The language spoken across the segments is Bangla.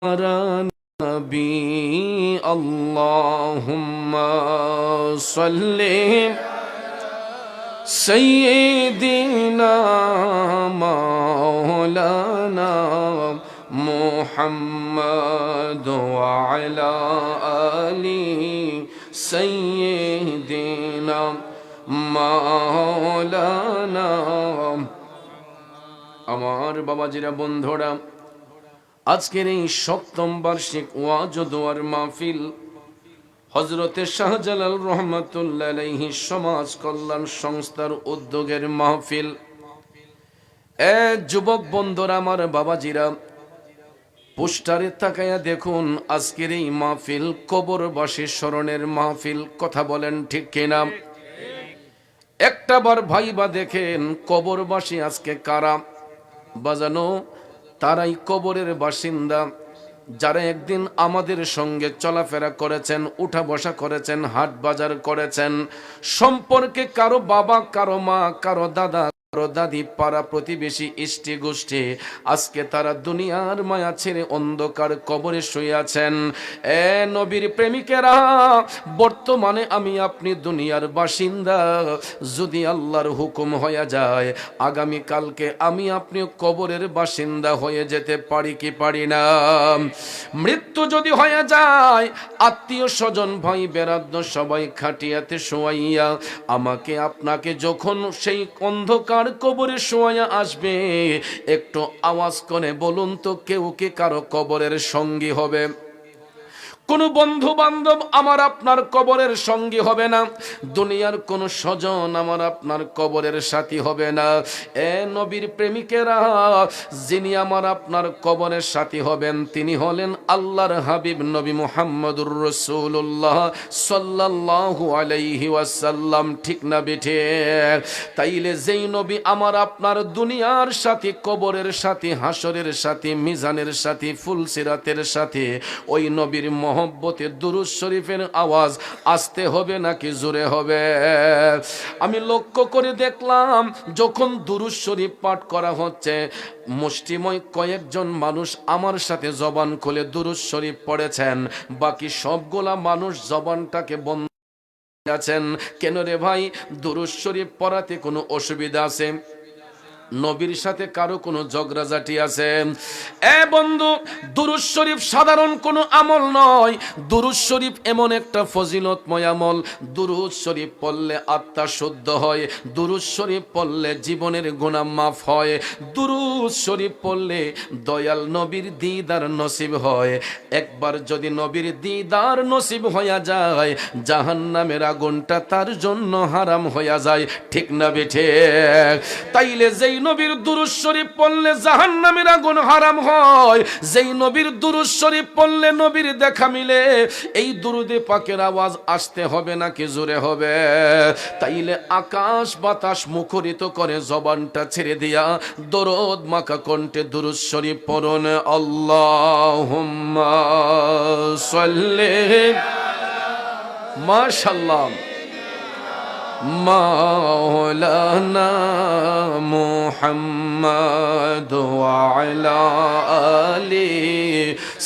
نبي اللهم صل سيدنا مولانا محمد وعلى آل سيدنا مولانا আমার বাবাজিরা বন্ধুরা, আজকের এই সপ্তম বার্ষিক ওয়াজ ও দোয়ার মাহফিল হযরতে শাহজালাল রহমাতুল্লাহ আলাইহি সমাজ কল্যাণ সংস্থার উদ্যোগের মাহফিল। যুবক বন্ধুরা, আমার বাবাজিরা, পোস্টারে তাকায়া দেখুন, আজকের এই মাহফিল কবরবাসী স্মরণের মাহফিল। কথা বলেন ঠিক কিনা? একটাবার ভাইবা দেখেন, কবরবাসী আজকে কারা? বাজানো তারাই কবরের বাসিন্দা, যারা একদিন আমাদের সঙ্গে চলাফেরা করেছেন, উঠা বসা করেছেন, হাট বাজার করেছেন। সম্পর্কে কারো বাবা, কারো মা, কারো দাদা, কারো দাদি, পাড়া প্রতিবেশী, ইষ্টি গোষ্ঠী, আজকে তারা দুনিয়ার মায়া ছেড়ে অন্ধকার কবরে শুয়ে আছেন। নবীর প্রেমিকেরা, বর্তমানে আমি আপনি দুনিয়ার বাসিন্দা। যদি আল্লাহর হুকুম হয়ে যায়, আগামী কালকে আমি আপনি কবরের বাসিন্দা হয়ে যেতে পারি কি পারি না? মৃত্যু যদি হয়ে যায়, আত্মীয় স্বজন, ভাই বেরাদ্দ সবাই খাটিয়াতে শোয়াইয়া আমাকে আপনাকে যখন সেই অন্ধকার কবরে শোয়া আসবে, একটু আওয়াজ করে বলুন তো, কেউ কি কারো কবরের সঙ্গী হবে? কোন বন্ধু বান্ধব আমার আপনার কবরের সঙ্গী হবে না। দুনিয়ার কোন স্বজন আমার আপনার কবরের সাথী হবে না। নবীর প্রেমিকেরা, যিনি আমার আপনার কবরের সাথী হবেন, তিনি হলেন আল্লাহর হাবিব নবী মুহাম্মদুর রাসূলুল্লাহ সাল্লাল্লাহু আলাইহি ওয়াসাল্লাম। ঠিক না বেঠে? তাইলে যেই নবী আমার আপনার দুনিয়ার সাথী, কবরের সাথী, হাসরের সাথী, মিজানের সাথী, ফুলসিরাতের সাথী, ওই নবীর মহব্বতে দুরূদ শরীফের আওয়াজ আসতে হবে নাকি জোরে হবে? আমি লক্ষ্য করে দেখলাম, যখন দুরূদ শরীফ পাঠ করা হচ্ছে, মুষ্টিময় কয়েকজন মানুষ আমার সাথে জবান খুলে দুরূদ শরীফ পড়েছেন, বাকি সবগুলা মানুষ জবানটাকে বন্ধ আছেন। কেন রে ভাই? দুরূদ শরীফ পড়াতে কোনো অসুবিধা আছে? নবীর সাথে কারো কোনো ঝগড়াঝাটি আছে? বন্ধু, দুরূদ শরীফ সাধারণ কোনো আমল নয়। দুরূদ শরীফ এমন একটা ফজিলতময় আমল। দুরূদ শরীফ পড়লে আত্মা শুদ্ধ হয়, দুরূদ শরীফ পড়লে জীবনের গুনাহ মাফ হয়, দুরূদ শরীফ পড়লে দয়াল নবীর দিদার নসিব হয়। একবার যদি নবীর দিদার নসিব হইয়া যায়, জাহান্নামের আগুনটা তার জন্য হারাম হইয়া যায়। ঠিক না বেঠে? তাইলে যেই নবীর দুরূদ শরীফ পড়লে জাহান্নামের আগুন হারাম হয়, যেই নবীর দুরূদ শরীফ পড়লে নবীর দেখা মিলে, এই দুরূদে পাকের আওয়াজ আসতে হবে নাকি জোরে হবে? তাইলে আকাশ বাতাস মুখরিত করে জবানটা ছেড়ে দিয়া দরদ মাখা কণ্ঠে দুরূদ শরীফ পড়ুন। আল্লাহুম্মা সাল্লি, মাশাআল্লাহ, মাওলানা মুহাম্মদ ওয়া আলা আলি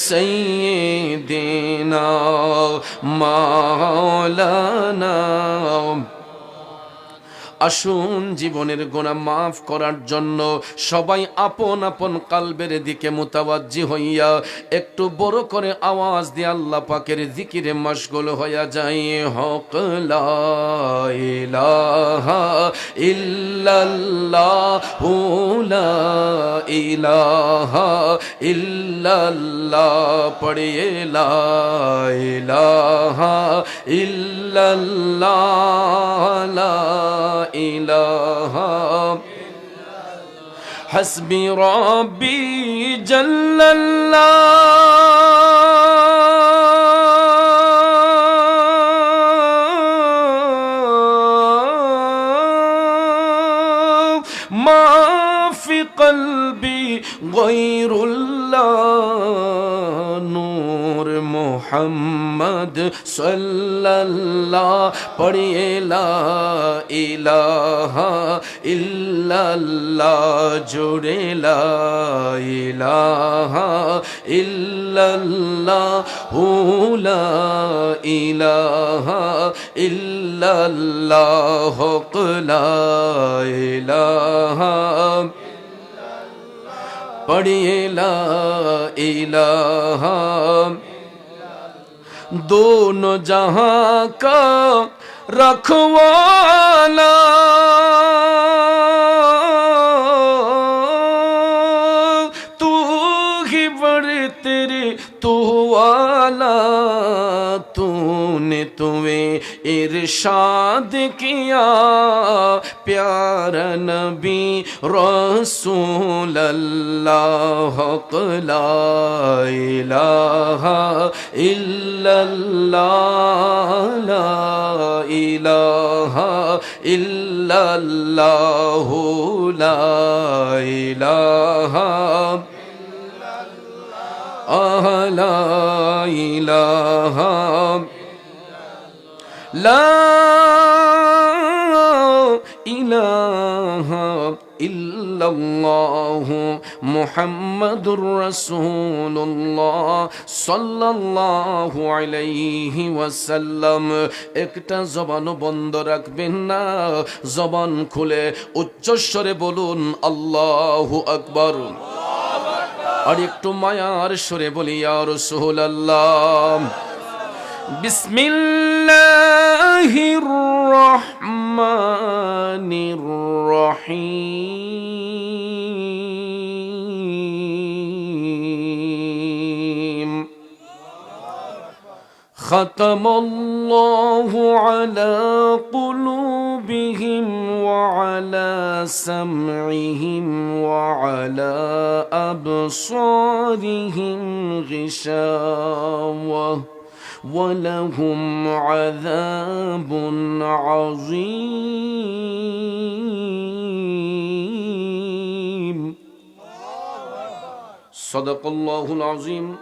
সাইয়্যিদিনা মাওলানা। আসুন, জীবনের গুনাহ মাফ করার জন্য সবাই আপন আপন কালবের দিকে মুতাওয়াজ্জি হইয়া একটু বড় করে আওয়াজ দিয়ে আল্লাহ পাকের জিকিরে মশগুল হইয়া যায়। হক লা ইলাহা ইল্লাল্লাহু লা ইলাহা ইল্লাল্লাহ, পড়িয়ে লা ইলাহা ইল্লাল্লাহ, লা ইলাহা হাসবি রাব্বি জাল্লাল্লাহ, মা ফি কলবি গায়রুল্লাহ, নূর মুহাম্মদ সাল্লাল্লাহ পড়িয়ে লা ইলাহা ইল্লাল্লাহ জোরে লা ইলাহা ইল্লাল্লাহ লা ইলাহা ইল্লাল্লাহ লা ইলাহা पढ़िए ला इलाहा दोनों जहां का रखवाला तू ही बड़े तेरे तू वाला तूने तुम्हें इरशाद किया प्यारा नबी रसूल अल्लाह ला इलाहा इल्लल्लाह ला इलाहा इल्लल्लाह ला इलाहा ला इलाहा ला इलाहा इल्लल्लाह मुहम्मदुर रसूलुल्लाह सल्लल्लाहु अलैहि वसल्लम একটা জবান বন্ধ রাখবেন না জবান খুলে উচ্চ স্বরে বলুন আল্লাহু আকবার আর একটু মায়ার সুরে বলি ইয়া রাসূলুল্লাহ বিসমিল্লাহির রহমানির রহিম খাতামাল্লাহু আলা কুলুবিহিম وعلى سمعهم وعلى أبصارهم غشاوة ولهم عذاب عظيم صدق الله العظيم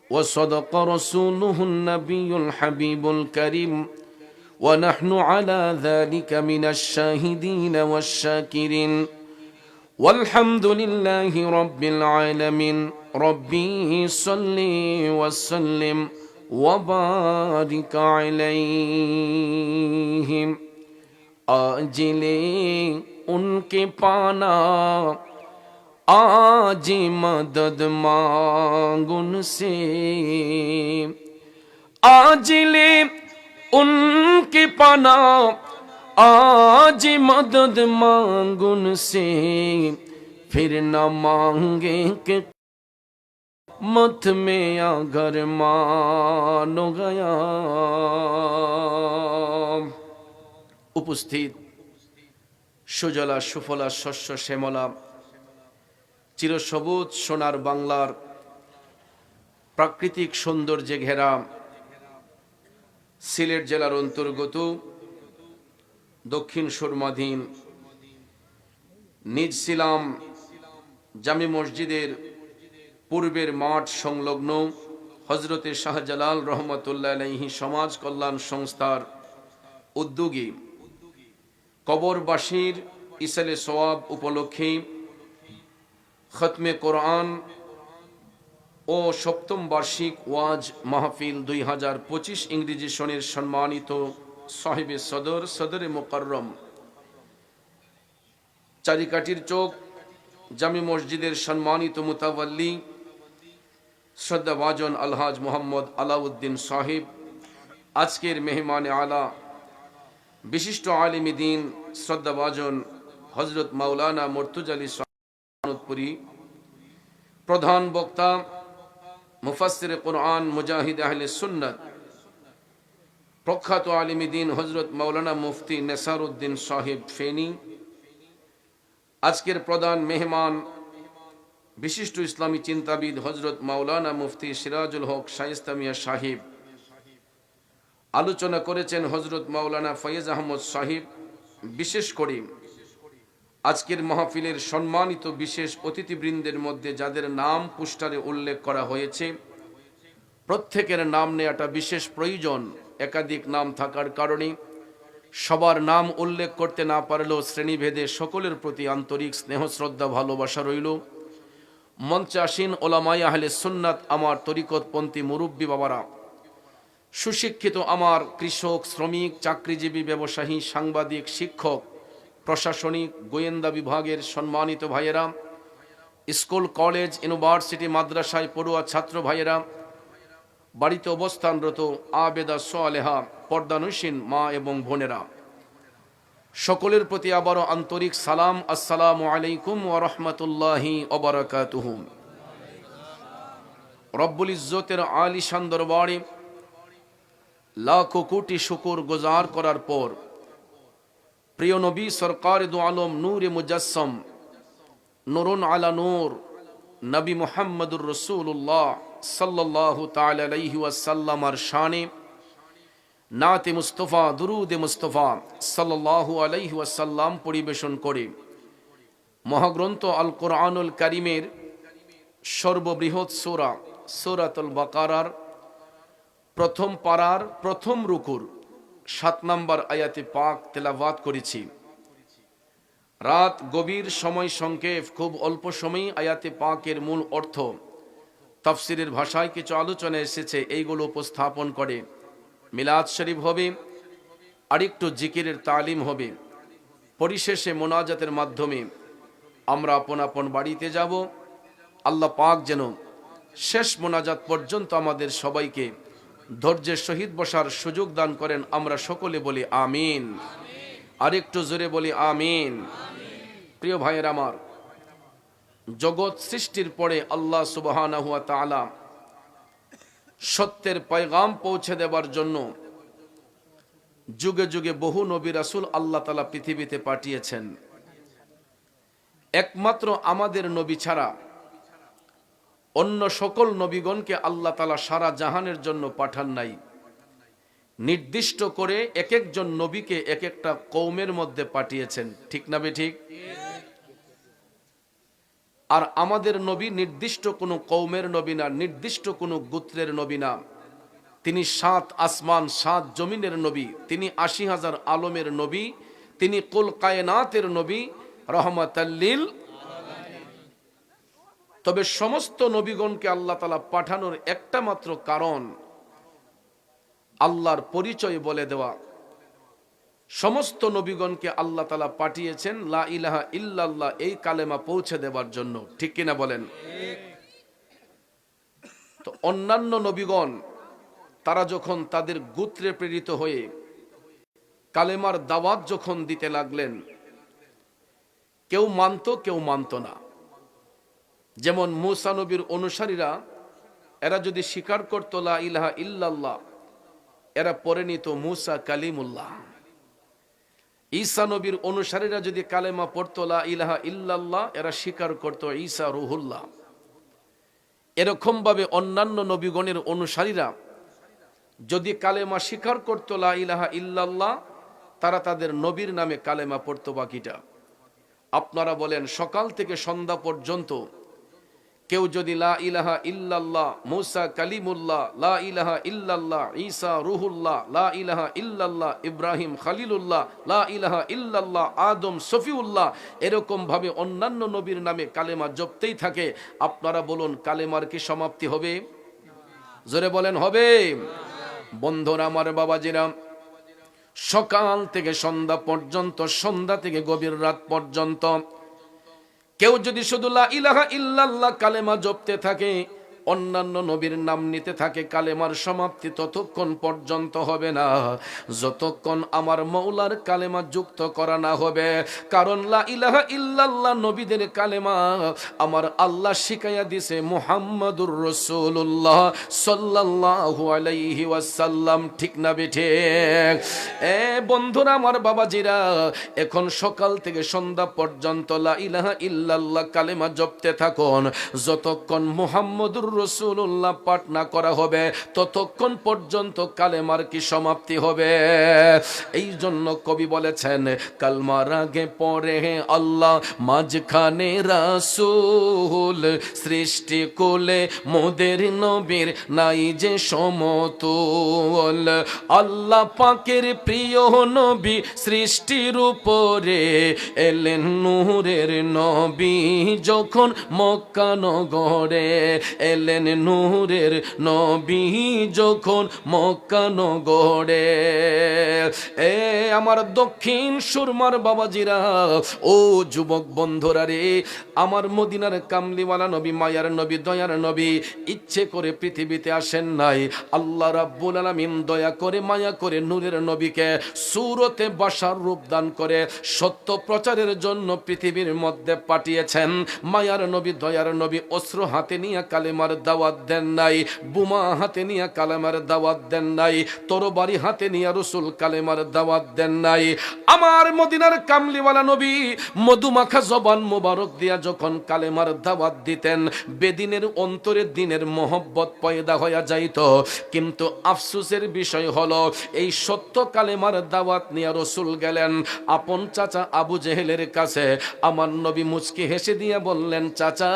وصدق رسوله النبي الحبيب الكريم ونحن على ذلك من الشاهدين والشاكرين والحمد لله رب العالمين ربي صل وسلم وبارك عليهم आजिले उनके पाना आज मदद मांगुन से आजिले उनकी पना आज मदद मांगुन से फिर न मांगे के मत में अगर मानो गया উপস্থিত সুজলা সুফলা শস্য শ্যামলা চিরসবুজ সোনার বাংলার প্রাকৃতিক সৌন্দর্যে ঘেরা সিলেট জেলার অন্তর্গত দক্ষিণ সুরমাধীন নিজ সিলাম জামি মসজিদের পূর্বের মাঠ সংলগ্ন হযরতে শাহজালাল রহমাতুল্লাহ আলাইহি সমাজ কল্যাণ সংস্থার উদ্যোগে কবরবাসীর ইসালে সওয়াব উপলক্ষে খতমে কোরআন ও সপ্তম বার্ষিক ওয়াজ মাহফিল 2025 ইংরেজি সনের সম্মানিত সাহিবে সদর সদরে মুকাররম চারিকাটির চোখ জামি মসজিদের সম্মানিত মুতাওয়াল্লি শ্রদ্ধাভাজন আলহাজ মোহাম্মদ আলাউদ্দিন সাহেব আজকের মেহমানে আলা বিশিষ্ট আলিম দ্বীন শ্রদ্ধাভাজন হযরত মাওলানা মুর্তজা আলী সানতপুরি প্রধান বক্তা মুফাসসির কুরআন মুজাহিদ আহলে সুন্নাত প্রখ্যাত আলিম দ্বীন হযরত মাওলানা মুফতি নেসারউদ্দিন সাহেব ফেনী আজকের প্রধান মেহমান বিশিষ্ট ইসলামী চিন্তাবিদ হযরত মাওলানা মুফতি সিরাজুল হক শায়েস্তা মিয়া সাহেব আলোচনা করেছেন হযরত মাওলানা ফয়েজ আহমদ সাহেব বিশেষ করে আজকের মাহফিলের সম্মানিত বিশেষ অতিথিবৃন্দের মধ্যে যাদের নাম পোস্টারে উল্লেখ করা হয়েছে প্রত্যেকের নাম নেওয়াটা বিশেষ প্রয়োজন। একাধিক নাম থাকার কারণে সবার নাম উল্লেখ করতে না পারলেও শ্রেণীভেদে সকলের প্রতি আন্তরিক স্নেহ শ্রদ্ধা ভালোবাসা রইল। মঞ্চে আসীন ওলামায়ে আহলে সুন্নাত, আমার তরিকতপন্থী মুরব্বী বাবারা, সুশিক্ষিত আমার কৃষক, শ্রমিক, চাকরিজীবী, ব্যবসায়ী, সাংবাদিক, শিক্ষক, প্রশাসনিক, গোয়েন্দা বিভাগের সম্মানিত ভাইয়েরা, স্কুল, কলেজ, ইউনিভার্সিটি, মাদ্রাসায় পড়ুয়া ছাত্র ভাইয়েরা, বাড়িতে অবস্থানরত আবেদা সালেহা পর্দানুসীন মা এবং বোনেরা, সকলের প্রতি আবারও আন্তরিক সালাম। আসসালামু আলাইকুম ওয়া রাহমাতুল্লাহি ওয়া বারাকাতুহু। রব্বুল ইজ্জতের আলিশান দরবারে লাখো কোটি শুকর গুজার করার পর প্রিয় নবী সরকার দু আলম নূরে মুজাসসম নূরুন আলা নূর নবী মুহাম্মদুর রাসূলুল্লাহ সাল্লাল্লাহু তাআলা আলাইহি ওয়াসাল্লামের শানে নাতে মুস্তাফা, দুরুদে মুস্তাফা সাল্লাল্লাহু আলাইহি ওয়াসাল্লাম পরিবেশন করে মহাগ্রন্থ আল কোরআনুল কারীমের সর্ববৃহৎ সূরা সূরাতুল বাকারার প্রথম পারার প্রথম রুকুর 7 নম্বর আয়াতে পাক তেলাওয়াত করেছি। রাত গভীর, সময় সংক্ষেপ, খুব অল্প সময়ে আয়াতে পাকের মূল অর্থ তাফসিরের ভাষায় কিছু আলোচনা এসেছে, এইগুলো উপস্থাপন করে মিলাদ শরীফ হবে, আরেকটু জিকিরের তালিম হবে। পরিশেষে মোনাজাতের মাধ্যমে আমরা আপন আপন বাড়িতে যাব। আল্লাহ পাক যেন শেষ মোনাজাত পর্যন্ত আমাদের সবাইকে ধৈর্যের সহিত বসার সুযোগ দান করেন। আমরা সকলে বলি আমিন। আরেকটু জোরে বলি আমিন। প্রিয় ভাইয়ের আমার, জগৎ সৃষ্টির পরে আল্লাহ সুবহানাহু ওয়া তাআলা সত্যের পয়গাম পৌঁছে দেবার জন্য যুগে যুগে বহু নবী রাসূল আল্লাহ তাআলা পৃথিবীতে পাঠিয়েছেন। একমাত্র আমাদের নবী ছাড়া অন্য সকল নবীগণকে আল্লাহ তাআলা সারা জাহানের জন্য পাঠান নাই। নির্দিষ্ট করে এক একজন নবীকে এক একটা কওমের মধ্যে পাঠিয়েছেন, ঠিক না বেঠিক? আর আমাদের নবী নির্দিষ্ট কোনো কওমের নবী না, নির্দিষ্ট কোনো গোত্রের নবী না। তিনি 7 আসমান 7 জমিনের নবী, তিনি 80,000 আলমের নবী, তিনি কুল কায়নাতের নবী, রহমাতাল লিল। তবে সমস্ত নবীগণকে আল্লাহ তাআলা পাঠানোর একটা মাত্র কারণ আল্লাহর পরিচয় বলে দেওয়া। সমস্ত নবীগণকে আল্লাহ তাআলা পাঠিয়েছেন লা ইলাহা ইল্লাল্লাহ এই কালেমা পৌঁছে দেওয়ার জন্য, ঠিক কিনা বলেন? তো অন্যান্য নবীগণ তারা যখন তাদের গোত্রে প্রেরিত হয়ে কালেমার দাওয়াত যখন দিতে লাগলেন, কেউ মানত কেউ মানত না। যেমন মূসা নবীর অনুসারীরা, এরা যদি স্বীকার করত লা ইলাহা ইল্লাল্লাহ, এরা পরে নিত মূসা কালিমুল্লাহ। ঈসা নবীর অনুসারীরা যদি কালেমা পড়তো লা ইলাহা ইল্লাল্লাহ, এরা স্বীকার করত ঈসা রুহুল্লাহ। এরকম ভাবে অন্যান্য নবীগণের অনুসারীরা যদি কালেমা স্বীকার করত লা ইলাহা ইল্লাল্লাহ, তারা তাদের নবীর নামে কালেমা পড়তো। বাকিটা আপনারা বলেন, সকাল থেকে সন্ধ্যা পর্যন্ত কেউ যদি লা ইলাহা ইল্লাল্লাহ মূসা কালিমুল্লাহ, লা ইলাহা ইল্লাল্লাহ ঈসা রুহুল্লাহ, লা ইলাহা ইল্লাল্লাহ ইব্রাহিম খলিলুল্লাহ, লা ইলাহা ইল্লাল্লাহ আদম সফিউল্লাহ, এরকম ভাবে অন্যান্য নবীর নামে কালেমা জপতেই থাকে, আপনারা বলুন কালেমার কি সমাপ্তি হবে? জোরে বলেন হবে? বন্ধুরা আমার, বাবাজিরা, সকাল থেকে সন্ধ্যা পর্যন্ত, সন্ধ্যা থেকে গভীর রাত পর্যন্ত কেউ যদি শুধু লা ইলাহা ইল্লাল্লাহ কালেমা জপতে থাকে, অন্যান্য নবীর নাম নিতে থাকে, কালেমার সমাপ্তি ততক্ষণ পর্যন্ত হবে না যতক্ষণ আমার মৌলার কালেমা যুক্ত করা না হবে। কারণ লা ইলাহা ইল্লাল্লাহ নবীদের কালেমা আমার আল্লাহ শিখাইয়া দিছে মুহাম্মাদুর রাসূলুল্লাহ সাল্লাল্লাহু আলাইহি ওয়াসাল্লাম, ঠিক না বেঠিক? বন্ধুরা আমার, বাবাজিরা, এখন সকাল থেকে সন্ধ্যা পর্যন্ত লা ইলাহা ইল্লাল্লাহ কালেমা জপতে থাকুন, যতক্ষণ মুহাম্মাদুর রাসূলুল্লাহ পাঠ না করা হবে ততক্ষণ পর্যন্ত কালেমার কি সমাপ্তি হবে? এই জন্য কবি বলেছেন কালমার আগে পরে আল্লাহ, মাঝখানে রাসূল, সৃষ্টি কোলে মোদের নবীর নাই যে সমতুল। আল্লাহ পাকের প্রিয় নবী সৃষ্টির উপরে এলেন নূরের নবী যখন মক্কা নগরে, এলেন নূরের নবী যখন মক্কা নগরে। এ আমার দক্ষিণ সুরমার বাবাজিরা, ও যুবক বন্ধুরা রে, আমার মদিনার কামলিওয়ালা নবী, মায়ার নবী, দয়ার নবী ইচ্ছে করে পৃথিবীতে আসেন নাই। আল্লাহ রাব্বুল আলামিন দয়া করে মায়া করে নূরের নবীকে সূরতে বাশার রূপ দান করে সত্য প্রচারের জন্য পৃথিবীর মধ্যে পাঠিয়েছেন। মায়ার নবী, দয়ার নবী অস্ত্র হাতে নিয়ে কালেমার দাওয়াত দেন নাই, বোমা হাতে নিয়ে কালেমার দাওয়াত দেন নাই, তরবারি হাতে নিয়ে রাসূল কালেমার দাওয়াত দেন নাই। আমার মদিনার কামলিওয়ালা নবী মধুমাখা জবান মোবারক দিয়া যখন কালেমার দাওয়াত দিতেন, বেদিনের অন্তরে দিনের মহব্বত পয়দা হইয়া যাইত। কিন্তু আফসোসের বিষয় হলো এই সত্য কালেমার দাওয়াত নিয়ে রাসূল গেলেন আপন চাচা আবু জেহেলের কাছে। আমার নবী মুচকি হেসে দিয়ে বললেন, চাচা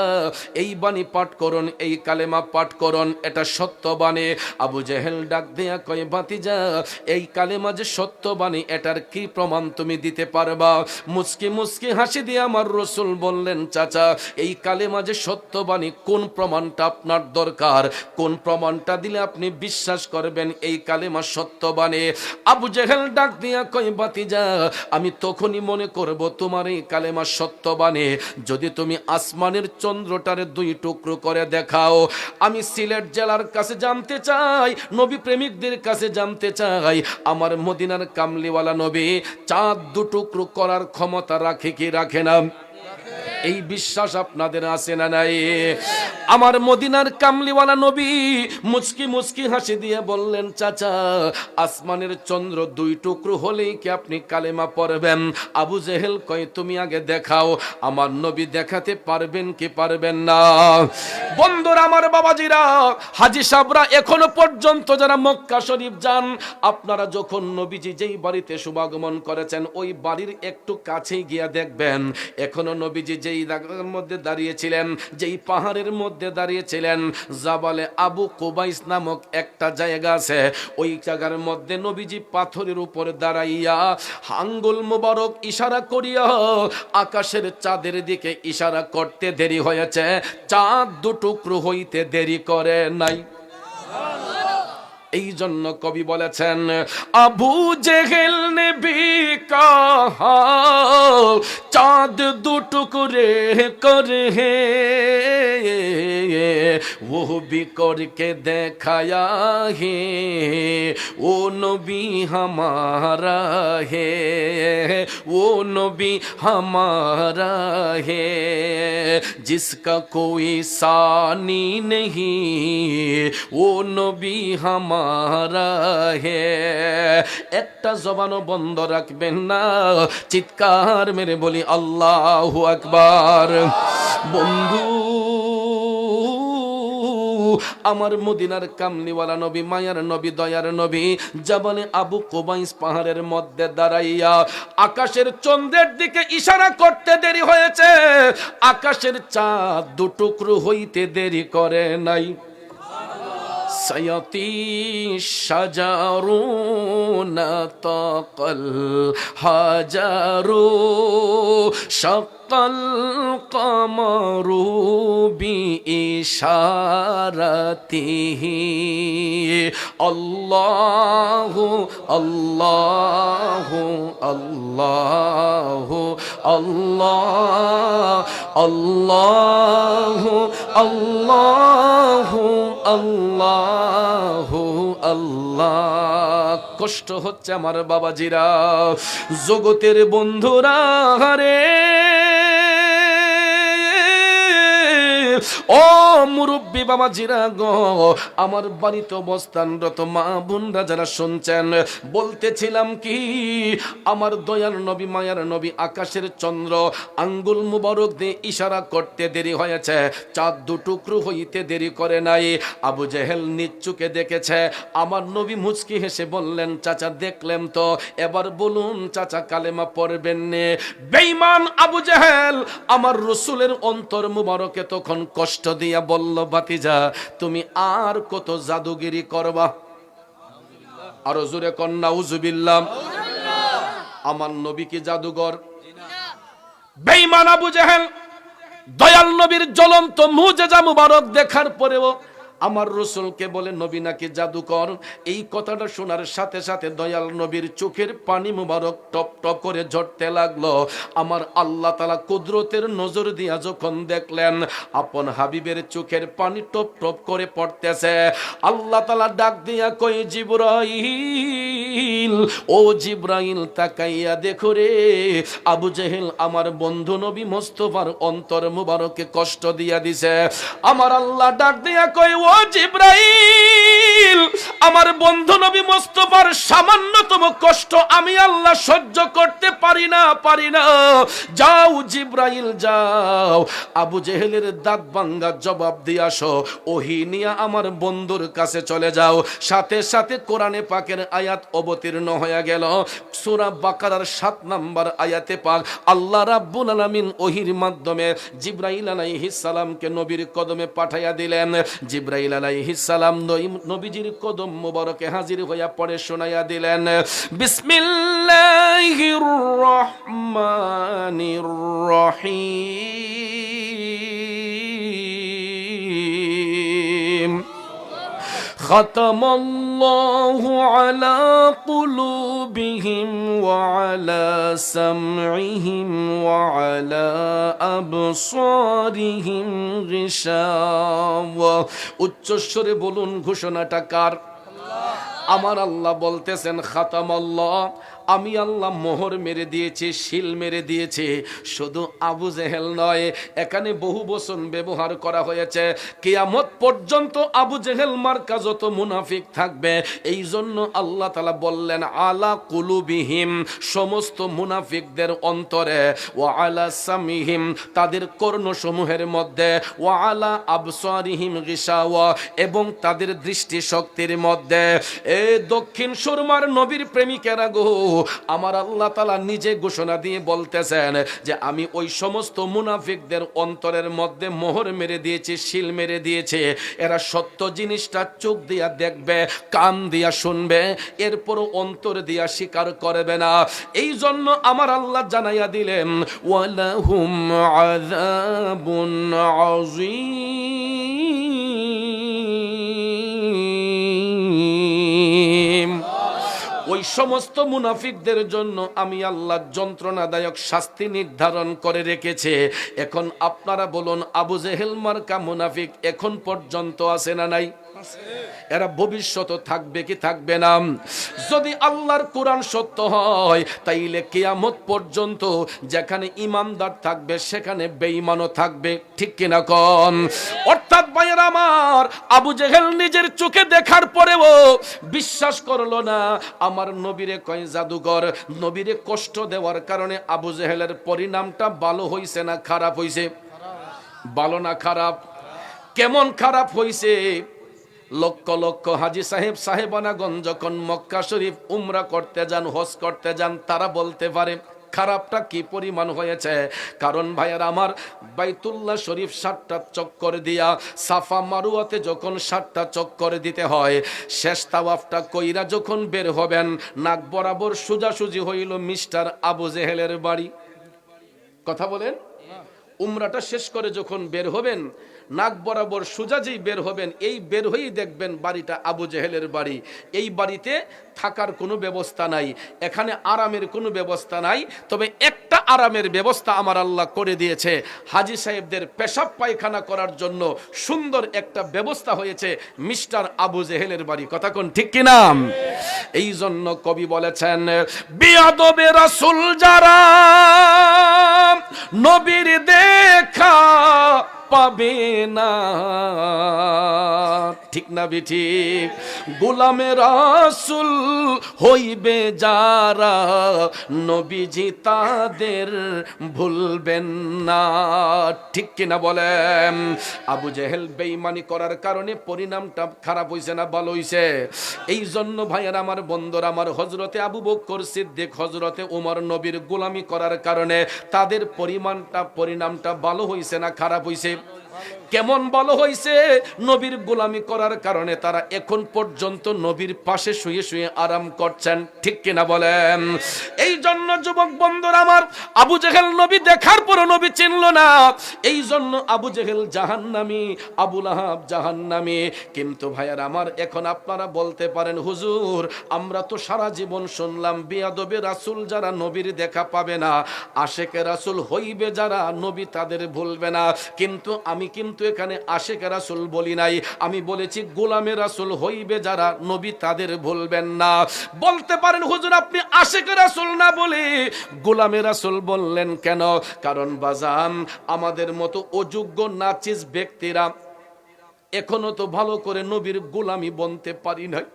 এই বাণী পাঠ করুন, এই কালেমা পাঠ করুন, এটা সত্য বাণী। আবু জেহেল ডাক দিয়া কয়, ভাতিজা এই কালেমা যে সত্য বাণী এটার কি প্রমাণ তুমি দিতে পারবা? মুচকি মুচকি হাসি দিয়ে আমার রাসূল বললেন, চাচা এই কালেমা যে সত্য বাণী কোন প্রমাণটা আপনার দরকার? কোন প্রমাণটা দিলে আপনি বিশ্বাস করবেন এই কালেমা সত্য বাণী? আবু জেহেল ডাক দিয়া কয়, ভাতিজা আমি তখনই মনে করব তোমার এই কালেমা সত্য বাণী যদি তুমি আসমানের চন্দ্রটারে দুই টুকরো করে দেখাও। আমি সিলেট জেলার কাছে জানতে চাই, নবী প্রেমিকদের কাছে জানতে চাই, আমার মদিনার কামলিওয়ালা নবী চাঁদ দু টুকরো করার ক্ষমতা রাখে কি রাখে না? এই বিশ্বাস আপনাদের আছে না নাই? আমার মদিনার কামলিওয়ালা নবী মুচকি মুচকি হাসি দিয়ে বললেন, চাচা আসমানের চন্দ্র দুই টুকরো হলেই কি আপনি কালেমা পড়বেন? আবু জেহেল কয়, তুমি আগে দেখাও। আমার নবী দেখাতে পারবেন কি পারবেন না? বন্ধুরা আমার, বাবাজিরা, হাজী সাহেবরা এখনো পর্যন্ত যারা মক্কা শরীফ যান, আপনারা যখন নবীজি যেই বাড়িতে শুভাগমন করেছেন ওই বাড়ির একটু কাছেই গিয়া দেখবেন এখনো নবীজি যেই জায়গার মধ্যে দাঁড়িয়েছিলেন, যেই পাহাড়ের মধ্যে দাঁড়িয়েছিলেন, জাবালে আবু কুবাইস নামক একটা জায়গা আছে। ওই জায়গার মধ্যে নবীজি পাথরের উপরে দাঁড়াইয়া আঙ্গুল মোবারক ইশারা করিয়া আকাশের চাঁদের দিকে ইশারা করতে দেরি হয়েছে, চাঁদ দু টুকরো হইতে দেরি করে নাই। এই জন্য কবি বলেছেন, আবু জেহেল ने भी कहा चाँद दो टुकड़े करे वो भी करके दिखाया है, वो नबी हमारा है, वो नबी हमारा है, जिसका कोई सानी नहीं, वो नबी हमारा হে। একটা জবানও বন্ধ রাখবেন না, চিৎকার মেরে বলি আল্লাহু আকবার। বন্ধু আমার মদিনার কামলিওয়ালা নবী, মায়ার নবী, দয়ার নবী জাবালে আবু কুবাইস পাহাড়ের মধ্যে দাঁড়াইয়া আকাশের চন্দ্রের দিকে ইশারা করতে দেরি হয়েছে, আকাশের চাঁদ দু টুকরো হইতে দেরি করে নাই। سيطي الشجر نطق الحجر شق القمر بإشارته الله الله الله الله الله الله الله আল্লাহ। কষ্ট হচ্ছে আমার বাবাজিরা, জগতের বন্ধুরা রে, ও মুরব্বী বাবা জিরা গো, আমার বাড়িতে অবস্থানরত মা বোনরা যারা শুনছেন, বলতেছিলাম কি, আমার দয়ার নবী মায়ার নবী আকাশের চন্দ্র আঙ্গুল মুবারক দিয়ে ইশারা করতে দেরি হয়েছে, চাঁদ দুটুকরো হইতে দেরি করে নাই। আবু জেহেল নিজ চোখে দেখেছে। আমার নবী মুচকি হেসে বললেন, চাচা দেখলেন তো, এবার বলুন চাচা কালেমা পড়বেন নে? বেঈমান আবু জেহেল আমার রাসূলের অন্তর মুবারকে তখন কষ্ট দিয়া বলল, ভাতিজা তুমি আর কত জাদুগিরি করবা? আরো জোরে কন নাউজুবিল্লাহ। আমার নবী কি জাদুঘর? বেঈমান আবু জেহেল দয়াল নবীর জ্বলন্ত মুজিজা মুবারক দেখার পরেও আমার রাসূলকে বলে নবী নাকি জাদুকর। এই কথাটা শোনার সাথে সাথে দয়াল নবীর চোখের পানি মুবারক টপ টপ করে ঝরতে লাগলো। আমার আল্লাহ তাআলা কুদরতের নজর দিয়া যখন দেখলেন আপন হাবিবের চোখের পানি টপ টপ করে পড়তেছে, আল্লাহ তাআলা ডাক দিয়া কই, জিবরাইল, ও জিবরাইল তাকাইয়া দেখো রে, আবু জেহেল আমার বন্ধু নবী মুস্তাফার অন্তর মুবারকে কষ্ট দিয়া দিছে। আমার আল্লাহ ডাক দিয়া কই, ও জিবরাইল, আমার বন্ধু নবী মুস্তাফার সামান্যতম কষ্ট আমি আল্লাহ সহ্য করতে পারি না। যাও জিবরাইল যাও, আবু জেহেলের দাঁত ভাঙ্গা জবাব দিয়ে আসো, ওহী নিয়ে আমার বন্ধুর কাছে চলে যাও। সাথে সাথে কোরআনে পাকের আয়াত অবতীর্ণ হয়ে গেল। সূরা বাকারার 7 নম্বর আয়াতে পাক আল্লাহ রাব্বুল আলামিন ওহীর মাধ্যমে জিবরাইল আলাইহিস সালামকে নবীর কদমে পাঠাইয়া দিলেন। জিবরাইল আলাইহিস সালাম নবীজির কদম মোবারকে হাজির হইয়া পড়ে শোনাইয়া দিলেন, বিসমিল্লাহির রহমানির রহিম, খাতামাল্লাহু আলা কুলুবিহিম ওয়া আলা সামঈহিম ওয়া আলা আবসারিহিম গিশাওয়া। উচ্চস্বরে বলুন, ঘোষণাটা কার? আমার আল্লাহ বলতেছেন, খাতামাল্লাহ, আমি আল্লাহ মোহর মেরে দিয়েছি, শিল মেরে দিয়েছি। শুধু আবু জেহেল নয়, এখানে বহু বচন ব্যবহার করা হয়েছে। কিয়ামত পর্যন্ত আবু জেহেল মার্কা যত মুনাফিক থাকবে, এই জন্য আল্লাহ তাআলা বললেন আলা কুলুবিহিম, সমস্ত মুনাফিকদের অন্তরে, ওয়া আলা সামিহিম, তাদের কর্ণসমূহের মধ্যে, ওয়া আলা আবসারিহিম গিশাওয়া, এবং তাদের দৃষ্টি শক্তির মধ্যে। এ দক্ষিণ সুরমার নবীর প্রেমিকেরা গো, আমার আল্লাহ তাআলা নিজে ঘোষণা দিয়ে বলতেছেন যে আমি ওই সমস্ত মুনাফিকদের অন্তরের মধ্যে মোহর মেরে দিয়েছি, শিল মেরে দিয়েছি। এরা সত্য জিনিসটা চোখ দিয়া দেখবে, কান দিয়া শুনবে, এরপরও অন্তর দিয়া স্বীকার করবে না। এই জন্য আমার আল্লাহ জানাইয়া দিলেন, ওয়ালাহুম আযাবুন আযীম। ওই সমস্ত মুনাফিকদের জন্য আমি আল্লাহ যন্ত্রণাদায়ক শাস্তি নির্ধারণ করে রেখেছে। এখন আপনারা বলুন, আবু জেহেল মার্কা মুনাফিক এখন পর্যন্ত আছে না নাই? এরা ভবিষ্যতে থাকবে কি থাকবে না? যদি আল্লাহর কোরআন সত্য হয়, তাইলে কিয়ামত পর্যন্ত যেখানে ইমানদার থাকবে সেখানে বেঈমানও থাকবে, ঠিক কিনা কোন? অর্থাৎ ভাইয়েরা আমার, আবু জেহেল নিজের চোখে দেখার পরেও বিশ্বাস করলো না। আমার নবীরে কয় জাদুঘর। নবীরে কষ্ট দেওয়ার কারণে আবু জেহেলের পরিণামটা ভালো হইছে না খারাপ হইছে? ভালো না খারাপ? কেমন খারাপ হইছে? লক্ষ লক্ষ হাজি সাহেব সাহেবানাগণ যখন মক্কা শরীফ উমরা করতে যান, হজ করতে যান, তারা বলতে পারে খারাপটা কি পরিমাণ হয়েছে। কারণ ভাইয়ার আমার, বাইতুল্লাহ শরীফ 7টা চক্কর দিয়া, সাফা মারুয়াতে যখন 7টা চক্কর দিতে হয়, শেষ তাওয়াফটা কইরা যখন বের হবেন, নাক বরাবর সোজাসুজি হইল মিস্টার আবু জেহেলের বাড়ি। কথা বলেন, উমরাটা শেষ করে যখন বের হবেন, নাক বরাবর সোজাজি বের হবেন, এই বের হয়েই দেখবেন বাড়িটা আবু জেহেলের বাড়ি। এই বাড়িতে থাকার কোনো ব্যবস্থা নাই, এখানে আরামের কোনো ব্যবস্থা নাই। তবে একটা আরামের ব্যবস্থা আমার আল্লাহ করে দিয়েছে, হাজি সাহেবদের পেশাব পায়খানা করার জন্য সুন্দর একটা ব্যবস্থা হয়েছে মিস্টার আবু জেহেলের বাড়ি। কথা কোন ঠিক কিনা? এই জন্য কবি বলেছেন, বিয়াদবে রাসূল যারা নবীর দেখা পাবে না। ঠিক না ঠিক? গোলামে রাসূল হইবে যারা, নবীজি তাদের ভুলবেন না। ঠিক কিনা বলেন? আবু জেহেল বেঈমানি করার কারণে পরিণামটা খারাপ হইছে না ভালো হইছে? এই জন্য ভাইয়ের আমার, বন্ধুরা আমার, হযরতে আবু বকর সিদ্দিক, হযরতে ওমর নবীর গোলামি করার কারণে তাদের পরিণামটা ভালো হইছে না খারাপ হইছে? কেমন ভালো হইছে? নবীর গোলামি করার কারণে তারা এখন পর্যন্ত নবীর পাশে শুয়ে শুয়ে আরাম করছেন। ঠিক কিনা বলেন? এই জন্য যুবক বন্ধুরা আমার, আবু জেহেল নবী দেখার পরও নবী চিনল না, এই জন্য আবু জেহেল জাহান্নামী, আবু লাহাব জাহান্নামী। কিন্তু ভাইয়ার আমার, এখন আপনারা বলতে পারেন, হুজুর আমরা তো সারা জীবন শুনলাম বিয়াদবে রাসূল যারা নবীর দেখা পাবে না, আশেকে রাসূল হইবে যারা, নবী তাদের ভুলবে না। কিন্তু আমি এখানে আশেকে রাসূল বলি নাই, আমি বলেছি গোলামে রাসূল হইবে যারা, নবী তাদের ভুলবেন না। বলতে পারেন হুজুর আপনি আশেকে রাসূল না বলে গোলামে রাসূল বললেন কেন? কারণ বাজান, আমাদের মতো অযোগ্য নাচিস ব্যক্তিরা এখনো তো ভালো করে নবীর গোলামি বনতে পারি নাই।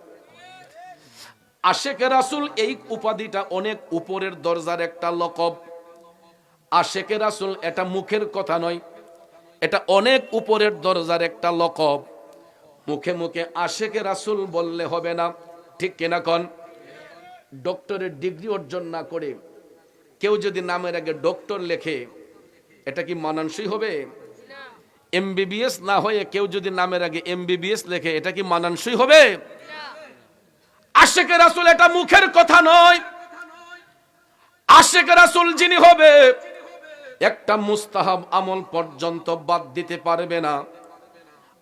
আশেকে রাসূল এই উপাধিটা অনেক উপরের দরজার একটা লকব। আশেকে রাসূল এটা মুখের কথা নয়, এটা অনেক উপরের দরজার একটা লকব। মুখে মুখে আশেকে রাসূল বললে হবে না। ঠিক কিনা কোন? ডক্টরের ডিগ্রি অর্জন না করে কেউ যদি নামের আগে ডক্টর লেখে, এটা কি মানানসই হবে? এমবিবিএস না হয়ে কেউ যদি নামের আগে এমবিবিএস লেখে, এটা কি মানানসই হবে? আশেকে রাসূল এটা মুখের কথা নয়। আশেকে রাসূল যিনি হবে, একটা মুস্তাহাব আমল পর্যন্ত বাদ দিতে পারবে না।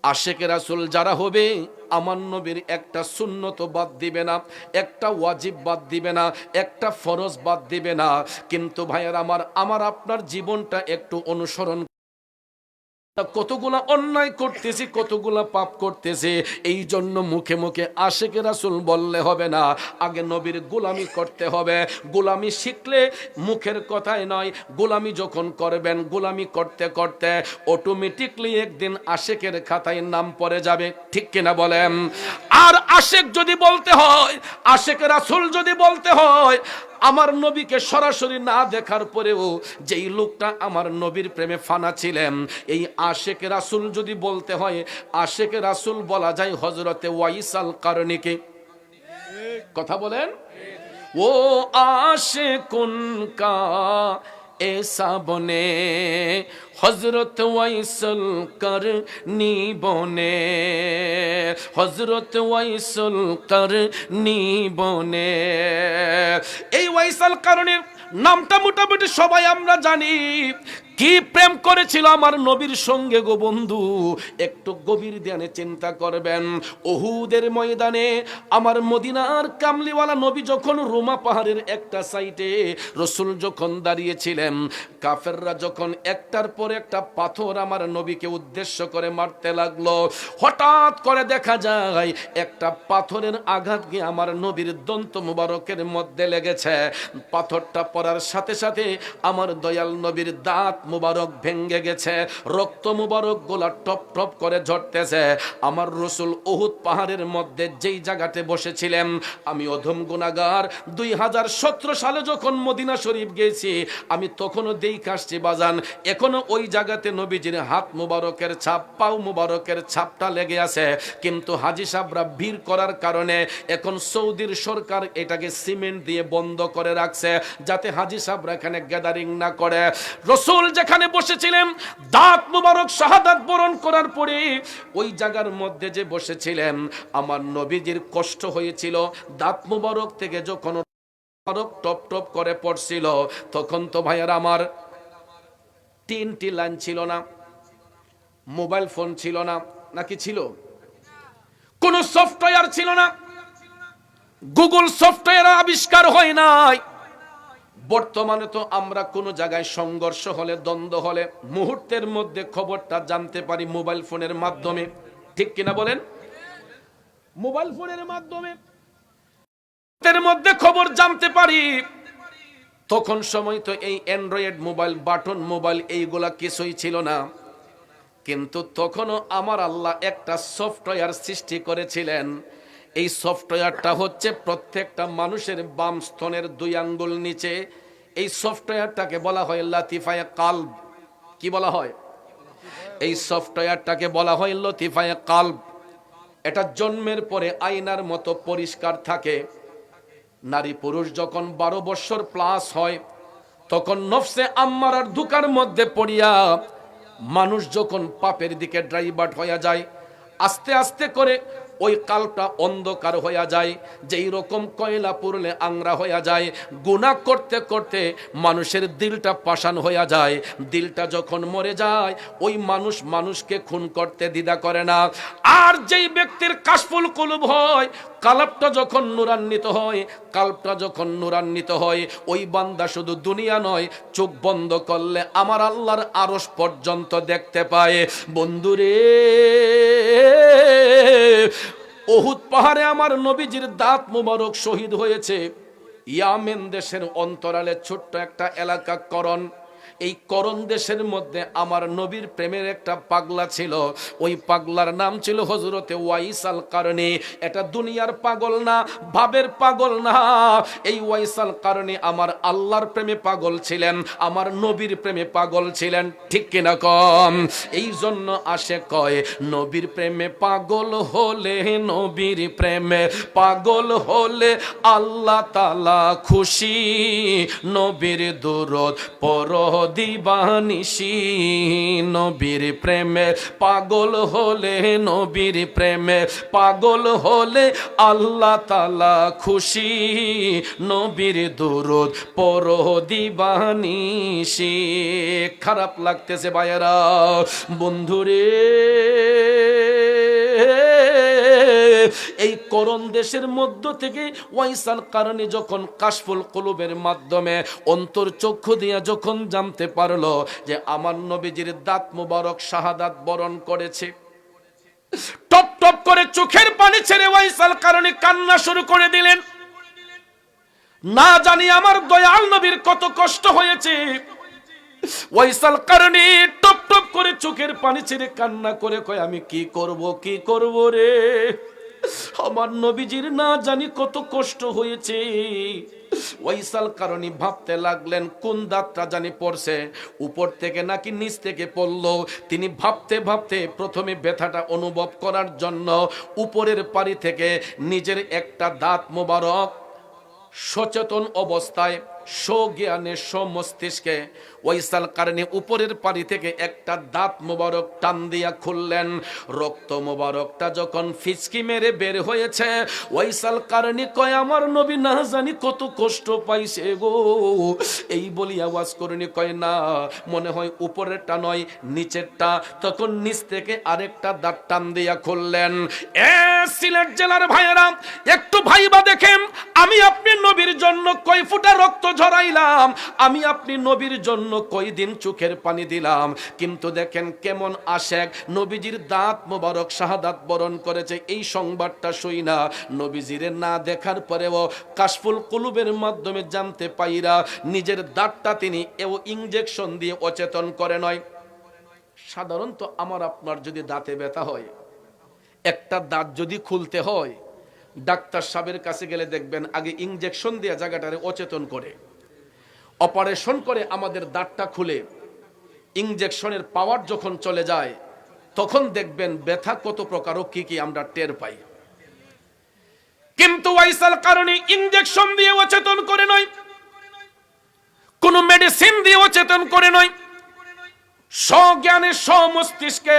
আশেকে রাসূল যারা হবে, আমার নবীর একটা সুন্নত বাদ দিবে না, একটা ওয়াজিব বাদ দিবে না, একটা ফরজ বাদ দিবে না। কিন্তু ভাইয়ের আমার আপনার জীবনটা একটু অনুসরণ, কতগুলা অন্যায় করতেছি, কতগুলা পাপ করতেছি, এই জন্য মুখে মুখে আশেকে রাসূল বললে হবে না, আগে নবীর গোলামি করতে হবে। গোলামি শিখলে মুখের কথাই নয়, গোলামি যখন করবেন, গোলামি করতে করতে অটোমেটিকলি একদিন আশেকের খাতায় নাম পড়ে যাবে। ঠিক কিনা বলেন? আর আশেক যদি বলতে হয়, আশেকে রাসূল যদি বলতে হয়, আমার নবীকে সরাসরি না দেখার পরেও যেই লোকটা আমার নবীর প্রেমে ফানা ছিলেন, এই আশেকে রাসূল যদি বলতে হয়, আশেকে রাসূল বলা যায় হযরতে ওয়াইসাল কারণীকে। কথা বলেন? ও আশিকুন কা ऐसा बने हजरत ওয়াইসাল করনি বনে, হজরত ওয়াইসাল করনি বনে। এই ওয়াইসাল কারণের নামটা মোটামুটি সবাই আমরা জানি। কি প্রেম করেছিল আমার নবীর সঙ্গে গো বন্ধু, একটু গভীর ধ্যানে চিন্তা করবেন। উহুদের ময়দানে আমার মদিনার কামলিওয়ালা নবী যখন রোমা পাহাড়ের একটা সাইডে রাসূল যখন দাঁড়িয়েছিলেন, কাফেররা যখন একটার পর একটা পাথর আমার নবীকে উদ্দেশ্য করে মারতে লাগলো, হঠাৎ করে দেখা যায় একটা পাথরের আঘাত গিয়ে আমার নবীর দন্ত মুবারকের মধ্যে লেগেছে। পাথরটা পড়ার সাথে সাথে আমার দয়াল নবীর দাঁত মুবারক ভেঙে গেছে, রক্ত মুবারক গোলা টপ টপ করে ঝরতেছে। আমার রাসূল উহুদ পাহাড়ের মধ্যে যেই জায়গাতে বসেছিলেন, আমি অধম গুনাহগার 2017 সালে যখন মদিনা শরীফ গেছি, আমি তখনও দেখে আসছি বাজান, এখনো ওই জায়গাতে নবীজির হাত মুবারকের ছাপ, পাও মুবারকের ছাপটা লেগে আছে। কিন্তু হাজী সাহেবরা ভিড় করার কারণে এখন সৌদির সরকার এটাকে সিমেন্ট দিয়ে বন্ধ করে রাখছে, যাতে হাজী সাহেবরা এখানে গ্যাদারিং না করে। রাসূল যেখানে বসেছিলেন, দাঁত মুবারক শাহাদাত বরণ করার পরে ওই জায়গার মধ্যে যে বসেছিলেন, আমার নবীজির কষ্ট হয়েছিল। দাঁত মুবারক থেকে যখন মুবারক টপ টপ করে পড়ছিল, তখন তো ভাইয়ার আমার 3টি লাইন ছিল না, মোবাইল ফোন ছিল না, নাকি ছিল? কোন সফটওয়্যার ছিল না, গুগল সফটওয়্যার আবিষ্কার হয় নাই। বর্তমানে তো আমরা কোন জায়গায় সংঘর্ষ হলে, দ্বন্দ্ব হলে মুহূর্তের মধ্যে খবরটা জানতে পারি মোবাইল ফোনের মাধ্যমে। ঠিক কিনা বলেন? মোবাইল ফোনের মাধ্যমে এর মধ্যে খবর জানতে পারি। তখন সময় তো এই অ্যান্ড্রয়েড মোবাইল, বাটন মোবাইল এইগুলা কিছুই ছিল না। কিন্তু তখনও আমার আল্লাহ একটা সফটওয়্যার সৃষ্টি করেছিলেন। এই সফটওয়্যারটা হচ্ছে প্রত্যেকটা মানুষের বাম স্তনের 2 আঙ্গুল নিচে। এই সফটওয়্যারটাকে বলা হয় লাতিফায়ে কালব। কি বলা হয়? এই সফটওয়্যারটাকে বলা হয় লতিফায়ে কালব। এটা জন্মের পরে আয়নার মতো পরিষ্কার থাকে। নারী পুরুষ যখন 12 বছর প্লাস হয়, তখন নফসে আম্মারার ধোঁকার মধ্যে পড়িয়া মানুষ যখন পাপের দিকে ড্রাইভার্ট হয়ে যায়, আস্তে আস্তে করে ওই কালটা অন্ধকার হইয়া যায়। যেই রকম কয়লা পুরলে আংরা হইয়া যায়, গুনাহ করতে করতে মানুষের দিলটা পাষাণ হইয়া যায়। দিলটা যখন মরে যায়, ওই মানুষ মানুষকে খুন করতে দ্বিধা করে না। আর যেই ব্যক্তির কাশফুল কুলুব হয়, কালবটা যখন নূরান্বিত হয়, কালবটা যখন নূরান্বিত হয়, ওই বান্দা শুধু দুনিয়া নয়, চোখ বন্ধ করলে আমার আল্লাহর আরশ পর্যন্ত দেখতে পায়। বন্ধুরে, উহুদ পাহাড়ে আমার নবীজির দাঁত মুবারক শহীদ হয়েছে। ইয়ামেন দেশের অন্তরালে ছোট্ট একটা এলাকা করণ। এই করণ দেশের মধ্যে আমার নবীর প্রেমের একটা পাগলা ছিল। ওই পাগলার নাম ছিল হযরতে ওয়াইস আল কারনী। এটা দুনিয়ার পাগল না, ভাবের পাগল না। এই ওয়াইস আল কারনী আমার আল্লাহর প্রেমে পাগল ছিলেন, আমার নবীর প্রেমে পাগল ছিলেন। ঠিক কিনা কম? এই জন্য আসে কয়, নবীর প্রেমে পাগল হলে, নবীর প্রেমে পাগল হলে আল্লাহ তাআলা খুশি। নবীর দুরূদ পড়ো দিবানিশি। নবীর প্রেমে পাগল হলে, নবীর প্রেমে পাগল হলে আল্লাহ তাআলা খুশি। নবীর দুরূদ পড়ো দিবানিশি। খারাপ লাগতেছে ভাইয়েরা, বন্ধুরে, এই করণ দেশের মধ্য থেকে ওয়াইস আল কারনী যখন কাশফুল কুলুবের মাধ্যমে অন্তর চক্ষু দিয়া যখন জানতে পারলো যে আমার নবীজির দাঁত মুবারক শাহাদাত বরণ করেছে, টপ টপ করে চোখের পানি ছেড়ে ওয়াইস আল কারনী কান্না শুরু করে দিলেন। না জানি আমার দয়াল নবীর কত কষ্ট হয়েছে। ওয়াইস আল কারনী টপ টপ করে চোখের পানি ছেড়ে কান্না করে কয়, আমি কি করব, কি করব রে, আমার নবীজির না জানি কত কষ্ট হয়েছে। ওয়াইস আল কারনী ভাবতে লাগলেন কোন দাঁতটা জানি পড়ছে, উপর থেকে নাকি নিচ থেকে পড়লো। তিনি ভাবতে ভাবতে প্রথমে ব্যথাটা অনুভব করার জন্য উপরের পারি থেকে নিজের একটা দাঁত মোবারক সচেতন অবস্থায়, স্বজ্ঞানে, স্বমস্তিষ্কে ওয়াইস আল কারনী উপরের পারি থেকে একটা দাঁত মোবারক টান দিয়া খুললেন। রক্ত মোবারকটা যখন ফিচকি মেরে বের হয়েছে, ওয়াইস আল কারনী কয়, আমার নবী না জানি কত কষ্ট পাইছে গো। এই বলি আওয়াজ করনি কয়, না মনে হয় উপরেরটা নয় নিচেরটা। তখন নিচ থেকে আরেকটা দাঁত টান দিয়া খুললেন। সিলেট জেলার ভাইয়েরা, একটু ভাইবা দেখেন, আমি আপনি নবীর জন্য কয় ফুটা রক্ত ঝরাইলাম, আমি আপনি নবীর জন্য কই দিন চোখের পানি দিলাম। কিন্তু দেখেন কেমন আশেক, নবীজির দাঁত মোবারক শাহাদাত বরণ করেছে। এই সংবাদটা শুই না, নবীজিরে না দেখার পরেও কাশফুল কুলুবের মাধ্যমে জানতে পাইরা নিজের দাঁতটা তিনি ইনজেকশন দিয়ে অচেতন করে নয়। সাধারণত আমার আপনার যদি দাঁতে ব্যথা হয়, একটা দাঁত যদি খুলতে হয়, ডাক্তার সাহেবের কাছে গেলে দেখবেন আগে ইনজেকশন দিয়ে জায়গাটারে অচেতন করে, অপারেশন করে আমাদের দাঁতটা খুলে ইনজেকশনের পাওয়ার যখন চলে যায়, তখন দেখবেন ব্যথা কত প্রকার ও কি কি আমরা টের পাই। কিন্তু ওয়াইস আল কারনী ইনজেকশন দিয়ে অচেতন করে নয়, কোন মেডিসিন দিয়ে অচেতন করে নয়, স্বজ্ঞানে স্বমস্তিষ্কে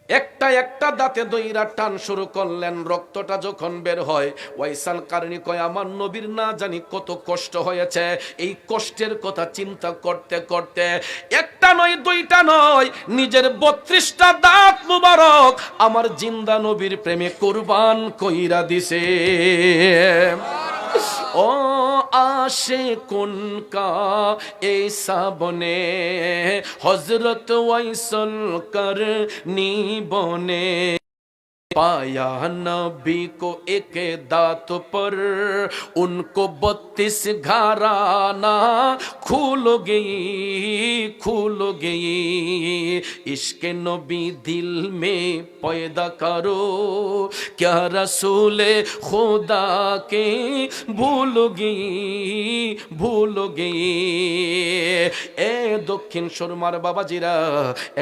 একটা একটা দাঁতে দইরা টান শুরু করলেন। রক্তটা যখন বের হয়, ওয়াইস আল কারনী কয়, আমার নবীর না জানি কত কষ্ট হয়েছে। এই কষ্টের কথা চিন্তা করতে করতে একটা নয়, দুইটা নয়, নিজের 32টা দাঁত মুবারক আমার জিন্দা নবীর প্রেমে কুরবান কইরা দিছে। ও आशे कुन का ऐसा बने हजरत वैसल करनी बने पाया नबी को एक दात पर, उनको 32 घराना खुल गई। इश्क नबी दिल में पैदा करो, क्या रसूल खुदा के ভুল গিয়ে। এ দক্ষিণ সুরমার বাবাজিরা,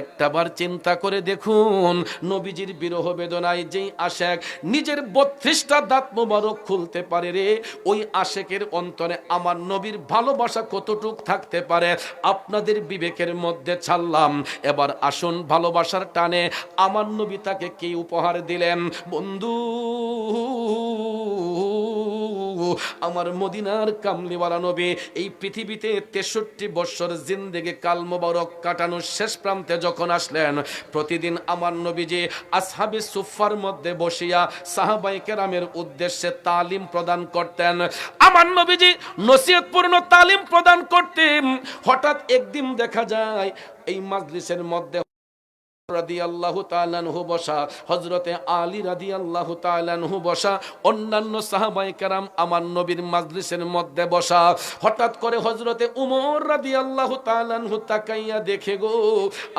একটাবার চিন্তা করে দেখুন, নবীজির বিরহ বেদনায় যেই আশেক নিজের 32টা দাঁত মোবারক খুলতে পারে রে, ওই আশেকের অন্তরে আমার নবীর ভালোবাসা কতটুক থাকতে পারে আপনাদের বিবেকের মধ্যে ছাড়লাম। এবার আসুন ভালোবাসার টানে আমার নবী তাকে কি উপহার দিলেন। বন্ধু, আমার মদিনার কামলিওয়ালা নবী এই পৃথিবীতে 63 বছর জিন্দেগি কাল মোবারক কাটানোর শেষ প্রান্তে যখন আসলেন, প্রতিদিন আমার নবীজি আসহাবে সুফার মধ্যে বসিয়া সাহাবায়ে কেরামের উদ্দেশ্যে তালিম প্রদান করতেন। আমার নবীজি নসিহতপূর্ণ তালিম প্রদান করতেন। হঠাৎ একদিন দেখা যায় এই মাজলিসের মধ্যে রাদিয়াল্লাহু তাআলা আনহু বসা, হযরতে আলী রাদিয়াল্লাহু তাআলা আনহু বসা, অন্যান্য সাহাবায়ে কেরাম আমার নবীর মাজলিসের মধ্যে বসা। হঠাৎ করে হযরতে উমর রাদিয়াল্লাহু তাআলা আনহু তাকাইয়া দেখে গো,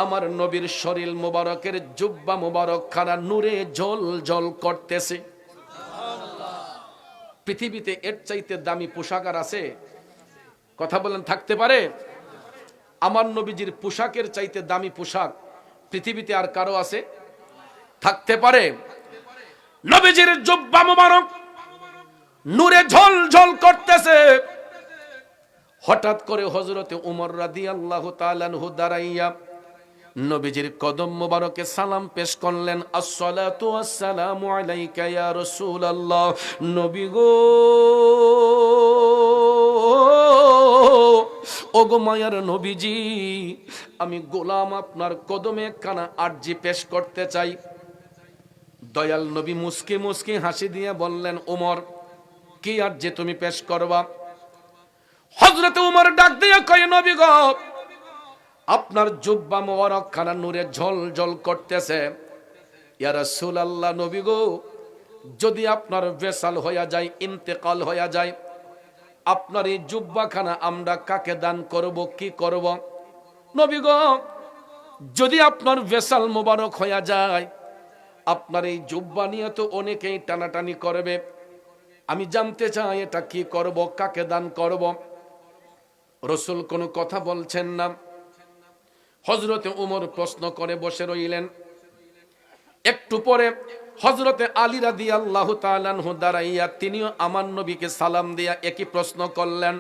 আমার নবীর শরীর মোবারকের জুব্বা মোবারক খানা নূরে ঝলঝল করতেছে। পৃথিবীতে এর চাইতে দামি পোশাক আর আছে? কথা বলেন, থাকতে পারে? আমার নবীজির পোশাকের চাইতে দামি পোশাক পৃথিবীতে আর কারো আছে? থাকতে পারে? নবীজির জুব্বা মোবারক নূরে ঝলঝল করতেছে। হঠাৎ করে হযরতে উমর রাদিয়াল্লাহু তাআলা আনহু দাঁড়াইয়া নবীজির কদম মোবারকে সালাম পেশ করলেন। আসসালাতু ওয়াসসালামু আলাইকা ইয়া রাসূলুল্লাহ। নবী গো, ওগো মায়ার নবীজি, আমি গোলাম আপনার কদমে কানা আরজি পেশ করতে চাই। দয়াল নবী মুস্কি মুস্কি হাসি দিয়ে বললেন, ওমর, কি আরজি তুমি পেশ করবা? হযরত উমর ডাক দিয়ে কয়, নবী গো, আপনার জুব্বা মোবারক খানা নূরে ঝলঝল করতেছে। ইয়া রাসূলুল্লাহ, নবী গো, যদি আপনার ভেসাল হইয়া যায়, ইন্তেকাল হইয়া যায়, আপনার এই জুব্বাখানা আমরা কাকে দান করব, কি করব? নবী গো, যদি আপনার ভেসাল মোবারক হইয়া যায়, আপনার এই জুব্বা নিয়ে তো অনেকেই টানাটানি করবে। আমি জানতে চাই এটা কি করব, কাকে দান করব? রাসূল কোনো কথা বলছেন না। হযরতে উমর প্রশ্ন করে বসে রইলেন। একটু পরে হযরতে আলী রাদিয়াল্লাহু তাআলা আনহু দাঁড়াইয়া তিনিও আমার নবীকে সালাম দিয়া একই প্রশ্ন করলেন।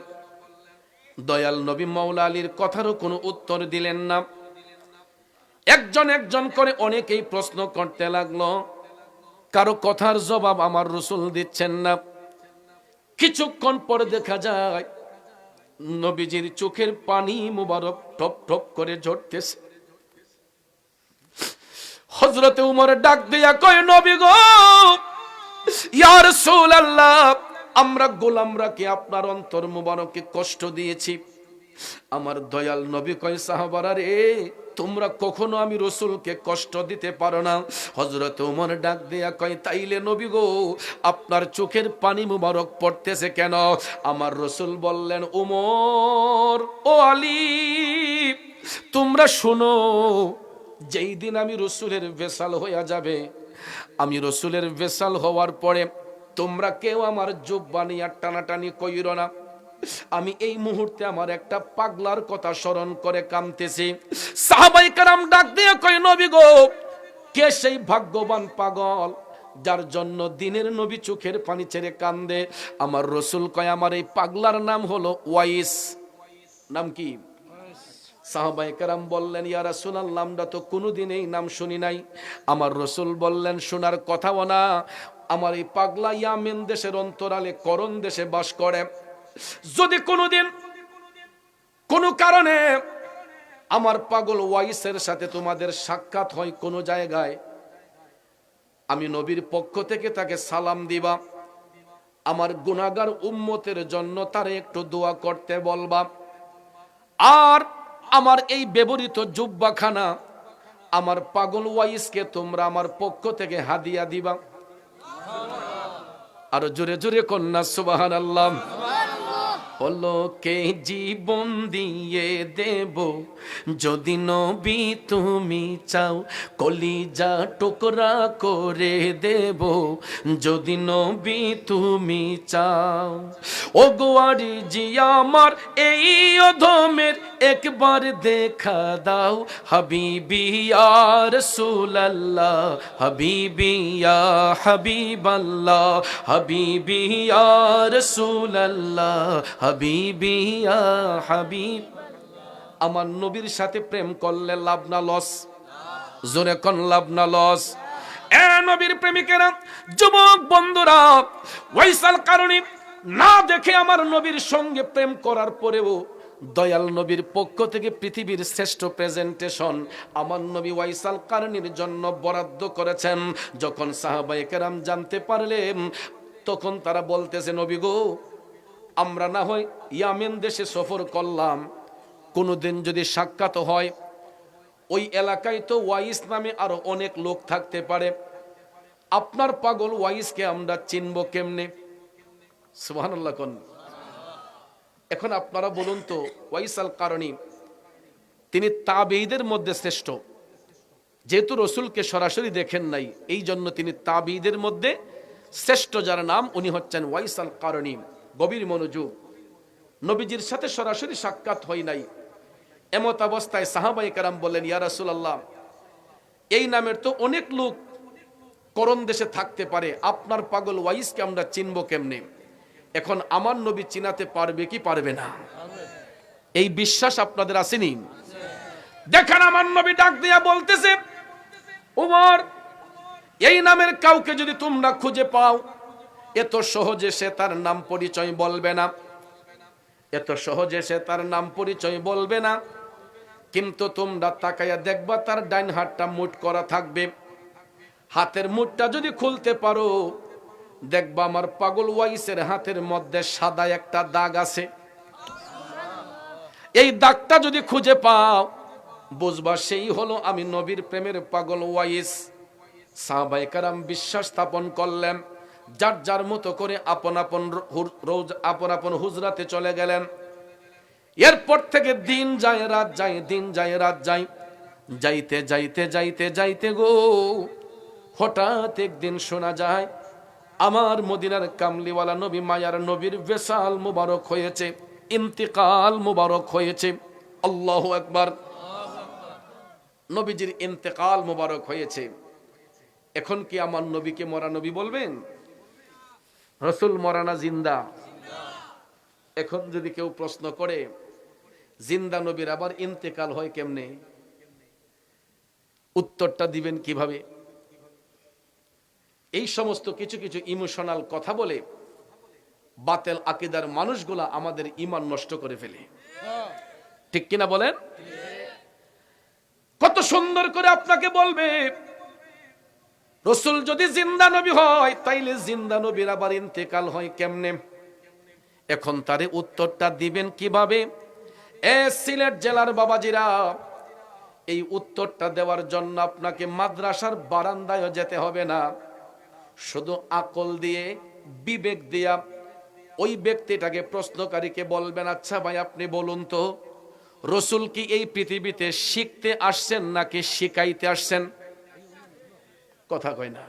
দয়াল নবী মাওলা আলীর কথারও কোনো উত্তর দিলেন না। একজন একজন করে অনেকেই প্রশ্ন করতে লাগলো, কারো কথার জবাব আমার রাসূল দিচ্ছেন না। কিছুক্ষণ পরে দেখা যায় নবীজির চোখের পানি মুবারক টপ টপ করে ঝরতেছে। হযরতে উমর ডাক দিয়া কয়, নবী গো, ইয়া রাসূলুল্লাহ, আমরা গোলামরা কি আপনার অন্তর মুবারকে কষ্ট দিয়েছি? আমার দয়াল নবী কয়, সাহাবারা রে, তোমরা কখনো আমি রাসূলকে কষ্ট দিতে পারো না। হযরত উমর ডাক দিয়া কয়, তাইলে নবী গো, আপনার চোখের পানি মুবারক পড়তেছে কেন? আমার রাসূল বললেন, উমর, ও আলী, তোমরা শোনো, যেই দিন আমি রাসূলের ভেসাল হইয়া যাবে, আমি রাসূলের ভেসাল হওয়ার পরে তোমরা কেউ আমার জুব্বা নিয়ে টানাটানি কইরো না। আমি এই মুহূর্তে আমার একটা পাগলার কথা স্মরণ করে কাঁদতেছি। সাহাবায়ে কেরাম ডাক দিয়ে কয়, নবী গো, কে সেই ভাগ্যবান পাগল যার জন্য দিনের নবী চোখের পানি ছেড়ে কান্দে? আমার রাসূল কয়, আমার এই পাগলার নাম হলো ওয়াইস। নাম কি? সাহাবায়ে কেরাম বললেন, ইয়া রাসূলুল্লাহ, আমরা তো কোনোদিন এই নাম শুনি নাই। আমার রাসূল বললেন, শোনার কথাও না, আমার এই পাগলা ইয়ামেন দেশের অন্তরালে করণ দেশে বাস করে। যদি কোনোদিন কোনো কারণে আমার পাগল ওয়াইসের সাথে তোমাদের সাক্ষাৎ হয় কোনো জায়গায়, আমি নবীর পক্ষ থেকে তাকে সালাম দিবা, আমার গুনাহগার উম্মতের জন্য তারে একটু দোয়া করতে বলবা, আর আমার এই ব্যবহৃত জুব্বাখানা আমার পাগল ওয়াইসকে তোমরা আমার পক্ষ থেকে হাদিয়া দিবা। আর জোরে জোরে কন্যা সুবহানাল্লাহ। পলকে জীবন দিয়ে দেব যদি নবী তুমি চাও, কলিজা টুকরা করে দেব যদি নবী তুমি চাও। ও গোয়ারি জিয়া আমার এই অধমের একবার দেখা দাও, হাবিবি ইয়া রাসূলুল্লাহ, হাবিবি ইয়া হাবিবাল্লাহ, হাবিবি ইয়া রাসূলুল্লাহ, হাবিবি ইয়া হাবিব। আমার নবীর সাথে প্রেম করলে লাভ না লস? জোরে কোন লাভ না লস? এ নবীর প্রেমিকেরা, যুবক বন্ধুরা, ওয়াইসাল কারণী না দেখে আমার নবীর সঙ্গে প্রেম করার পরেও দয়াল নবীর পক্ষ থেকে পৃথিবীর শ্রেষ্ঠ প্রেজেন্টেশন আমার নবী ওয়াইসাল কারণীর জন্য বরাদ্দ করেছেন। যখন সাহাবায়ে কেরাম জানতে পারলেন, তখন তারা বলতেছে, নবী গো, আমরা না হয় ইয়ামেন দেশে সফর করলাম, কোনোদিন যদি সাক্ষাৎ হয়, ওই এলাকায় তো ওয়াইস নামে আরো অনেক লোক থাকতে পারে, আপনার পাগল ওয়াইসকে আমরা চিনব কেমনে? সুবহানাল্লাহ কোন। এখন আপনারা বলুন তো, ওয়াইসাল কারণী তিনি তাবেঈদের মধ্যে শ্রেষ্ঠ। যেহেতু রসুলকে সরাসরি দেখেন নাই, এই জন্য তিনি তাবেঈদের মধ্যে শ্রেষ্ঠ। যার নাম, উনি হচ্ছেন ওয়াইসাল কারণী। গভীর মনোযোগ। নবীজির সাথে সরাসরি সাক্ষাৎ হয় নাই, এমত অবস্থায় সাহাবায়ে কেরাম বললেন, ইয়া রাসূলুল্লাহ, এই নামের তো অনেক লোক করণ দেশে থাকতে পারে, আপনার পাগল ওয়াইসকে আমরা চিনব কেমনে? এখন আমার নবী চিনাতে পারবে কি পারবে না? এই বিশ্বাস আপনাদের আসেনি? দেখেন আমার নবী ডাক দিয়া বলতেছে, ওমর, এই নামের কাউকে যদি তোমরা খুঁজে পাও, এত সহজে সে তার নাম পরিচয় বলবে না, এত সহজে সে তার নাম পরিচয় বলবে না, কিন্তু তোমরা তাকাইয়া দেখবা তার ডাইন হাতটা মুঠ করা থাকবে। হাতের মুঠটা যদি খুলতে পারো, দেখবা আমার পাগল ওয়াইসের হাতের মধ্যে সাদা একটা দাগ আছে। এই দাগটা যদি খুঁজে পাও, বুঝবা সেই হলো আমি নবীর প্রেমের পাগল ওয়াইস। সাহাবায়ে কেরাম বিশ্বাস স্থাপন করলেন, যার যার মতো করে আপন আপন হুজরাতে চলে গেলেন। এরপর থেকে দিন যায় রাত যায়, দিন যায় রাত যায়, যাইতে যাইতে যাইতে যাইতে গো, হঠাৎ একদিন শোনা যায় আমার মদিনার কামলিওয়ালা নবী, মায়ার নবীর বেসাল মুবারক হয়েছে, ইন্তেকাল মুবারক হয়েছে। আল্লাহু আকবার। নবীজির ইন্তেকাল মুবারক হয়েছে। এখন কি আমার নবীকে মরা নবী বলবেন? রসুল মরা না জিন্দা? এখন যদি কেউ প্রশ্ন করে, জিন্দা নবীর আবার ইন্তেকাল হয় কেমনে, উত্তরটা দিবেন কিভাবে? এই সমস্ত কিছু কিছু ইমোশনাল কথা বলে বাতেল আকীদার মানুষগুলা আমাদের ঈমান নষ্ট করে ফেলে, ঠিক কিনা বলেন? কত সুন্দর করে আপনাকে বলবে, রসুল যদি জিন্দা নবী হয়, তাইলে জিন্দা নবীর আবার ইন্তেকাল হয় কেমনে? এখন তারে উত্তরটা দিবেন কিভাবে? সিলেট জেলার বাবাজিরা, এই উত্তরটা দেওয়ার জন্য আপনাকে মাদ্রাসার বারান্দায় যেতে হবে না, শুধু আকল দিয়ে, বিবেক দিয়া ওই ব্যক্তিটাকে, প্রশ্নকারীকে বলবেন, আচ্ছা ভাই আপনি বলুন তো, রসুল কি এই পৃথিবীতে শিখতে আসছেন নাকি শিখাইতে আসছেন? কথা কয় না।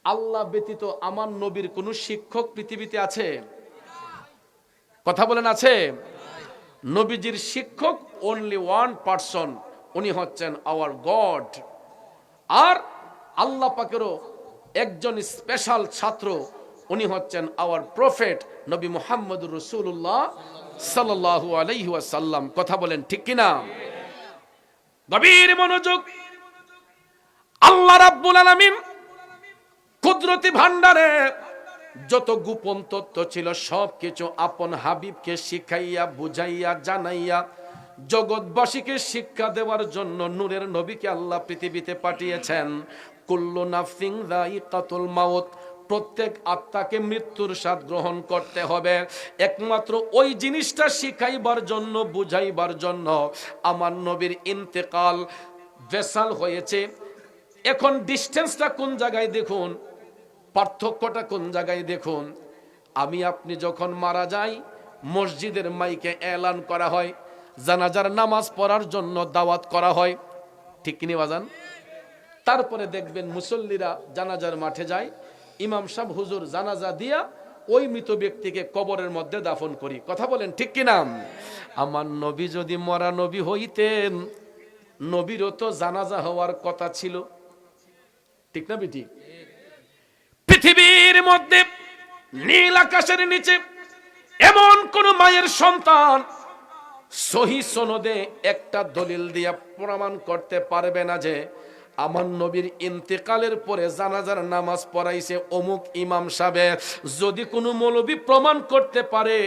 আল্লাহ ব্যতীত আমার নবীর কোন শিক্ষক পৃথিবীতে আছে? কথা বলেন, আছে? নবীজির শিক্ষক অনলি ওয়ান পারসন, উনি হচ্ছেন আওয়ার গড। আর আল্লাহ পাকেরও একজন স্পেশাল ছাত্র, উনি হচ্ছেন আওয়ার প্রফেট নবী মুহাম্মদুর রাসূলুল্লাহ সাল্লাল্লাহু আলাইহি ওয়াসাল্লাম। কথা বলেন ঠিক কিনা? গভীর মনোযোগ। আল্লাহ রাব্বুল আলামিন কুদরতি ভান্ডারে যত গোপন তথ্য ছিল সবকিছু আপন হাবিবকে শিখাইয়া, বুঝাইয়া, জানাইয়া জগৎবাসীকে শিক্ষা দেওয়ার জন্য নূরের নবীকে আল্লাহ পৃথিবীতে পাঠিয়েছেন। কুল্লু নাফসিন যায়িকাতুল মাউত, প্রত্যেক আত্মাকে মৃত্যুর স্বাদ গ্রহণ করতে হবে। একমাত্র ওই জিনিসটা শিখাইবার জন্য, বুঝাইবার জন্য আমার নবীর ইন্তেকাল ভেসাল হয়েছে। এখন ডিস্টেন্সটা কোন জায়গায় দেখুন, পার্থক্যটা কোন জায়গায় দেখুন। আমি আপনি যখন মারা যাই, মসজিদের মাইকে এলান করা হয়, জানাজার নামাজ পড়ার জন্য দাওয়াত করা হয়, ঠিক কিনি বাজান? তারপরে দেখবেন মুসল্লিরা জানাজার মাঠে যায়, ইমাম সাহেব হুজুর জানাজা দিয়া ওই মৃত ব্যক্তিকে কবরের মধ্যে দাফন করি। কথা বলেন ঠিক কিনা? আমার নবী যদি মরা নবী হইতেন, নবীরও তো জানাজা হওয়ার কথা ছিল, ঠিক না বেটি? পৃথিবীর মধ্যে নীল আকাশের নিচে এমন কোন মায়ের সন্তান সহি সনদে একটা দলিল দিয়া প্রমাণ করতে পারবে না যে আমার নবীর ইন্তেকালের পরে জানাজার নামাজ পড়াইছে অমুক ইমাম সাহেব। যদি কোনো মৌলবী প্রমাণ করতে পারে,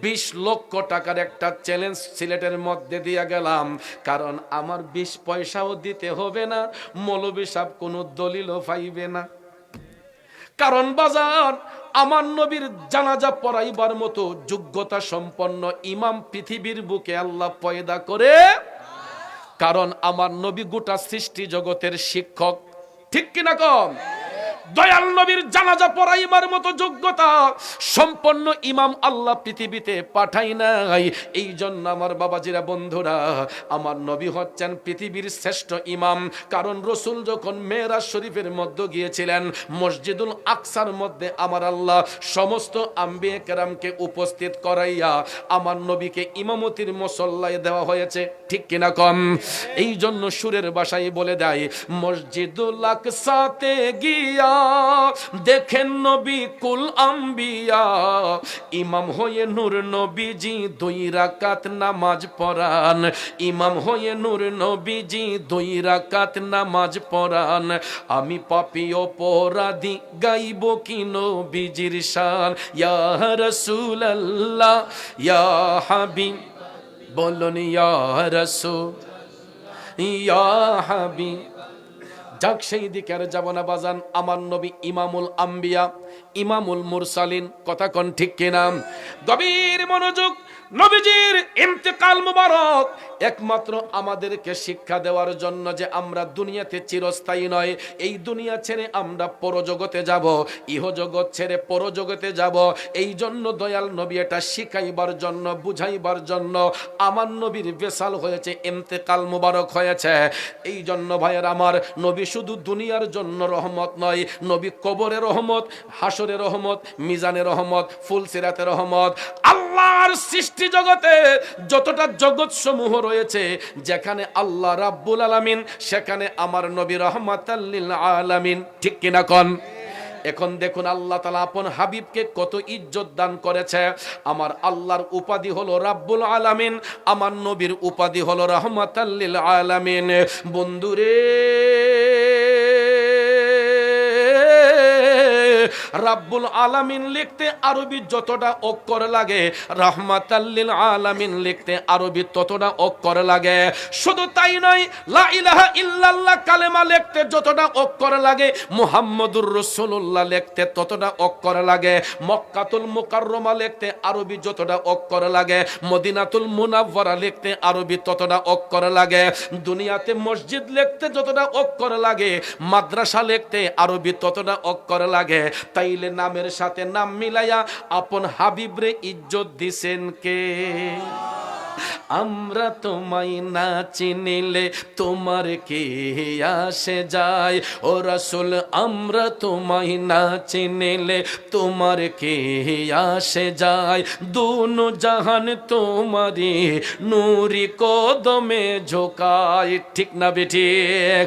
20 লক্ষ টাকার একটা চ্যালেঞ্জ সিলেটের মধ্যে দিয়া গেলাম, কারণ আমার 20 পয়সাও দিতে হবে না, মৌলবী সাহেব কোনো দলিলও পাইবে না। কারণ বাজার, আমার নবীর জানাজা পড়াইবার মতো যোগ্যতা সম্পন্ন ইমাম পৃথিবীর বুকে আল্লাহ পয়দা করে। কারণ আমার নবী গোটা সৃষ্টি জগতের শিক্ষক, ঠিক কিনা কম? দয়াল নবীর জানাজা পড়াইবার মতো যোগ্যতা সম্পন্ন ইমাম আল্লাহ পৃথিবীতে পাঠাই নাই। এই জন্য আমার বাবাজিরা, বন্ধুরা, আমার নবী হচ্ছেন পৃথিবীর শ্রেষ্ঠ ইমাম। কারণ রসুল যখন মেরাজ শরীফের মধ্যে গিয়েছিলেন, মসজিদুল আকসার মধ্যে আমার আল্লাহ সমস্ত আম্বিয়া কেরামকে উপস্থিত করাইয়া আমার নবীকে ইমামতির মুসল্লায় দেওয়া হয়েছে, ঠিক কিনা কম? এই জন্য সুরের ভাষায় বলে দেয়, মসজিদুল আকসাতে গিয়া দেখেন নবী কুল আম্বিয়া, ইমাম হয়ে নূর নবীজি 2 রাকাত নামাজ পড়ান, ইমাম হয়ে নূর নবীজি 2 রাকাত নামাজ পড়ান। আমি পাপী অপরাধী গাইব কি নবীজির শান, ইয়া রাসূলুল্লাহ ইয়া হাবিব, বলুন ইয়া রাসূল ইয়া হাবিব। যাক, সেই দিকে আর যাব না বাজান। আমার নবী ইমামুল আম্বিয়া, ইমামুল মুরসালিন, কথা কোন ঠিক কিনা? গভীর মনোযোগ। নবীজির ইন্তেকাল মুবারক একমাত্র আমাদেরকে শিক্ষা দেওয়ার জন্য যে আমরা দুনিয়াতে চিরস্থায়ী নয়, এই দুনিয়া ছেড়ে আমরা পরজগতে যাব, ইহজগৎ ছেড়ে পরজগতে যাব। এই জন্য দয়াল নবী এটা শিখাইবার জন্য, বুঝাইবার জন্য আমার নবীর বেসাল হয়েছে, ইন্তেকাল মুবারক হয়েছে। এই জন্য ভাইয়ের আমার, নবী শুধু দুনিয়ার জন্য রহমত নয়, নবী কবরে রহমত, হাসরে রহমত, মিজানে রহমত, ফুলসিরাতে রহমত। আল্লাহর সৃষ্টি জগতে যতটা জগৎ সমূহ রয়েছে, যেখানে আল্লাহ রাব্বুল আলামিন, সেখানে আমার নবী রাহমাতাল লিল আলামিন, ঠিক কিনা কোন? এখন দেখুন আল্লাহ তাআলা আপন হাবিবকে কত ইজ্জত দান করেছে। আমার আল্লাহর উপাধি হলো রাব্বুল আলামিন, আমার নবীর উপাধি হলো রাহমাতাল লিল আলামিন। বন্ধুরে, রাব্বুল আলামিন লিখতে আরবি যতটা অক্ষর লাগে, রাহমাতাল লিল আলামিন লিখতে আরবি ততটা অক্ষর লাগে। শুধু তাই নয়, লা ইলাহা ইল্লাল্লাহ কালেমা লিখতে যতটা অক্ষর লাগে, মুহাম্মাদুর রাসূলুল্লাহ লিখতে ততটা অক্ষর লাগে। মক্কাতুল মুকাররমা লিখতে আরবি যতটা অক্ষর লাগে, মদিনাতুল মুনাওয়ারা লিখতে আরবি ততটা অক্ষর লাগে। দুনিয়াতে মসজিদ লিখতে যতটা অক্ষর লাগে, মাদ্রাসা লিখতে আরবি ততটা অক্ষর লাগে। তাইলে নামের সাথে নাম মিলাইয়া আপন হাবিবরে ইজ্জত দিছেন কে? আমরা তোমায় না চিনিলে তোমার কে আসে যায়, ও রাসূল আমরা তোমায় না চিনিলে তোমার কে আসে যায়। দুনো জাহান তোমারি নূরি কদমে ঝোকায়, ঠিক না বেঠিক?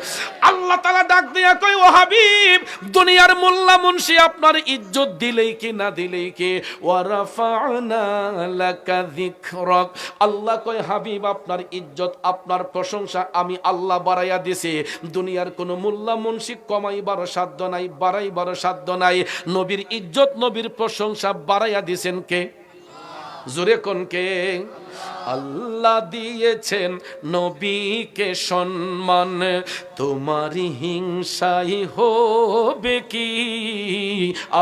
আল্লাহ তাআলা ডাক দিয়া কই, ও হাবিব, দুনিয়ার মোল্লা মুন্সি আপনার ইজ্জত দিলেই কি না দিলেই কি? ওয়া রাফা'না লাকা যিকরাক। আল্লাহ কয়, হাবিব আপনার ইজ্জত, আপনার প্রশংসা আমি আল্লাহ বাড়াইয়া দিছি। দুনিয়ার কোন মোল্লা মুন্সি কমাইবার সাধ্য নাই, বাড়াইবার সাধ্য নাই। নবীর ইজ্জত, নবীর প্রশংসা বাড়াইয়া দিছেন কে? জোরে কোন কে? আল্লাহ দিয়েছেন নবীকে সম্মান, তোমারই হিংসাই হবে কি?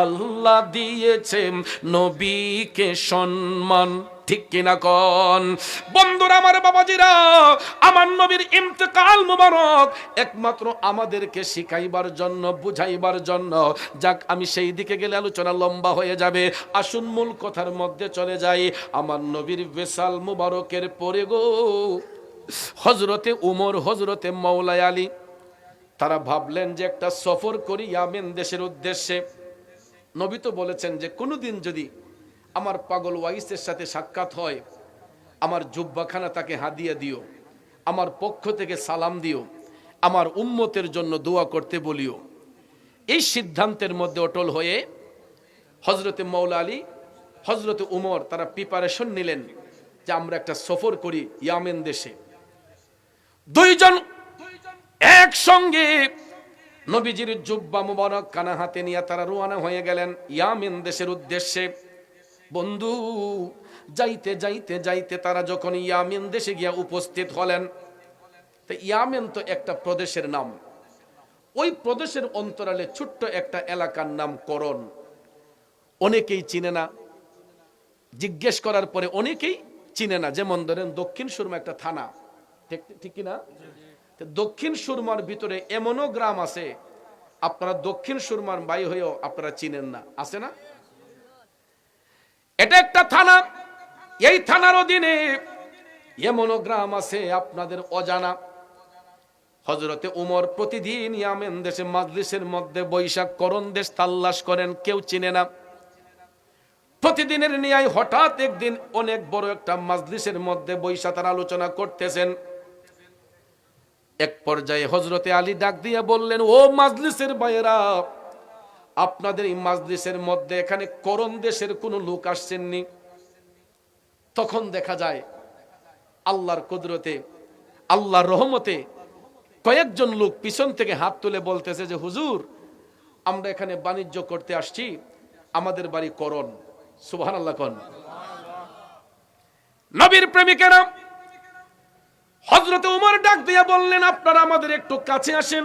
আল্লাহ দিয়েছেন নবীকে সম্মান, ঠিক কিনা কোন? বন্ধুরা আমার, বাবাজিরা, আমার নবীর ইন্তেকাল মুবারক একমাত্র আমাদেরকে শিখাইবার জন্য, বুঝাইবার জন্য। যাক, আমি সেই দিকে গেলে আলোচনা লম্বা হয়ে যাবে। আসুন মূল কথার মধ্যে চলে যাই। আমার নবীর বিশাল মুবারকের পরে গো, হযরতে উমর, হযরতে মাওলা আলী, তারা ভাবলেন যে একটা সফর করি ইয়ামেন দেশের উদ্দেশ্যে। নবী তো বলেছেন যে কোনোদিন যদি আমার পাগল ওয়াইসের সাথে সাক্ষাৎ হয়, আমার জুব্বাখানা তাকে হাদিয়া দিও, আমার পক্ষ থেকে সালাম দিও, আমার উম্মতের জন্য দোয়া করতে বলিও। এই সিদ্ধান্তের মধ্যে অটল হয়ে হযরতে মাওলা আলী, হযরতে উমর তারা প্রিপারেশন নিলেন যে আমরা একটা সফর করি ইয়ামেন দেশে। দুইজন একসঙ্গে নবীজির জুব্বা মুবারক কানা হাতে নিয়ে তারা রওনা হয়ে গেলেন ইয়ামেন দেশের উদ্দেশ্যে। বন্ধু, যাইতে যাইতে যাইতে তারা যখন ইয়ামেন দেশে গিয়া উপস্থিত হলেন, তো ইয়ামেন তো একটা প্রদেশের নাম। ওই প্রদেশের অন্তরালে ছোট্ট একটা এলাকার নাম করন। অনেকেই চিনে না, জিজ্ঞেস করার পরে অনেকেই চিনে না। যেমন ধরেন দক্ষিণ সুরমা একটা থানা, ঠিক কিনা? দক্ষিণ সুরমার ভিতরে এমনও গ্রাম আছে আপনারা দক্ষিণ সুরমার বাই হয়েও আপনারা চিনেন না, আছে না? এটা একটা থানা। এই থানার অধীনে এমনও গ্রাম আছে আপনাদের অজানা। হযরতে উমর প্রতিদিন ইয়ামেন দেশে মাজলিসের মধ্যে বৈশাখ করণ দেশ তাল্লাশ করেন, কেউ চিনে না। প্রতিদিনের ন্যায় হঠাৎ একদিন অনেক বড় একটা মাজলিসের মধ্যে বৈশা তারা আলোচনা করতেছেন। এক পর্যায়ে হযরতে আলী ডাক দিয়ে বললেন, ও মাজলিসের ভাইয়েরা, আপনাদের এই মাজলিসের মধ্যে এখানে করণ দেশের কোনো লোক আসছেননি? তখন দেখা যায় আল্লাহর কুদরতে, আল্লাহর রহমতে কয়েকজন লোক পিছন থেকে হাত তুলে বলতেছে যে হুজুর, আমরা এখানে বাণিজ্য করতে আসছি, আমাদের বাড়ি করণ। সুবহানাল্লাহ কোন? নবীর প্রেমিকেরা হযরতে উমর ডাক দিয়ে বললেন, আপনারা আমাদের একটু কাছে আসেন।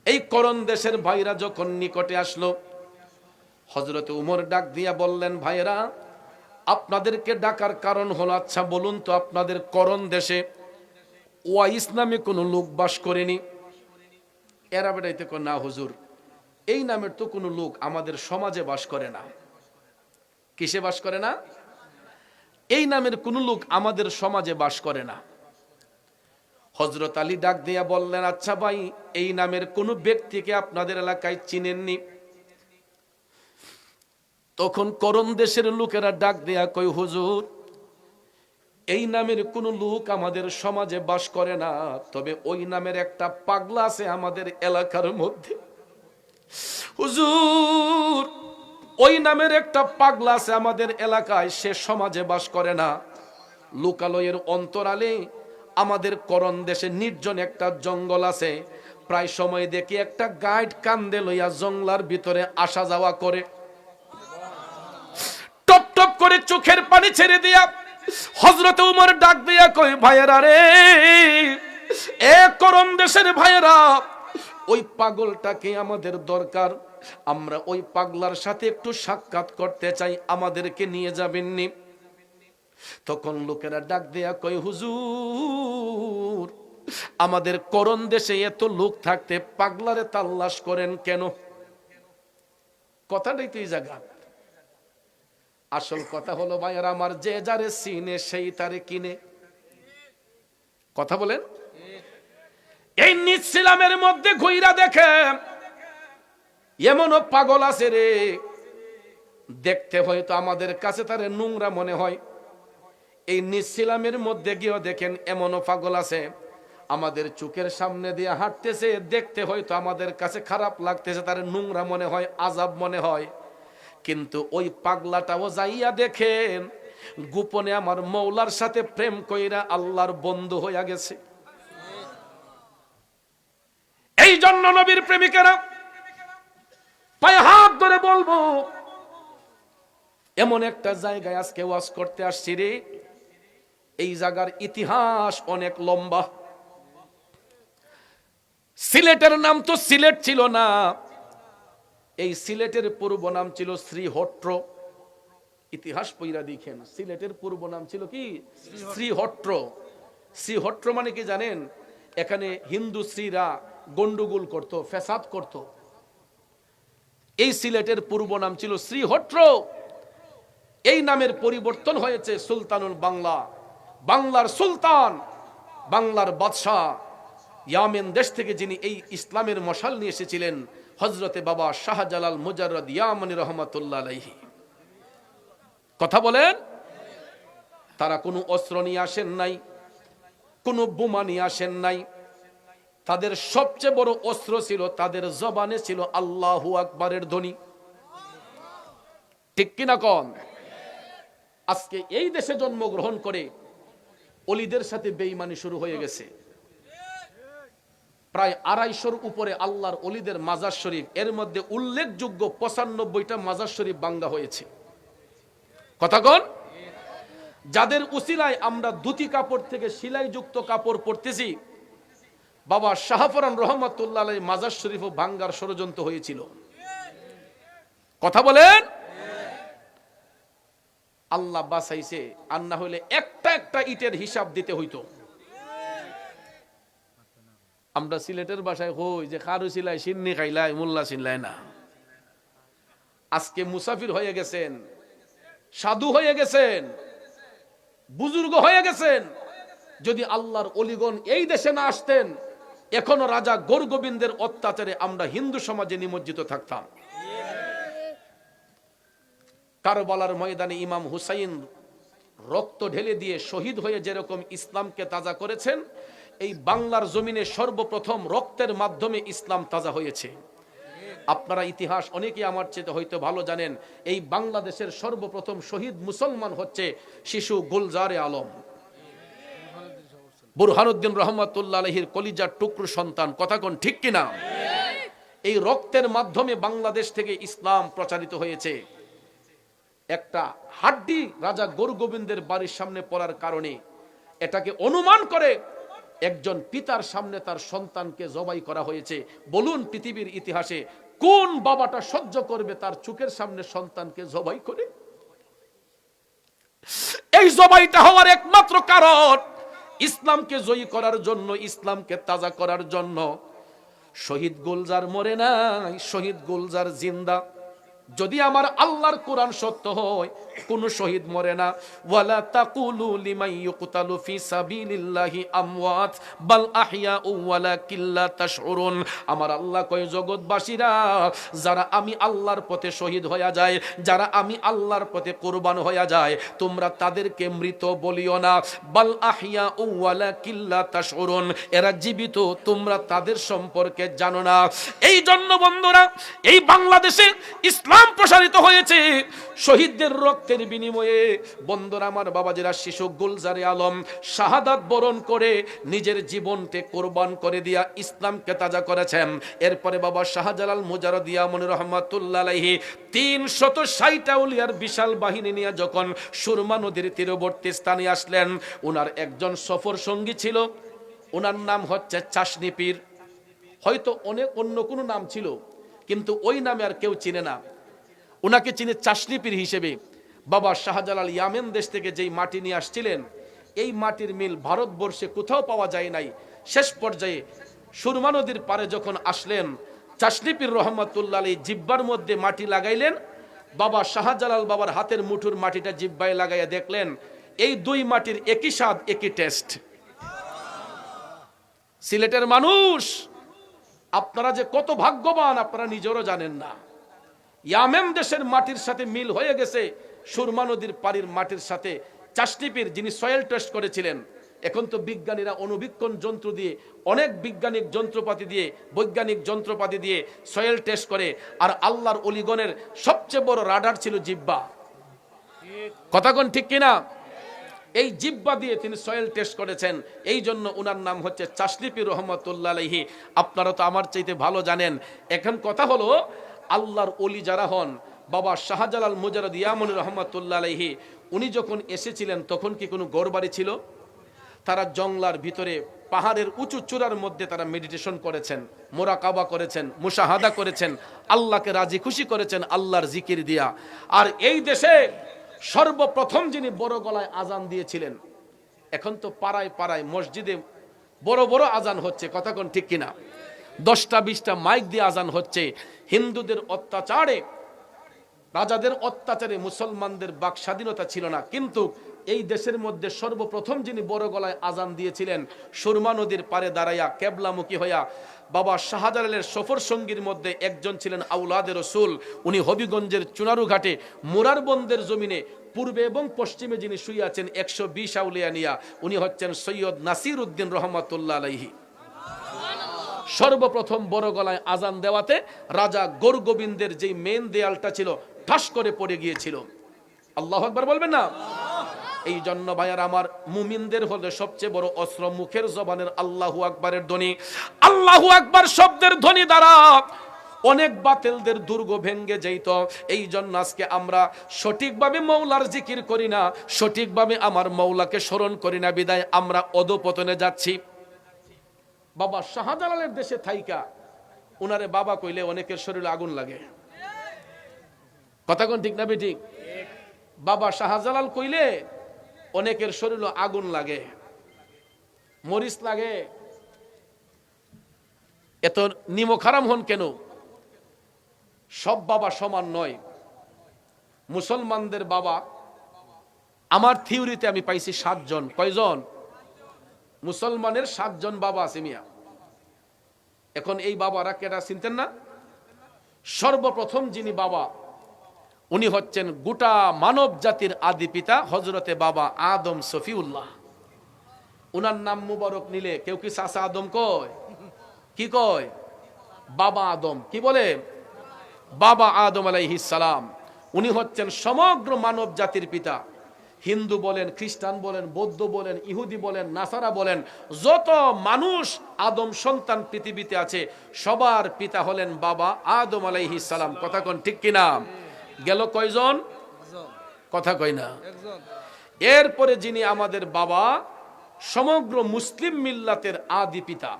এই করণ দেশের ভাইরা যখন নিকটে আসলো, হযরতে উমর ডাক দিয়ে বললেন, ভাইরা, আপনাদেরকে ডাকার কারণ হলো, আচ্ছা বলুন তো, আপনাদের করণ দেশে ওয়াইস নামে কোনো লোক বাস করেনি? এরা বেড়াইতে কো, না হুজুর, এই নামের তো কোনো লোক আমাদের সমাজে বাস করে না। কিসে বাস করে না? এই নামের কোনো লোক আমাদের সমাজে বাস করে না। হযরত আলী ডাক দিয়া বললেন, আচ্ছা ভাই, এই নামের কোন ব্যক্তিকে আপনাদের এলাকায় চিনেননি? তখন করণ দেশের লোকেরা ডাক দিয়া কই, হুজুর, এই নামের কোন লোক আমাদের সমাজে বাস করে না, তবে ওই নামের একটা পাগলা আছে আমাদের এলাকার মধ্যে। হুজুর, ওই নামের একটা পাগলা আছে আমাদের এলাকায়, সে সমাজে বাস করে না। লোকালয়ের অন্তরালে আমাদের করণ দেশে নির্জন একটা জঙ্গল আছে। প্রায় সময় দেখি একটা গাইড কান্দে লইয়া জঙ্গলার ভিতরে আসা যাওয়া করে। টপ টপ করে চোখের পানি ছেড়ে দিয়া হযরত উমর ডাক দিয়া কই, ভাইয়েরা রে, এ করণ দেশের ভাইয়েরা, ওই পাগলটাকে আমাদের দরকার। আমরা ওই পাগলার সাথে একটু সাক্ষাৎ করতে চাই, আমাদেরকে নিয়ে যাবেননি? তখন লোকেরা ডাক দেয়া কই, হুজুর, আমাদের করণ দেশে এত লোক থাকতে পাগলারে তাল্লাশ করেন কেন? কথাটাই তো এই জায়গা। আসল কথা হলো ভাইয়ারা আমার, যে যারে চিনে সেই তারে কিনে। কথা বলেন। এই নিছিলামের মধ্যে ঘুইরা দেখে এমনও পাগল আছে রে, দেখতে হয়তো আমাদের কাছে তারে নোংরা মনে হয়। এই নিছিলামের মধ্যে গিয়েও দেখেন এমনও পাগল আছে, আমাদের চোখের সামনে দিয়ে হাঁটতেছে, দেখতে হয়তো আমাদের কাছে খারাপ লাগতেছে, তার নোংরা মনে হয়, আজাব মনে হয়। কিন্তু ওই পাগলাটাও যাইয়া দেখেন গোপনে আমার মৌলার সাথে প্রেম কইরা আল্লাহর বন্ধু হইয়া গেছে। এই জন্য নবীর প্রেমিকেরা পায়ে হাত ধরে বলবো, এমন একটা জায়গায় আজকে ওয়াজ করতে আসছি রে, এই জায়গার ইতিহাস অনেক লম্বা। সিলেটের নাম তো সিলেট ছিল না, এই সিলেটের পূর্ব নাম ছিল শ্রীহট্ট। ইতিহাস পইরা দেখেন, সিলেটের পূর্ব নাম ছিল কি? শ্রীহট্ট। শ্রীহট্ট মানে কি জানেন? এখানে হিন্দু স্ত্রীরা গন্ডগোল করত, ফ্যাসাদ করত। এই সিলেটের পূর্ব নাম ছিল শ্রীহট্ট। এই নামের পরিবর্তন হয়েছে সুলতানুল বাংলা। বাংলার সুলতান, বাংলার বাদশাহ, ইয়ামেন দেশ থেকে যিনি এই ইসলামের মশাল নিয়ে এসেছিলেন, হযরতে বাবা শাহজালাল মুজাররদ ইয়ামানি রহমাতুল্লাহ আলাইহি। কথা বলেন। তারা কোনো অস্ত্র নিয়ে আসেন নাই, কোনো বোমা নিয়ে আসেন নাই। তাদের সবচেয়ে বড় অস্ত্র ছিল, তাদের জবানে ছিল আল্লাহু আকবারের ধ্বনি। ঠিক কিনা কন? আজকে এই দেশে জন্মগ্রহণ করে অলিদের সাথে বেঈমানি শুরু হয়ে গেছে। প্রায় 250-র উপরে আল্লাহর অলিদের মাজার শরীফ, এর মধ্যে উল্লেখযোগ্য 95টা মাজার শরীফ ভাঙা হয়েছে। কথা কন। যাদের উসিলায় আমরা ধুতি কাপড় থেকে সেলাইযুক্ত কাপড় পরতেছি, বাবা শাহফরান রহমাতুল্লাহ আলাইহি মাজার শরীফও ভাঙ্গার ষড়যন্ত্র হয়েছিল। কথা বলেন। আল্লাহ বাঁচাইছে, আর না হলে একটা একটা ইটের হিসাব দিতে হইতো। আমরা সিলেটের ভাষায় হই যে খারু সিলাই সিন্নি খাইলাই মোল্লা সিনলাই না। আজকে মুসাফির হয়ে গেছেন, সাধু হয়ে গেছেন, বুজুর্গ হয়ে গেছেন। যদি আল্লাহর অলিগণ এই দেশে না আসতেন, এখনো রাজা গৌরগোবিন্দের অত্যাচারে আমরা হিন্দু সমাজে নিমজ্জিত থাকতাম। কারবালার ময়দানে ইমাম হুসাইন রক্ত ঢেলে দিয়ে শহীদ হয়ে যেরকম ইসলামকে তাজা করেছেন, এই বাংলার জমিনে সর্বপ্রথম রক্তের মাধ্যমে ইসলাম তাজা হয়েছে। আপনারা ইতিহাস অনেকেই আমার চেয়ে হয়তো ভালো জানেন, এই বাংলাদেশের সর্বপ্রথম শহীদ মুসলমান হচ্ছে শিশু গুলজারে আলম, বুরহানুদ্দিন রহমাতুল্লাহ আলাইহির কলিজার টুকরো সন্তান। কথা কোন ঠিক কিনা? এই রক্তের মাধ্যমে বাংলাদেশ থেকে ইসলাম প্রচারিত হয়েছে। একটা হাড্ডি রাজা গৌরগোবিন্দের বাড়ির সামনে পড়ার কারণে এটাকে অনুমান করে একজন পিতার সামনে তার সন্তানকে জবাই করা হয়েছে। বলুন পৃথিবীর ইতিহাসে কোন বাবাটা সহ্য করবে তার চোখের সামনে সন্তানকে জবাই করে? এই জবাইটা হওয়ার একমাত্র কারণ ইসলামকে জয়ী করার জন্য, ইসলামকে তাজা করার জন্য। শহীদ গুলজার মরে নাই, শহীদ গুলজার জিন্দা। যদি আমার আল্লাহর কোরআন সত্য হয়, কোন শহীদ মরে না। ওয়ালা তাকুলু লিমান ইউকতালু ফি সাবিলিল্লাহি আমওয়াত বাল আহইয়াউ ওয়ালাকিন লা তাশউরুন। আমার আল্লাহ কয়, জগৎবাসীরা, যারা আমি আল্লাহর পথে শহীদ হয়ে যায়, যারা আমি আল্লাহর পথে কুরবান হয়ে যায়, তোমরা তাদেরকে মৃত বলিও না। বাল আহইয়াউ ওয়ালাকিন লা তাশউরুন, এরা জীবিত, তোমরা তাদের সম্পর্কে জানো না। এই জন্য বন্ধুরা, এই বাংলাদেশে ইসলাম প্রসারিত হয়েছে শহীদদের রক্তের বিনিময়ে। বন্ধুরা আমার, বাবাজিরা, শিশু গুলজারে আলম শাহাদাত বরণ করে নিজের জীবনকে কোরবান করে দিয়া ইসলামকে তাজা করেছেন। এরপরে বাবা শাহজালাল মুজাররদ ইয়ামানি রহমাতুল্লাহ আলাইহি 360 আউলিয়ার বিশাল বাহিনী নিয়ে যখন সুরমা নদীর তীরবর্তী স্থানে আসলেন, ওনার একজন সফর সঙ্গী ছিল, ওনার নাম হচ্ছে চাশনি পীর। হয়তো অনেক অন্য কোনো নাম ছিল, কিন্তু ওই নামে আর কেউ চিনে না। ওনাকে চিনে চাশনি পীর হিসেবে। বাবা শাহজালাল ইয়ামেন দেশ থেকে যেই মাটি নিয়ে আসছিলেন, এই মাটির মিল ভারতবর্ষে কোথাও পাওয়া যায় নাই। শেষ পর্যায়ে সুরমা নদীর পারে যখন আসলেন, চাশনি পীর রহমাতুল্লাহ আলাইহি জিব্বার মধ্যে মাটি লাগাইলেন। বাবা শাহজালাল বাবার হাতের মুঠোর মাটিটা জিব্বায় লাগাইয়া দেখলেন, এই দুই মাটির একই স্বাদ, একই টেস্ট। সিলেটের মানুষ, আপনারা যে কত ভাগ্যবান আপনারা নিজেরও জানেন না। ইয়ামেন দেশের মাটির সাথে মিল হয়ে গেছে সুরমা নদীর পানির মাটির সাথে। চাশনি পীর যিনি সয়েল টেস্ট করেছিলেন, এখন তো বিজ্ঞানীরা অণুবীক্ষণ যন্ত্র দিয়ে, অনেক বৈজ্ঞানিক যন্ত্রপাতি দিয়ে সয়েল টেস্ট করে। আর আল্লাহর অলিগণের সবচেয়ে বড় রাডার ছিল জিহ্বা। কথা কোন ঠিক কিনা? এই জিহ্বা দিয়ে তিনি সয়েল টেস্ট করেছেন। এই জন্য ওনার নাম হচ্ছে চাশনি পীর রহমাতুল্লাহ আলাইহি। আপনারা তো আমার চাইতে ভালো জানেন। এখন কথা হলো, আল্লাহর ওলি যারা হন, বাবা শাহজালাল মুজাররদ ইয়ামানি রহমাতুল্লাহ আলাইহি, উনি যখন এসেছিলেন তখন কি কোনো ঘরবাড়ি ছিল? তারা জংলার ভিতরে পাহাড়ের উঁচু চূড়ার মধ্যে তারা মেডিটেশন করেছেন, মোরাকাবা করেছেন, মুশাহাদা করেছেন, আল্লাহকে রাজি খুশি করেছেন আল্লাহর জিকির দিয়া। আর এই দেশে সর্বপ্রথম যিনি বড় গলায় আজান দিয়েছিলেন, এখন তো পাড়ায় পাড়ায় মসজিদে বড় বড় আজান হচ্ছে, কথা কোন ঠিক কিনা, 10টা 20টা মাইক দিয়ে আজান হচ্ছে। হিন্দুদের অত্যাচারে, রাজাদের অত্যাচারে মুসলমানদের বাক স্বাধীনতা ছিল না, কিন্তু এই দেশের মধ্যে সর্বপ্রথম যিনি বড় গলায় আজান দিয়েছিলেন, সুরমা নদীর পারে দাঁড়াইয়া কেবলামুখী হইয়া, বাবা শাহজালালের সফর সঙ্গীর মধ্যে একজন ছিলেন আউলাদে রসুল। উনি হবিগঞ্জের চুনারু ঘাটে মুরারবন্দের জমিনে পূর্বে এবং পশ্চিমে যিনি শুয়ে আছেন 120 আউলিয়া নিয়া, উনি হচ্ছেন সৈয়দ নাসির উদ্দিন রহমাতুল্লাহ আলাইহি। সর্বপ্রথম বড় গলায় আজান দেওয়াতে রাজা গোরগোবিন্দের যে মেন দেয়ালটা ছিল ঠাস করে পড়ে গিয়েছিল। আল্লাহু আকবার বলবেন না? এই জন্য ভাইয়ার আমার, মুমিনদের হলে সবচেয়ে বড় অস্ত্র মুখের জবানের আল্লাহু আকবারের ধ্বনি। আল্লাহু আকবার শব্দের ধ্বনি দ্বারা অনেক বাতিলদের দুর্গ ভেঙ্গে যেত। এই জন্য আজকে আমরা সঠিকভাবে মৌলার জিকির করি না, সঠিকভাবে আমার মৌলাকে স্মরণ করি না, বিদায় আমরা অধপতনে যাচ্ছি। বাবা শাহজালালের দেশে থাইকা উনারে বাবা কইলে অনেকের শরীরে আগুন লাগে, কথা কোন ঠিক না বেঠিক? বাবা শাহজালাল কইলে অনেকের শরীরে আগুন লাগে, মরিচ লাগে। এত নিমক হারাম হন কেন? সব বাবা সমান নয়। মুসলমানদের বাবা, আমার থিওরিতে আমি পাইছি 7 জন। কয়জন? মুসলমানের 7 জন বাবা আছে মিয়া। এখন এই বাবারা কেটা চিনতেন না? সর্বপ্রথম যিনি বাবা, উনি হচ্ছেন গোটা মানব জাতির আদি পিতা হযরতে বাবা আদম সফিউল্লাহ। উনার নাম মুবারক নিলে কেউ কি চাচা আদম কয়? কি কয়? বাবা আদম। কি বলে? বাবা আদম আলাইহিস সালাম। উনি হচ্ছেন সমগ্র মানব জাতির পিতা। হিন্দু বলেন, খ্রিস্টান বলেন, বৌদ্ধ বলেন, ইহুদি বলেন, নাসারা বলেন, যত মানুষ আদম সন্তান পৃথিবীতে আছে সবার পিতা হলেন বাবা আদম আলাইহিস সালাম। কথা কোন ঠিক কিনা? গেল কয়জন? কথা কয় না। এরপরে যিনি আমাদের বাবা, সমগ্র মুসলিম মিল্লাতের আদি পিতা,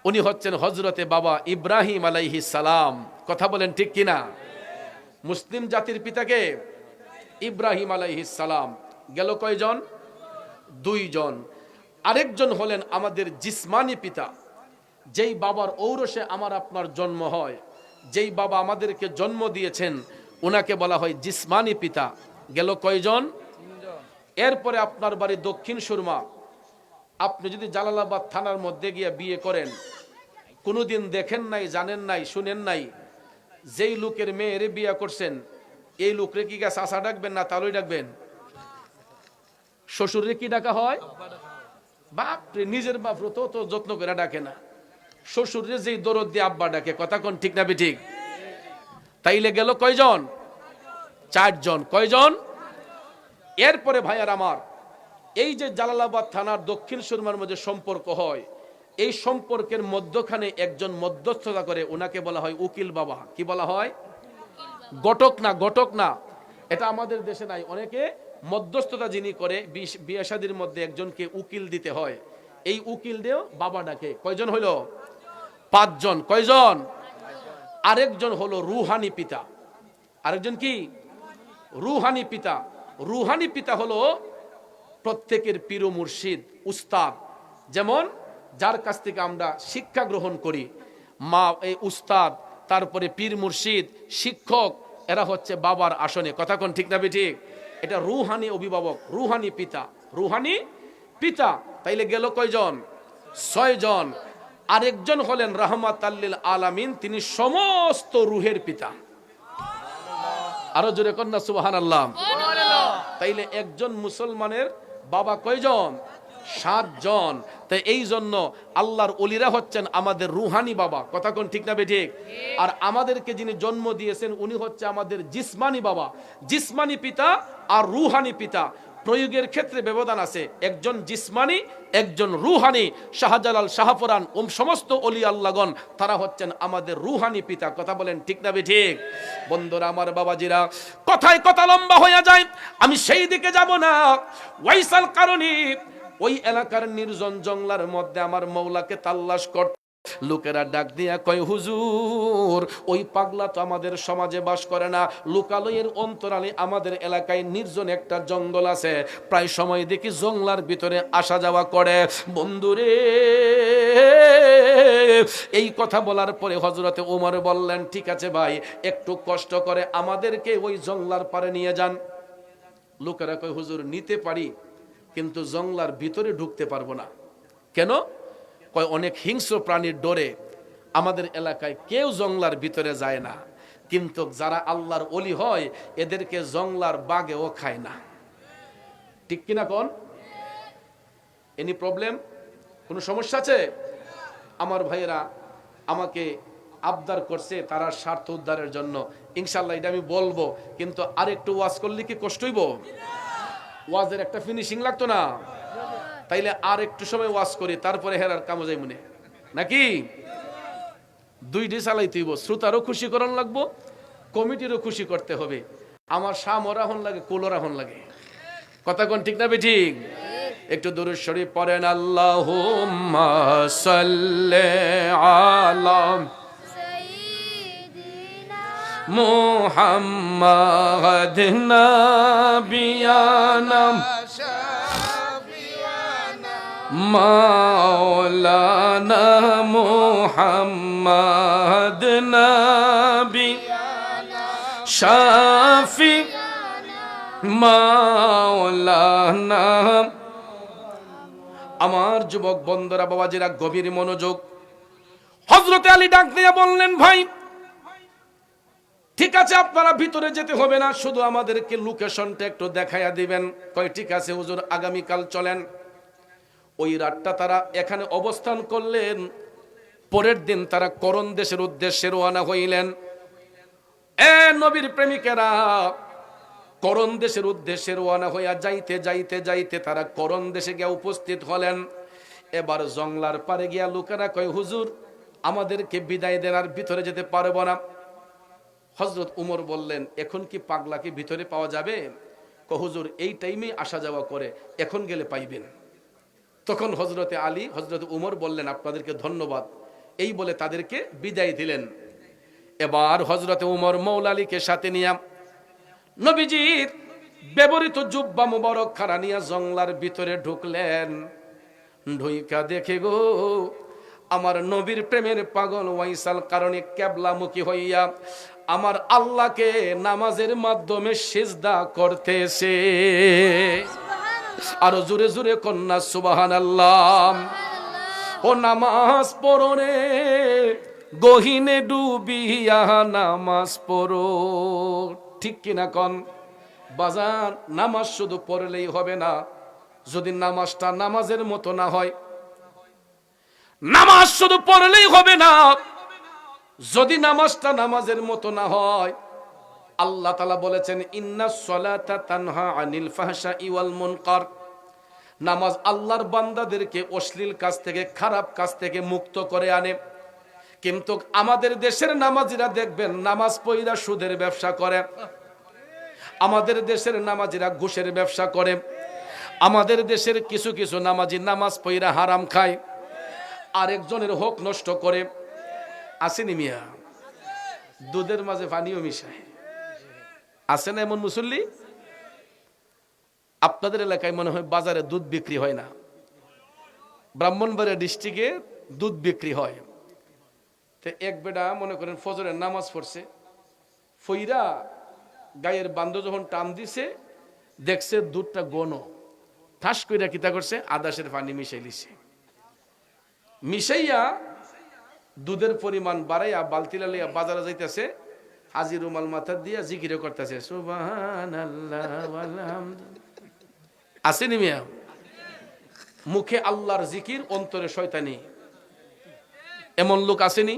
উনি হচ্ছেন হযরতে বাবা ইব্রাহিম আলাইহিস সালাম। কথা বলেন ঠিক কিনা? মুসলিম জাতির পিতাকে ইব্রাহিম আলাইহিস সালাম। গেল কয়জন? 2 জন। আরেকজন হলেন আমাদের জিসমানি পিতা, যেই বাবার ঔরসে আমার আপনার জন্ম হয়, যেই বাবা আমাদেরকে জন্ম দিয়েছেন, ওনাকে বলা হয় জিসমানি পিতা। গেল কয়জন? 3 জন। এরপরে আপনার বাড়ি দক্ষিণ সুরমা, আপনি যদি জালালাবাদ থানার মধ্যে গিয়ে বিয়ে করেন, কোনোদিন দেখেন নাই, জানেন নাই, শুনেন নাই, যেই লোকের মেয়েরে বিয়ে করছেন এই লোকরে কি চাচা ডাকবেন না তালই ডাকবেন? শ্বশুরে কি ডাকা হয়? বাপরে, নিজের বাপরে তো যত্ন করে ডাকে না, শ্বশুরে যেই দরদ দিয়ে আব্বা ডাকে। কথা কোন ঠিক না বেঠিক? তাইলে গেল কয়জন? 4 জন। কয়জন? এরপরে ভাইয়ার আমার, এই যে জালালাবাদ থানার দক্ষিণ সুরমার মধ্যে সম্পর্ক হয়, এই সম্পর্কের মধ্যখানে একজন মধ্যস্থতা করে, ওনাকে বলা হয় উকিল বাবা। কি বলা হয়? ঘটক না, ঘটক না, এটা আমাদের দেশে নাই। অনেকে মধ্যস্থতা যিনি করে, বিয়ে শাদীর মধ্যে একজনকে উকিল দিতে হয়, এই উকিল দিয়েও বাবা ডাকে। কয়জন হইল? 5 জন। কয়জন? আরেকজন হলো রুহানি পিতা। আরেকজন কি? রুহানি পিতা। রুহানি পিতা হলো প্রত্যেকের পীর মুর্শিদ, উস্তাদ। যেমন যার কাছ থেকে আমরা শিক্ষা গ্রহণ করি, মা, এই উস্তাদ, তারপরে পীর মুর্শিদ, শিক্ষক, এরা হচ্ছে বাবার আসনে। কথা কোন ঠিক না ঠিক? এটা রুহানি অভিভাবক, রুহানি পিতা, রুহানি পিতা। তাইলে গেল কয়জন? 6 জন। আরেকজন হলেন রাহমাতাল লিল আলামিন, তিনি সমস্ত রুহের পিতা। আরো জোরে কন্যা সুবহানাল্লাহ। তাইলে একজন মুসলমানের বাবা কয়জন? 7 জন। তাই এই জন্য আল্লাহর ওলিরা হচ্ছেন আমাদের রুহানি বাবা। কথা কোন ঠিক না বেঠিক? আর আমাদেরকে যিনি জন্ম দিয়েছেন উনি হচ্ছে আমাদের জিসমানি বাবা। জিসমানি পিতা আর রুহানি পিতা, প্রয়োগের ক্ষেত্রে ব্যবধান আছে। একজন জিসমানি, একজন রুহানি। শাহজালাল, শাহপুরান, সমস্ত ওলি আল্লাহগণ তারা হচ্ছেন আমাদের রুহানি পিতা। কথা বলেন ঠিক না বেঠিক? বন্ধুরা আমার, বাবাজিরা, কথায় কথা লম্বা হয়ে যায়, আমি সেই দিকে যাব না। ওয়াইসাল কারণী ওই এলাকার নির্জন জঙ্গলার মধ্যে আমার মৌলাকে তাল্লাশ করতে লোকেরা ডাক দিয়া কয়, হুজুর ওই পাগলা তো আমাদের সমাজে বাস করে না, লোকালয়ের অন্তরালে আমাদের এলাকায় নির্জন একটা জঙ্গল আছে, প্রায় সময় দেখি জঙ্গলার ভিতরে আসা যাওয়া করে। বন্ধুরে, এই কথা বলার পরে হযরতে ওমর বললেন, ঠিক আছে ভাই, একটু কষ্ট করে আমাদেরকে ওই জঙ্গলার পারে নিয়ে যান। লোকেরা কয়, হুজুর নিতে পারি, কিন্তু জঙ্গলার ভিতরে ঢুকতে পারবো না। কেন? কয়, অনেক হিংস্র প্রাণীর ডরে আমাদের এলাকায় কেউ জঙ্গলার ভিতরে যায় না, কিন্তু যারা আল্লাহর ওলি হয় এদেরকে জঙ্গলার বাঘেও খায় না। ঠিক কিনা কোন? Any problem? কোনো সমস্যা আছে? আমার ভাইয়েরা আমাকে আবদার করছে তারা স্বার্থ উদ্ধারের জন্য, ইনশাল্লাহ এটা আমি বলবো, কিন্তু আরেকটু ওয়াজ করলে কি কষ্ট হইব? ওয়াজের একটা ফিনিশিং লাগতো না? তাইলে আর একটু সময় ওয়াজ করি, তারপরে হেরার কামো যাই মনে, নাকি? দুইটি চালাইতে হইব, শ্রোতারও খুশি করান লাগবো, কমিটিরও খুশি করতে হবে। আমার সামরাহন লাগে, কুলরাহন লাগে। কথা কোন ঠিক না বেঠিক? একটু দুরূদ শরীফ পড়েন, আল্লাহুম্মা সাল্লি আলা সাইয়্যিদিনা মুহাম্মাদ নাবিয়ানা মাওলানা মুহাম্মাদ নবী শাফি মাওলানা। আমার যুবক বন্ধুরা, বাবাজিরা, গভীর মনোযোগ। হযরতে আলী ডাক দিয়ে বললেন, ভাই ঠিক আছে, আপনারা ভিতরে যেতে হবে না, শুধু আমাদেরকে লোকেশনটা একটু দেখাইয়া দিবেন। কয়, ঠিক আছে হুজুর, আগামীকাল চলেন। ওই রাতটা তারা এখানে অবস্থান করলেন। পরের দিন তারা করণ দেশের উদ্দেশ্যে রওনা হইলেন। নবীর প্রেমিকেরা, করণ দেশের উদ্দেশ্যে রওনা হইয়া যাইতে যাইতে যাইতে তারা করণ দেশে গিয়ে উপস্থিত হলেন। এবার জঙ্গলার পারে গিয়া লোকেরা কয়, হুজুর আমাদেরকে বিদায় দেন, আর ভিতরে যেতে পারবো না। হযরত উমর বললেন, এখন কি পাগলাকে ভিতরে পাওয়া যাবে? হুজুর এই টাইমে আসা যাওয়া করে, এখন গেলে পাইবেন। তখন হযরতে আলী, হযরতে উমর বললেন, আপনাদেরকে ধন্যবাদ, এই বলে তাদেরকে বিদায় দিলেন। এবার হযরতে উমর মওলা আলীকে সাথে নিয়ে নবীজির ব্যবহৃত জুব্বা মুবারক খানা নিয়ে জঙ্গলার ভিতরে ঢুকলেন। ঢুইকা দেখে গো, আমার নবীর প্রেমের পাগল ওয়াইসাল কারণে কিবলামুখী হইয়া আমার আল্লাহকে নামাজের মাধ্যমে সিজদা করতেছে। আরো জোরে জোরে কন্যা সুবহানাল্লাহ। ও নামাজ পড়নে, গহিনে ডুবিয়া নামাজ পড়ো। ঠিক কিনা কন? বাজার, নামাজ শুধু পড়লেই হবে না, যদি নামাজটা নামাজের মতো না হয়। নামাজ শুধু পড়লেই হবে না, যদি নামাজটা নামাজের মতো না হয়। আল্লাহ তাআলা বলেছেন, ইন্নাস সালাতা তানহা আনিল ফাহশাই ওয়াল মুনকার। নামাজ আল্লাহর বান্দাদেরকে অশ্লীল কাজ থেকে, খারাপ কাজ থেকে মুক্ত করে আনে। কিন্তু আমাদের দেশের নামাজিরা দেখবেন, নামাজ পড়া সুদের ব্যবসা করে। আমাদের দেশের নামাজিরা ঘুষের ব্যবসা করে। আমাদের দেশের কিছু কিছু নামাজি নামাজ পড়া হারাম খায়, আরেকজনের হক নষ্ট করে। আসেনি মিয়া? দুধের মাঝে পানিও মিশায়। আছে না এমন মুসল্লি? আপনাদের এলাকায় মনে হয় বাজারে দুধ বিক্রি হয় না, ব্রাহ্মণবাড়িয়া ডিস্ট্রিক্টে দুধ বিক্রি হয়। তো এক বেটা মনে করেন ফজরের নামাজ পড়ছে, ফইরা গায়ের বান্ধ যখন টান দিছে, দেখছে দুধটা গণ, ঠাস কইরা কিতা করছে, আদাসের পানি মিশাইলিছে। মিশাইয়া দুধের পরিমাণ বাড়াইয়া বালতি লাইয়া বাজারে যাইতেছে, হাজি রুমাল মাথা দিয়া জিকিরে করতেছে, সুবহানাল্লাহ ওয়ালহামদুলিল্লাহ। আসেনি মিয়া? মুখে আল্লাহর জিকির, অন্তরে শয়তানি। এমন লোক আসেনি?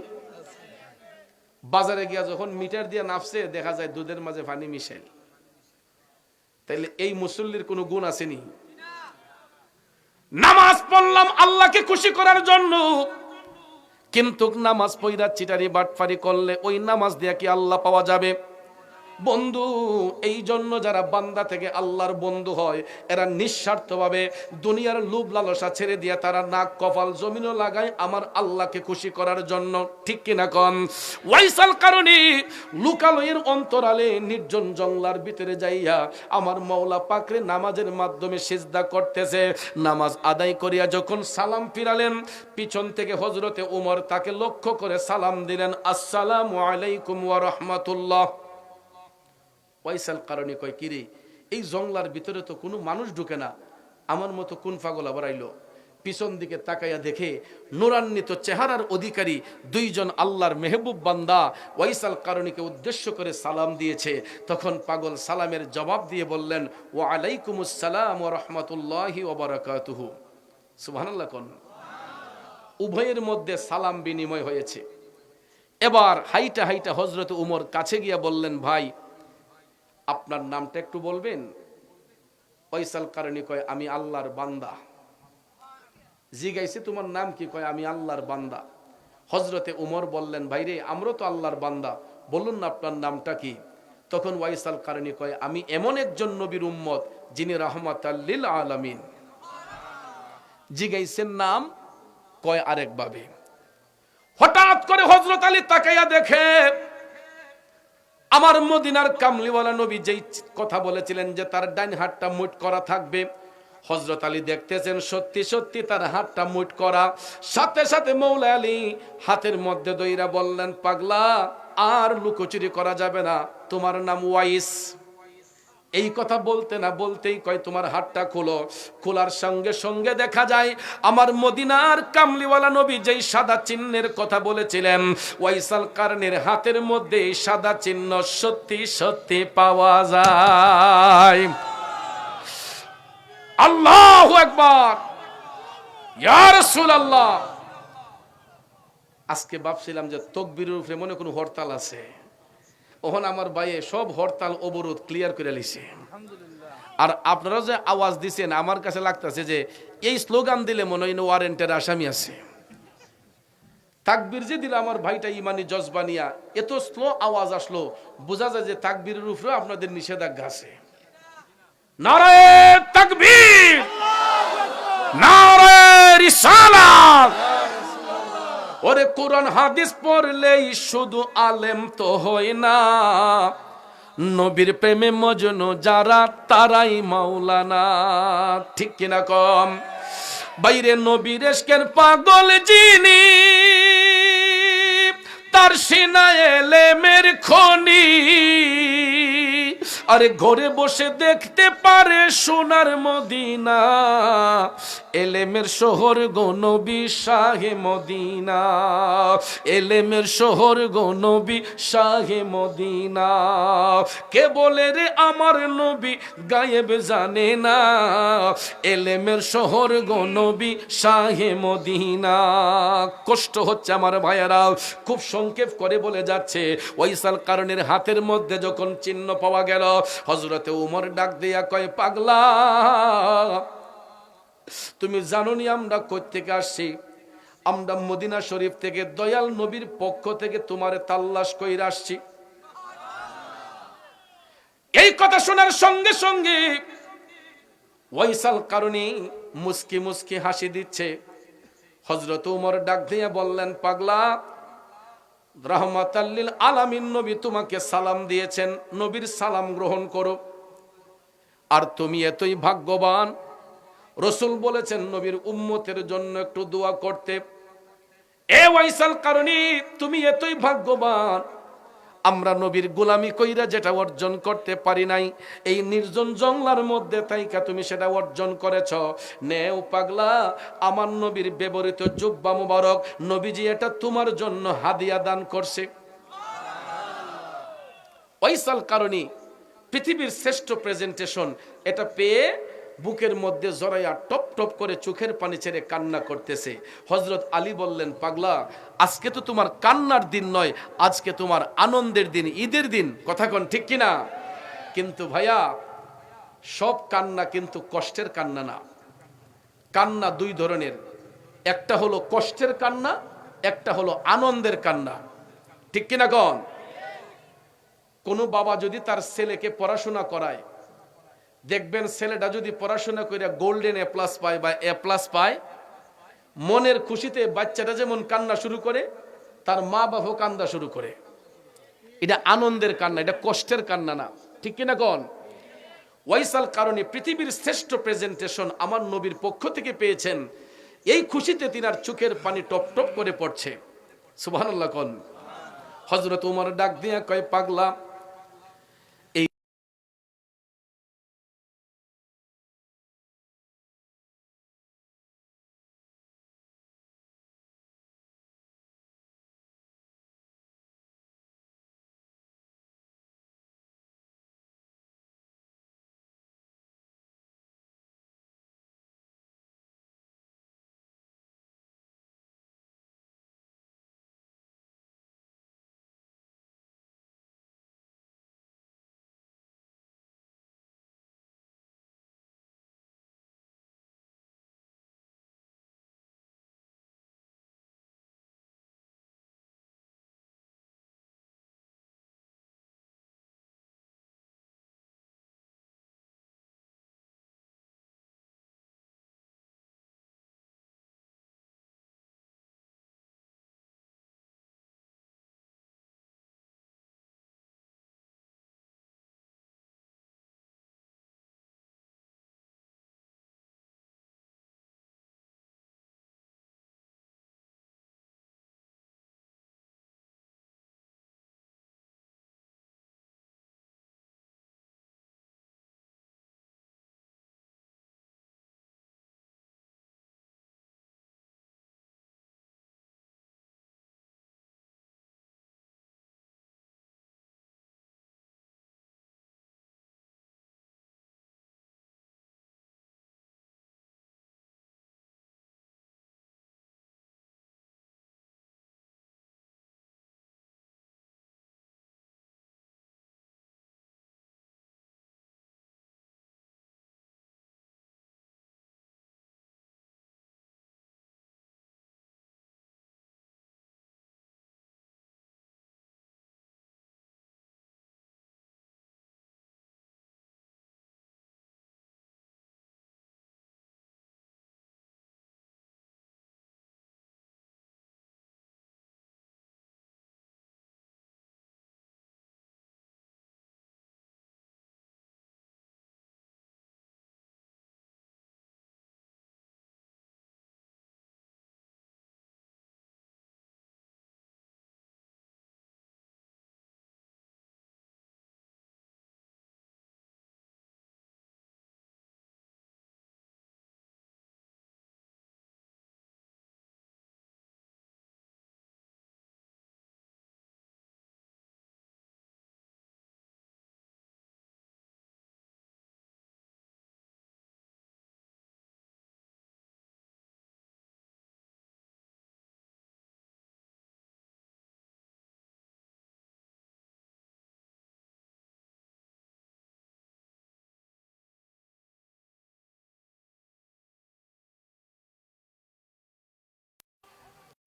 বাজারে গিয়া যখন মিটার দিয়া নাফছে, দেখা যায় দুধের মাঝে পানি মিশাইল। তাইলে এই মুসল্লির কোনো গুণ আসেনি? নামাজ পড়লাম আল্লাহকে খুশি করার জন্য, কিন্তু নামাজ পড়া চিটারি বাটফারি করলে ওই নামাজ দিয়া কি আল্লাহ পাওয়া যাবে? বন্ধু, এই জন্য যারা বান্দা থেকে আল্লাহর বন্ধু হয় এরা নিঃস্বার্থভাবে দুনিয়ার লোভ লালসা ছেড়ে দিয়ে তারা নাক কপাল জমিনও লাগায় আমার আল্লাহকে খুশি করার জন্য। ঠিক কিনা কন? ওয়াইসাল কারণে লুকালয়ের অন্তরালে নির্জন জঙ্গলার ভিতরে যাইয়া আমার মওলা পাকরে নামাজের মাধ্যমে সিজদা করতেছে। নামাজ আদায় করিয়া যখন সালাম ফিরালেন, পিছন থেকে হযরতে ওমর তাকে লক্ষ্য করে সালাম দিলেন, আসসালামু আলাইকুম ওয়া রাহমাতুল্লাহ। ওয়াইসাল কারণে কয়, কিরে, এই জঙ্গলার ভিতরে তো কোনো মানুষ ঢুকে না, আমার মতো কোন পাগল আবার আইলো? পিছন দিকে তাকাইয়া দেখে নূরান্বিত চেহারার অধিকারী দুইজন আল্লাহর মেহবুব বান্দা ওয়াইসাল কারণীকে উদ্দেশ্য করে সালাম দিয়েছে। তখন পাগল সালামের জবাব দিয়ে বললেন, ওয়া আলাইকুমুস সালাম ওয়া রাহমাতুল্লাহি ওয়া বারাকাতুহু। সুবহানাল্লাহ কোন? উভয়ের মধ্যে সালাম বিনিময় হয়েছে। এবার হাইটা হাইটা হযরত উমর কাছে গিয়া বললেন, ভাই আপনার নামটা একটু বলবেন? ওয়াইসাল কারণী কয়, আমি আল্লাহর বান্দা। জিজ্ঞাসা, তোমার নাম কি? কয়, আমি আল্লাহর বান্দা। হযরতে উমর বললেন, ভাইরে আমরা তো আল্লাহর বান্দা, বলুন না আপনার নামটা কি? তখন ওয়াইসাল কারণী কয়, আমি এমন একজন নবীর উম্মত যিনি রাহমাতাল লিল আলামিন। জিজ্ঞাসের নাম? কয় আরেকভাবে। হঠাৎ করে হযরত আলী তাকাইয়া দেখে আমার মদিনার কামলিওয়ালা নবী যেই কথা বলেছিলেন যে তার ডান হাতটা মুঠ করা থাকবে, হযরত আলী দেখতেছেন সত্যি সত্যি তার হাতটা মুঠ করা। সাথে সাথে মৌলা আলী হাতের মধ্যে দইরা বললেন, পাগলা, আর লুকোচুরি করা যাবে না, তোমার নাম ওয়াইস। এই কথা বলতে না বলতেই কয়, তোমার হাতটা খোলো। খোলার সঙ্গে সঙ্গে দেখা যায় আমার মদিনার কামলিওয়ালা নবী যেই সাদা চিহ্নের কথা বলেছিলেন, ওয়াইসাল কারণের হাতের মধ্যে সাদা চিহ্ন সত্যি সত্যি পাওয়া যায়। আল্লাহু আকবার, ইয়া রাসূলুল্লাহ। আজকে ভাবছিলাম যে তাকবীরের উপরে মনে কোনো হরতাল আছে, ওখান আমার ভাইয়ে সব হরতাল অবরোধ ক্লিয়ার করে লিছে। আর আপনারা যে আওয়াজ দিচ্ছেন, আমার কাছে লাগতেছে যে এই স্লোগান দিলে মনে হয় ওয়ারেন্টের আসামি আছে। তাকবীর যে দিল আমার ভাইটা ইমানি জজবা নিয়া, এত স্লো আওয়াজ আসলো, বোঝা যায় যে তাকবীরের উপরে আপনাদের নিষেধাজ্ঞা আছে। নারে তাকবীর, নারে রিসালাত। ওরে কোরআন হাদিস পড়লেই শুধু আলেম তো হয় না, নবীর প্রেমে মজনু যারা তারাই মাওলানা। ঠিক কিনা কম? বাইরে নবীর ইশকের পাগল যিনি, তার সিনায় এলেমের খনি। আরে ঘরে বসে দেখতে পারে সোনার মদিনা, এলেমের শহর গো নবী শাহে মদিনা, এলেমের শহর গো নবী শাহে মদিনা। কে বলে রে আমার নবী গায়েব জানে না, এলেমের শহর গো নবী শাহে মদিনা। কষ্ট হচ্ছে আমার ভাইয়েরা, খুব সংক্ষেপ করে বলে যাচ্ছে। ওয়াইসাল কারণের হাতের মধ্যে যখন চিহ্ন পাওয়া গেল, হযরতে উমর ডাক দিয়া কয়, পাগলা, তুমি জানো নি আমরা কই থেকে আসছি? আমরা মদিনা শরীফ থেকে দয়াল নবীর পক্ষ থেকে তোমারে তাল্লাশ কইরা আসছি। এই কথা শোনার সঙ্গে সঙ্গে ওয়াইসাল কারণী মুস্কি মুস্কি হাসি দিচ্ছে। হযরত উমর ডাক দিয়া বললেন, পাগলা, রাহমাতাল লিল আলামিন নবী তোমাকে সালাম দিয়েছেন, নবীর সালাম গ্রহণ করো। আর তুমি এতই ভাগ্যবান, রাসূল বলেছেন নবীর উম্মতের জন্য একটু দোয়া করতে। এ ওয়াইসাল কারণী, তুমি এতই ভাগ্যবান, আমরা নবীর গোলামি কইরা যেটা অর্জন করতে পারি নাই, এই নির্জন জঙ্গলার মধ্যে তাইকা তুমি সেটা অর্জন করেছ। নেও পাগলা, আমার নবীর ব্যবহৃত জুব্বা মুবারক, নবীজি এটা তোমার জন্য হাদিয়া দান করছে। ওয়াইসাল কারণী পৃথিবীর শ্রেষ্ঠ প্রেজেন্টেশন, এটা পেয়ে বুকের মধ্যে জড়াইয়া টপ টপ করে চোখের পানি ছেড়ে কান্না করতেছে। হযরত আলী বললেন, পাগলা, আজকে তো তোমার কান্নার দিন নয়, আজকে তোমার আনন্দের দিন, ঈদের দিন। কথা কোন ঠিক কিনা? কিন্তু ভাইয়া, সব কান্না কিন্তু কষ্টের কান্না না। কান্না দুই ধরনের, একটা হলো কষ্টের কান্না, একটা হলো আনন্দের কান্না। ঠিক কিনা কোন? কোনো বাবা যদি তার ছেলেকে পড়াশোনা করায়, দেখবেন ছেলেটা যদি পড়াশোনা করে গোল্ডেন এ প্লাস পায় বা এ প্লাস পায়, মনের খুশিতে বাচ্চাটা যেমন কান্না শুরু করে, তার মা বাবাও কান্দা শুরু করে। এটা আনন্দের কান্না, এটা কষ্টের কান্না না, ঠিক কিনা কোন? ওয়াইসাল কারণে পৃথিবীর শ্রেষ্ঠ প্রেজেন্টেশন আমার নবীর পক্ষ থেকে পেয়েছেন, এই খুশিতে তিনার চোখের পানি টপ টপ করে পড়ছে। সুবহানাল্লাহ কোন? হযরত ওমর ডাক দিয়া কয়, পাগলা,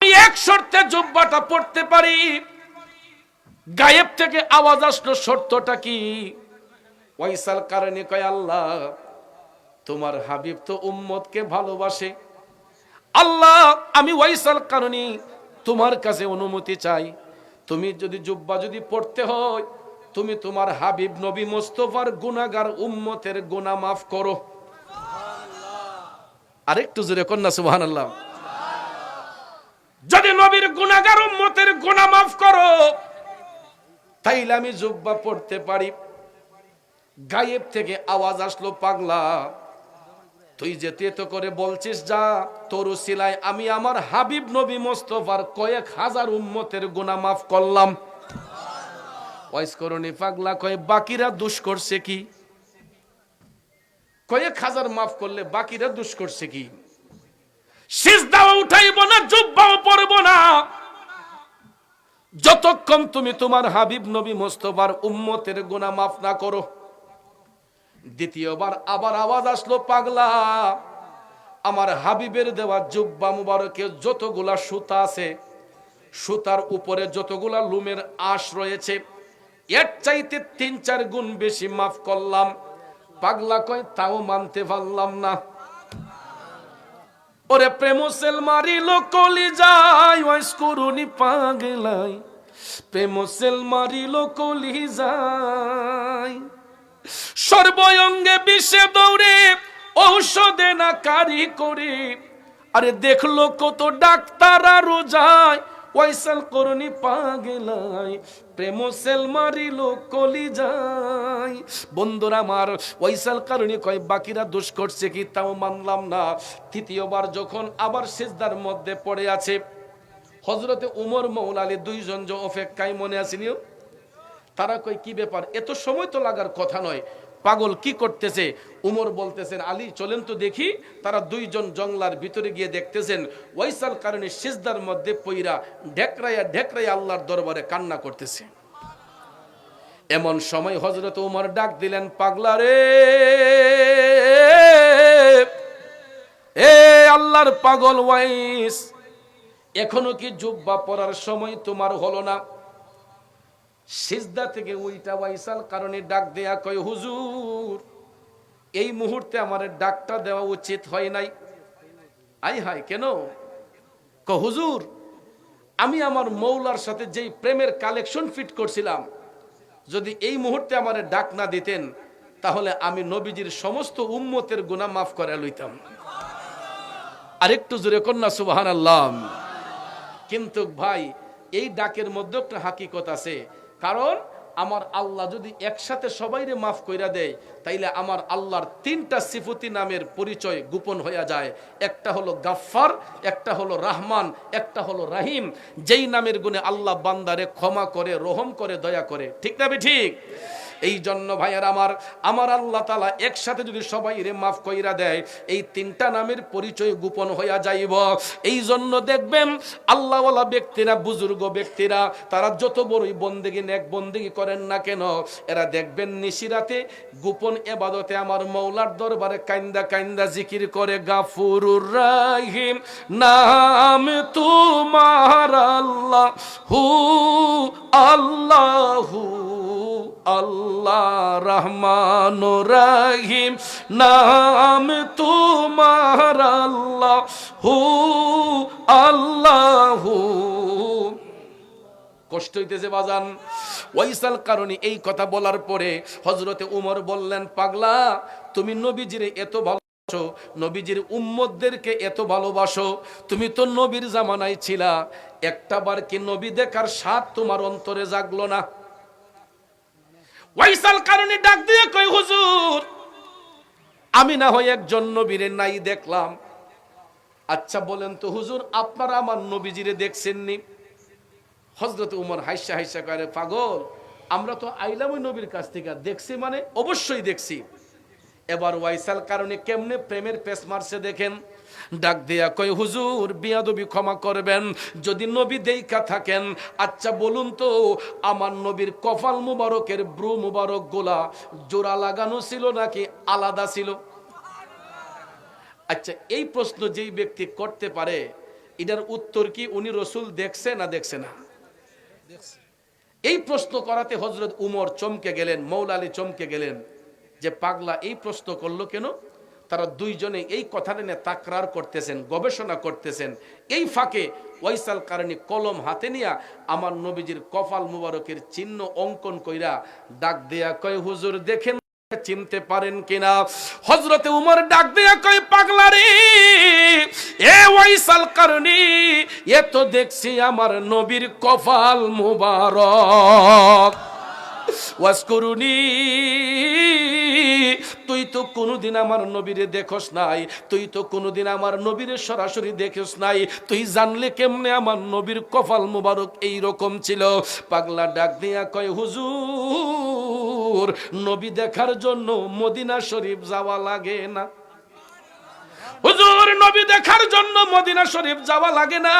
এই এক শর্তে জুব্বাটা পড়তে পারি, গায়েব থেকে আওয়াজ আসলো, শর্তটা কি? ওয়াইসাল কারণে কয়, আল্লাহ তোমার হাবিব তো উম্মতকে ভালোবাসে, আল্লাহ আমি ওয়াইসাল কারণে তোমার কাছে অনুমতি চাই, তুমি যদি জুব্বা যদি পড়তে হয়, তুমি তোমার হাবিব নবী মুস্তাফার গুনাহগার উম্মতের গুনাহ মাফ করো। আরেকটু জোরে কন্যা সুবহানাল্লাহ। যদি নবীর গুনাহগার উম্মতের গুনাহ মাফ করো, তাইলে আমি জুব্বা পড়তে পারি। গায়েব থেকে আওয়াজ আসলো, পাগলা তুই যেতে তো করে বলছিস, যা তোর উসিলায় আমি আমার হাবিব নবী মুস্তাফার কয়েক হাজার উম্মতের গুনাহ মাফ করলাম। ওয়াইস করনি পাগলা কয়, বাকিরা দোষ করছে কি? কয়েক হাজার মাফ করলে বাকিরা দোষ করছে কি? সিজদাও উঠাইব না, জুব্বাও পরব না, যতক্ষণ তুমি তোমার হাবিব নবী মুস্তাফার উম্মতের গুনাহ মাফ না করো। দ্বিতীয়বার আবার আওয়াজ আসলো, পাগলা আমার হাবিবের দেওয়া জুব্বা মুবারকে যতগুলা সুতা আছে, সুতার উপরে যতগুলা লুমের আঁশ রয়েছে, এর চাইতে 3-4 গুণ বেশি মাফ করলাম। পাগলা কয় তাও মানতে পারলাম না। ওরে প্রেম সেল মারিল কলি যায় ওয়াইস করুনি পাগলাই, প্রেম সেল মারিল কলি যায়, সর্বঙ্গে বিষে দৌড়ে ঔষধে না কারি করে, আরে দেখলো কত ডাক্তার আরো যায় ওয়াইসাল করুনি পাগলাই, প্রেম সেল মারিল কলি যায়। বন্ধুরা আমার, ওয়াইসাল কারণে কয় বাকিরা দোষ করছে কি তাও মানলাম না। তৃতীয়বার যখন আবার সিজদার মধ্যে পড়ে আছে, হযরতে উমর মওলা আলী দুইজন যে অপেক্ষায় মনে আসেনিও, তারা কই কি ব্যাপার, এত সময় তো লাগার কথা নয়, পাগল কি করতেছে? উমর বলতেছেন আলী চলেন তো দেখি। তারা দুইজন জঙ্গলার ভিতরে গিয়ে দেখতেছেন ওয়াইসাল কারণে সিজদার মধ্যে পইরা ঢেকরাইয়া ঢেকরাইয়া আল্লাহর দরবারে কান্না করতেছে। এমন সময় হযরত উমর ডাক দিলেন, পাগলা রে, এ আল্লাহর পাগল ওয়াইস, এখনো কি জুব্বা পরার সময় তোমার হলো না? সিজদা থেকে উইটা ওয়াইসাল কারণে ডাক দেয়া কয়, হুজুর এই মুহূর্তে আমার ডাকটা দেওয়া উচিত হয় নাই। আই হায় কেন? হুজুর আমি আমার মৌলার সাথে যেই প্রেমের কালেকশন ফিট করছিলাম, যদি এই মুহূর্তে আমার ডাক না দিতেন তাহলে আমি নবীজির সমস্ত উম্মতের গুনাহ মাফ করে লইতাম। আরেকটু জোরে কন্যা সুবহানাল্লাহ। কিন্তু ভাই এই ডাকের মধ্যে একটা হাকিকত আছে, কারণ আমার আল্লাহ যদি একসাথে সবাইরে মাফ কইরা দেয় তাইলে আমার আল্লাহর 3টা সিফতি নামের পরিচয় গোপন হইয়া যায়। একটা হলো গাফফার, একটা হলো রহমান, একটা হলো রাহিম। যেই নামের গুণে আল্লাহ বান্দারে ক্ষমা করে, রহম করে, দয়া করে। ঠিক না ঠিক? এই জন্য ভাইয়ার আমার আল্লাহ তাআলা একসাথে যদি সবাইরে মাফ কইরা দেয়, এই 3টা নামের পরিচয় গোপন হইয়া যাইব। এই জন্য দেখবেন আল্লাহওয়ালা ব্যক্তিরা, বুজুর্গ ব্যক্তিরা, তারা যত বড়ই বন্দেগী নেক বন্দেগী করেন না কেন, এরা দেখবেন নিশিরাতে গোপন ইবাদতে আমার মওলার দরবারে কাইন্দা কাইন্দা জিকির করে, গাফুরুর রাহিম নাম তোমার আল্লাহু আল্লাহু আল্লাহ, রহমান রহিম নাম তোমার আল্লাহু আল্লাহু। কষ্ট হইতেছে বাজান। ওয়াইসাল কারণে এই কথা বলার পরে হযরতে উমর বললেন, পাগলা তুমি নবীজিরে এত ভালোবাসো, নবীজির উম্মতদেরকে এত ভালোবাসো, তুমি তো নবীর জামানায় ছিলা, একটাবার কি নবী দেখার স্বাদ তোমার অন্তরে জাগলো না? ওয়াইসাল কারণে ডাক দিয়ে কই, হুজুর আমি না হয় একজন নবীরে নাই দেখলাম, আচ্ছা বলেন তো হুজুর আপনারা আমার নবীজিরে দেখছেননি? হযরত উমর হাইসা হাইসা করে, পাগল আমরা তো আইলাম ওই নবীর কাছ থেকে, দেখছি মানে অবশ্যই দেখছি। এবার ওয়াইসাল কারণে কেমনে প্রেমের পেস মারছে দেখেন। ডাক দিয়া কয়, হুজুর বিয়াদবি ক্ষমা করবেন, যদি নবী দেইখা থাকেন আচ্ছা বলুন তো আমার নবীর কপাল মুবারকের ব্রু মুবারক গোলা জোড়া লাগানো ছিল নাকি আলাদা ছিল? আচ্ছা এই প্রশ্ন যেই ব্যক্তি করতে পারে এটার উত্তর কি উনি রসুল দেখছে না দেখছে না? এই প্রশ্ন করাতে হযরত উমর চমকে গেলেন, মওলা আলী চমকে গেলেন যে পাগলা এই প্রশ্ন করলো কেন? তারা দুইজনে এই কথাটা নিয়ে তাকরার করতেছেন, গবেষণা করতেছেন। এই ফাঁকে ওয়াইসাল কারণী কলম হাতে নিয়ে আমার নবীজির কপাল মুবারকের চিহ্ন অঙ্কন কইরা ডাক দেয়া কয়, হুজুর দেখেন চিনতে পারেন কিনা? হযরতে উমর ডাক দেয়া কয়, পাগলা রে, এ ওয়াইসাল কারণী এ তো দেখছি আমার নবীর কপাল মুবারক। ওয়াসকুরুনি, তুই তো কোনোদিন আমার নবীরে দেখোস নাই, তুই তো কোনোদিন আমার নবীরে সরাসরি দেখোস নাই, তুই জানলে কেমনে আমার নবীর কপাল মুবারক এই রকম ছিল? পাগলা ডাক দিয়া কয়, হুজুর নবী দেখার জন্য মদিনা শরীফ যাওয়া লাগে না। হুজুর নবী দেখার জন্য মদিনা শরীফ যাওয়া লাগে না।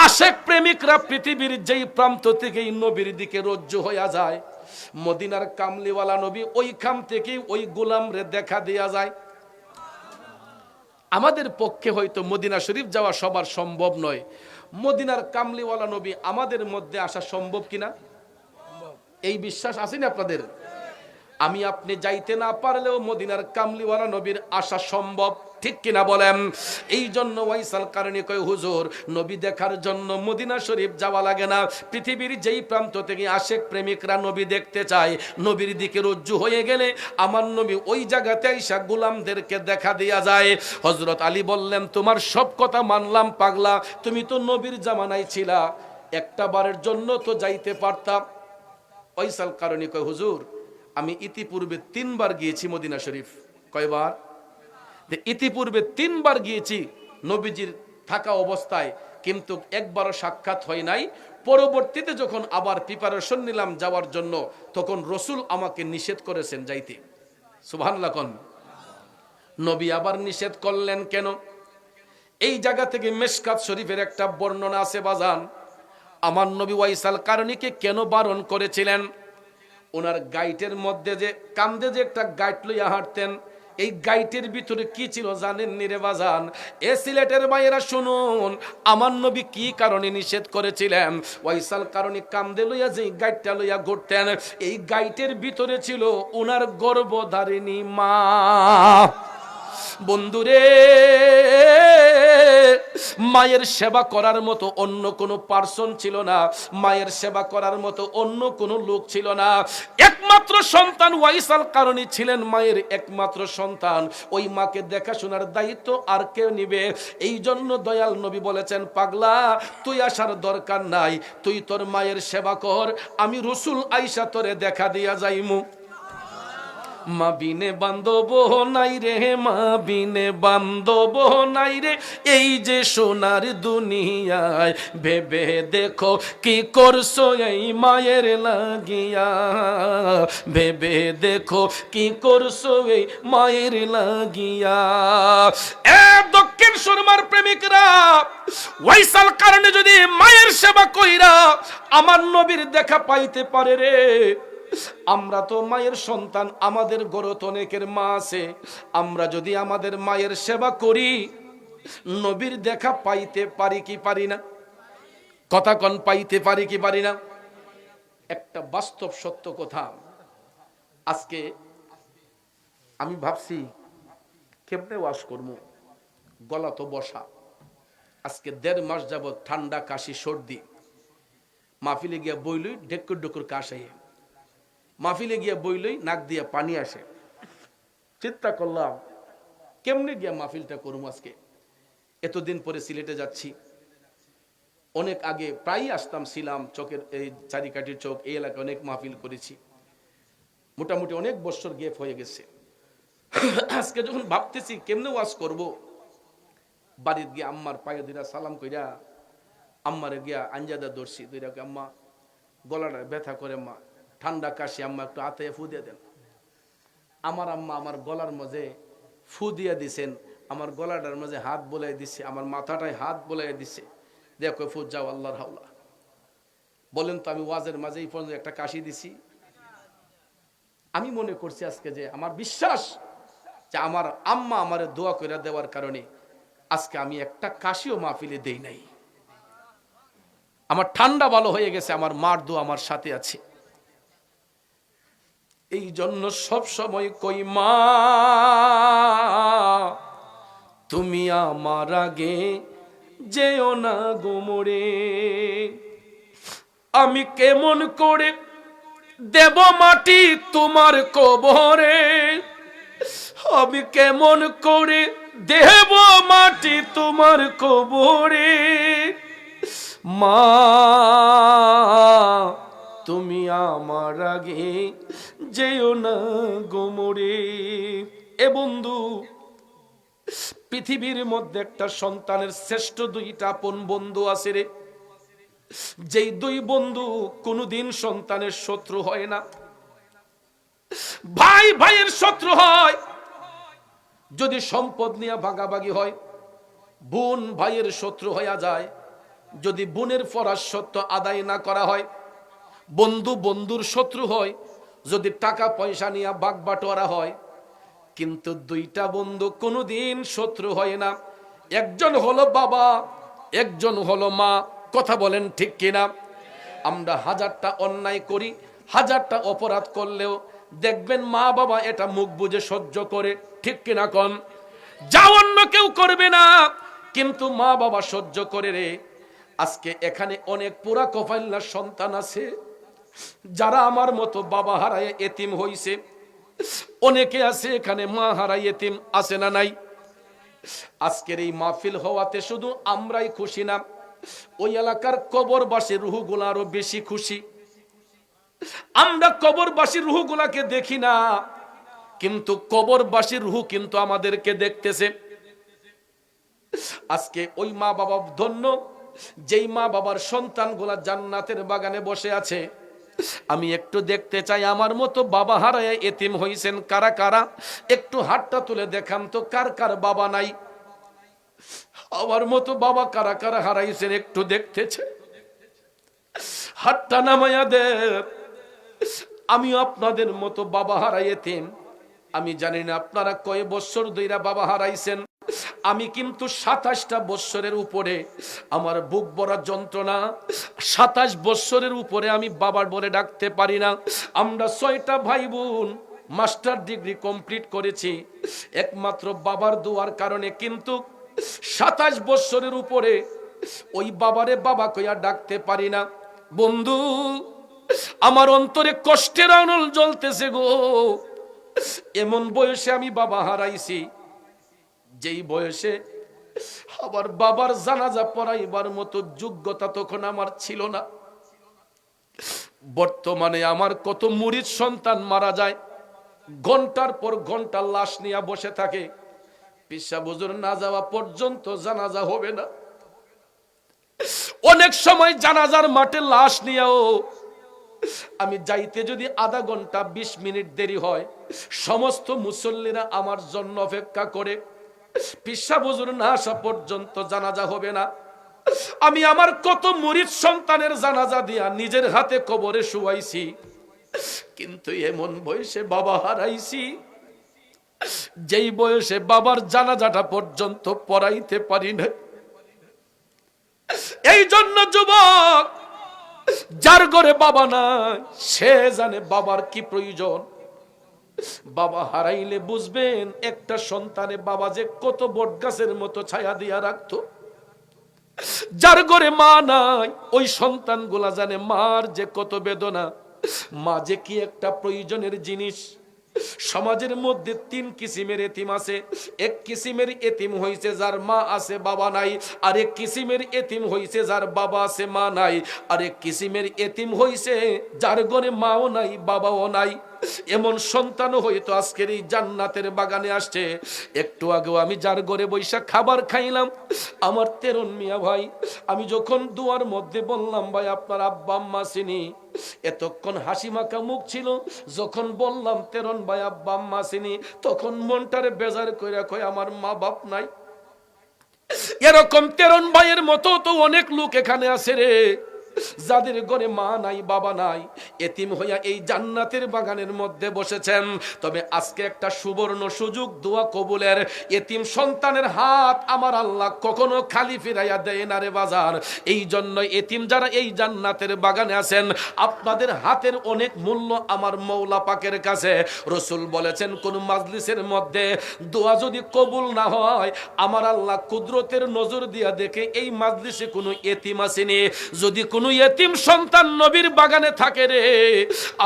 আশেক প্রেমিকরা পৃথিবীর যেই প্রান্ত থেকেই নবীর দিকে রজ্জু হইয়া যায়, মদিনার কামলিওয়ালা নবী ওইখান থেকেই ওই গোলামরে দেখা দেয়া যায়। আমাদের পক্ষে হয়তো মদিনা শরীফ যাওয়া সবার সম্ভব নয়, মদিনার কামলিওয়ালা নবী আমাদের মধ্যে আসা সম্ভব কিনা? এই বিশ্বাস আছে না আপনাদের? আমি আপনি যাইতে না পারলেও মদিনার কামলিওয়ালা নবীর আসা সম্ভব, ঠিক কিনা বলেন? এই জন্য ওয়াইসাল কারণে কয় হুজুর নবী দেখার জন্য মদিনা শরীফ যাওয়া লাগে না, পৃথিবীর যেই প্রান্ত থেকে আশেক প্রেমিকরা নবী দেখতে চায়, নবীর দিকে রজ্জু হয়ে গেলে আমার নবী ওই জায়গাতে আইসা গোলামদেরকে দেখা দিয়া যায়। হযরত আলী বললেন তোমার সব কথা মানলাম পাগলা, তুমি তো নবীর জামানায় ছিলা, একটা বারের জন্য তো যাইতে পারতাম। ওয়াইসাল কারণে কয় হুজুর আমি ইতিপূর্বে 3 বার গিয়েছি মদিনা শরীফ। কয়বার? ইতিপূর্বে 3 বার গিয়েছি নবীজির থাকা অবস্থায়, কিন্তু একবারও সাক্ষাৎ হয় নাই। পরবর্তীতে যখন আবার প্রিপারেশন নিলাম যাওয়ার জন্য, তখন রসুল আমাকে নিষেধ করেছেন যাইতে। সুবহানাল্লাহ কোন? নবী আবার নিষেধ করলেন কেন? এই জায়গা থেকে মিশকাত শরীফের একটা বর্ণনা আছে বাজান। আমার নবী ওয়াইসাল কারণীকে কেন বারণ করেছিলেন? ওনার গাইটের মধ্যে যে কান্দে যে একটা গাইট লইয়া হাঁটতেন, এই গাইটের ভিতরে কি ছিল জানেন নিরে বাজান? এ সিলেটের ভাইয়েরা শুনুন, আমার নবী কি কারণে নিষেধ করেছিলেন? ওয়াইসাল কারণে কান্দে লইয়া যে গাইটটা লইয়া ঘুরতেন, এই গাইটের ভিতরে ছিল ওনার গর্ভধারিণী মা। বন্ধুরে, মায়ের সেবা করার মতো অন্য কোনো পার্সন ছিল না, মায়ের সেবা করার মতো অন্য কোনো লোক ছিল না। একমাত্র সন্তান ওয়াইসাল কারণী ছিলেন মায়ের একমাত্র সন্তান। ওই মাকে দেখাশোনার দায়িত্ব আর কেউ নিবে? এই জন্য দয়াল নবী বলেছেন পাগলা তুই আসার দরকার নাই, তুই তোর মায়ের সেবা কর, আমি রসুল আইসা তোরে দেখা দিয়া যাইমু। মা বিনে বান্ধব নাই রে, মা বিনে বান্ধব নাই রে, এই যে সোনার দুনিয়ায়, ভেবে দেখো কি করছো এই মায়ের লাগিয়া, ভেবে দেখো কি করছো এই মায়ের লাগিয়া। এ দক্ষিণ সুরমার প্রেমিকরা, ওয়াইসাল কারণে যদি মায়ের সেবা কইরা আমার নবীর দেখা পাইতে পারে রে, আমরা তো মায়ের সন্তান, আমাদের গরত অনেকের মা আছে, আমরা যদি আমাদের মায়ের সেবা করি নবীর দেখা পাইতে পারি কি পারি না? কথা কোন, পাইতে পারি কি পারি না? একটা বাস্তব সত্য কথা। আজকে আমি ভাবছি কেমনে ওয়াজ করবো, গলা তো বসা। আজকে 1.5 মাস যাবত ঠান্ডা কাশি সর্দি, মাহফিলে গিয়া বইলই ডেকুর ডেকুর কাশাই, মাহফিলে গিয়া বইলই নাক দিয়া পানি আসে। চিন্তা করলাম কেমনে গিয়া মাহফিলটা করবো আজকে। এতদিন পরে সিলেটে যাচ্ছি, অনেক আগে প্রায় আসতাম, ছিলাম চকের এই চারিকাঠির চক এই এলাকায় অনেক মাহফিল করেছি, মোটামুটি অনেক বছর গেপ হয়ে গেছে। আজকে যখন ভাবতেছি কেমনে ওয়াজ করব, বাড়ির গিয়ে আম্মার পায়ে দুইটা সালাম কইরা আম্মারে গিয়া আঞ্জাদা দর্শি দুইটা, আম্মা গলাটা ব্যথা করে, মা ঠান্ডা কাশি, আম্মা একটু আতে ফু দিয়ে দেন। আমার আম্মা আমার গলার মাঝে ফু দিয়ে দিছেন, আমার গলাটার মাঝে হাত বোলাই দিছে, আমার মাথাটায় হাত বোলাই দিছে, দেখো ফু যাও আল্লাহর হাওলা। বলেন তো আমি ওয়াজের মাঝে এই পর্যন্ত একটা কাশি দিছি? আমি মনে করছি আজকে যে আমার বিশ্বাস যে আমার আম্মা আমারে দোয়া করে দেওয়ার কারণে আজকে আমি একটা কাশিও মাহফিলে দেই নাই। আমার ঠান্ডা ভালো হয়ে গেছে, আমার মার দোয়া আমার সাথে আছে। এই জন্য সব সময় কই মা তুমি আমার আগে যেও না গো মোরে, আমি কেমন করে দেব মাটি তোমার কবরে, আমি কেমন করে দেব মাটি তোমার কবরে, মা তুমি আমার আগে যেও না গো মোরে। এ বন্ধু, পৃথিবীর মধ্যে একটা সন্তানের শ্রেষ্ঠ 2টা আপন বন্ধু আছে রে, যেই 2 বন্ধু কোনোদিন সন্তানের শত্রু হয় না। ভাই ভাইয়ের শত্রু হয় যদি সম্পদ নিয়ে ভাগাভাগি হয়, বোন ভাইয়ের শত্রু হইয়া যায় যদি বোনের ফরজ সত্য আদায় না করা হয়, বন্ধু বন্ধুর শত্রু হয় যদি টাকা পয়সা নিয়ে ভাগ বাটোয়ারা হয়। কিন্তু 2টা বন্ধু কোনোদিন শত্রু হয় না। একজন হলো বাবা, একজন হলো মা। কথা বলেন ঠিক কিনা? আমরা 1000টা অন্যায় করি, হাজারটা অপরাধ করলেও দেখবেন মা বাবা এটা মুখ বুজে সহ্য করে, ঠিক কিনা কোন? যা অন্য কেউ করবে না, কিন্তু মা বাবা সহ্য করে রে। আজকে এখানে অনেক পুরা কপাইল্লা সন্তান আছে যারা আমার মতো বাবা হারায় এতিম হইছে। অনেকে আছে এখানে মা হারায় এতিম, আছে না নাই? আজকের এই মাহফিল হওয়াতে শুধু আমরাই খুশি না, ওই এলাকার কবরবাসী রুহগুলা আরো বেশি খুশি। আমরা কবরবাসীর রুহগুলাকে দেখি না, কিন্তু কবরবাসীর রুহ কিন্তু আমাদেরকে দেখতেছে। আজকে ওই মা বাবা ধন্য, যেই মা বাবার সন্তানগুলা জান্নাতের বাগানে বসে আছে। আমি একটু দেখতে চাই আমার মতো বাবা হারায় এতিম হইছেন কারা কারা, একটু হাতটা তুলে দেখান তো কার কার বাবা নাই। আমার মতো বাবা কারা কারা হারাইছেন একটু দেখতেছে, হাতটা নামাইয়া দে। আমিও আপনাদের মতো বাবা হারাই এতিম। আমি জানি না আপনারা কয় বছর ধইরা বাবা হারাইছেন, আমি কিন্তু 27টা বছরের উপরে আমার বুক ভরা যন্ত্রণা। 27 বছরের উপরে আমি বাবার বলে ডাকতে পারি না। আমরা 6টা ভাই বোন মাস্টার ডিগ্রি কমপ্লিট করেছি একমাত্র বাবার দোয়ার কারণে, কিন্তু 27 বছরের উপরে ওই বাবারে বাবা কইয়া ডাকতে পারি না। বন্ধু, আমার অন্তরে কষ্টের আনল জ্বলতেছে গো। এমন বয়সে আমি বাবা হারাইছি, যেই বয়সে আবার বাবার জানাজা পড়াইবার মতো যোগ্যতা তখন আমার ছিল না। বর্তমানে আমার কত মুরিদ সন্তান মারা যায়, ঘন্টার পর ঘন্টা লাশ নিয়ে বসে থাকে, পিসা হুজুর না যাওয়া পর্যন্ত জানাজা হবে না। অনেক সময় জানাজার মাঠে লাশ নিয়েও আমি যাইতে যদি আধা ঘন্টা 20 মিনিট দেরি হয়, সমস্ত মুসল্লিরা আমার জন্য অপেক্ষা করে, পিসা হুজুর না আসা পর্যন্ত জানাজা হবে না। আমি আমার কত মুরিদ সন্তানের জানাজা দিয়া নিজের হাতে কবরে শুয়াইছি, কিন্তু এমন বয়সে বাবা হারাইছি যেই বয়সে বাবার জানাজাটা পর্যন্ত পড়াইতে পারি না। এই জন্য যুবক, যার ঘরে বাবা নাই সে জানে বাবার কি প্রয়োজন। বাবা হারাইলে বুঝবেন একটা সন্তানে বাবা যে কত বট গাছের মতো ছায়া দিয়া রাখতো। যার ঘরে মা নাই ওই সন্তানগুলা জানে মার যে কত বেদনা, মা যে কি একটা প্রয়োজনের জিনিস। সমাজের মধ্যে 3 কিসিমের এতিম আছে। এক কিসিমের এতিম হইছে যার মা আছে বাবা নাই, আর এক কিসিমের এতিম হইছে যার বাবা আছে মা নাই, আর এক কিসিমের এতিম হইছে যার ঘরে মাও নাই বাবাও নাই। এমন সন্তানও হয়তো আজকের এই জান্নাতের বাগানে আসছে। একটু আগেও আমি যার ঘরে বৈশা খাবার খাইলাম, আমার তেরন মিয়া ভাই, আমি যখন দুয়ার মধ্যে বললাম ভাই আপনার আব্বা আম্মা চিনি, এতক্ষণ হাসি মাখা মুখ ছিল। যখন বললাম তেরন ভাই আব্বা আম্মা চিনি, তখন মনটারে বেজার কইরা কয় আমার মা বাপ নাই। এরকম তেরন ভাইয়ের মতো তো অনেক লোক এখানে আছে রে, যাদের ঘরে মা নাই বাবা নাই, এতিম হইয়া এই জান্নাতের বাগানের মধ্যে বসেছেন। তবে আজকে একটা সুবর্ণ সুযোগ দোয়া কবুলের। এতিম সন্তানের হাত আমার আল্লাহ কখনো খালি ফিরাইয়া দেয় না রে বাজার। এই জন্য এতিম যারা এই জান্নাতের বাগানে আছেন, আপনাদের হাতের অনেক মূল্য আমার মৌলা পাকের কাছে। রসুল বলেছেন কোন মাজলিসের মধ্যে দোয়া যদি কবুল না হয়, আমার আল্লাহ কুদরতের নজর দিয়া দেখে এই মাজলিসে কোনো এতিম আসেনি। যদি কোন এতিম সন্তান নবীর বাগানে থাকে রে,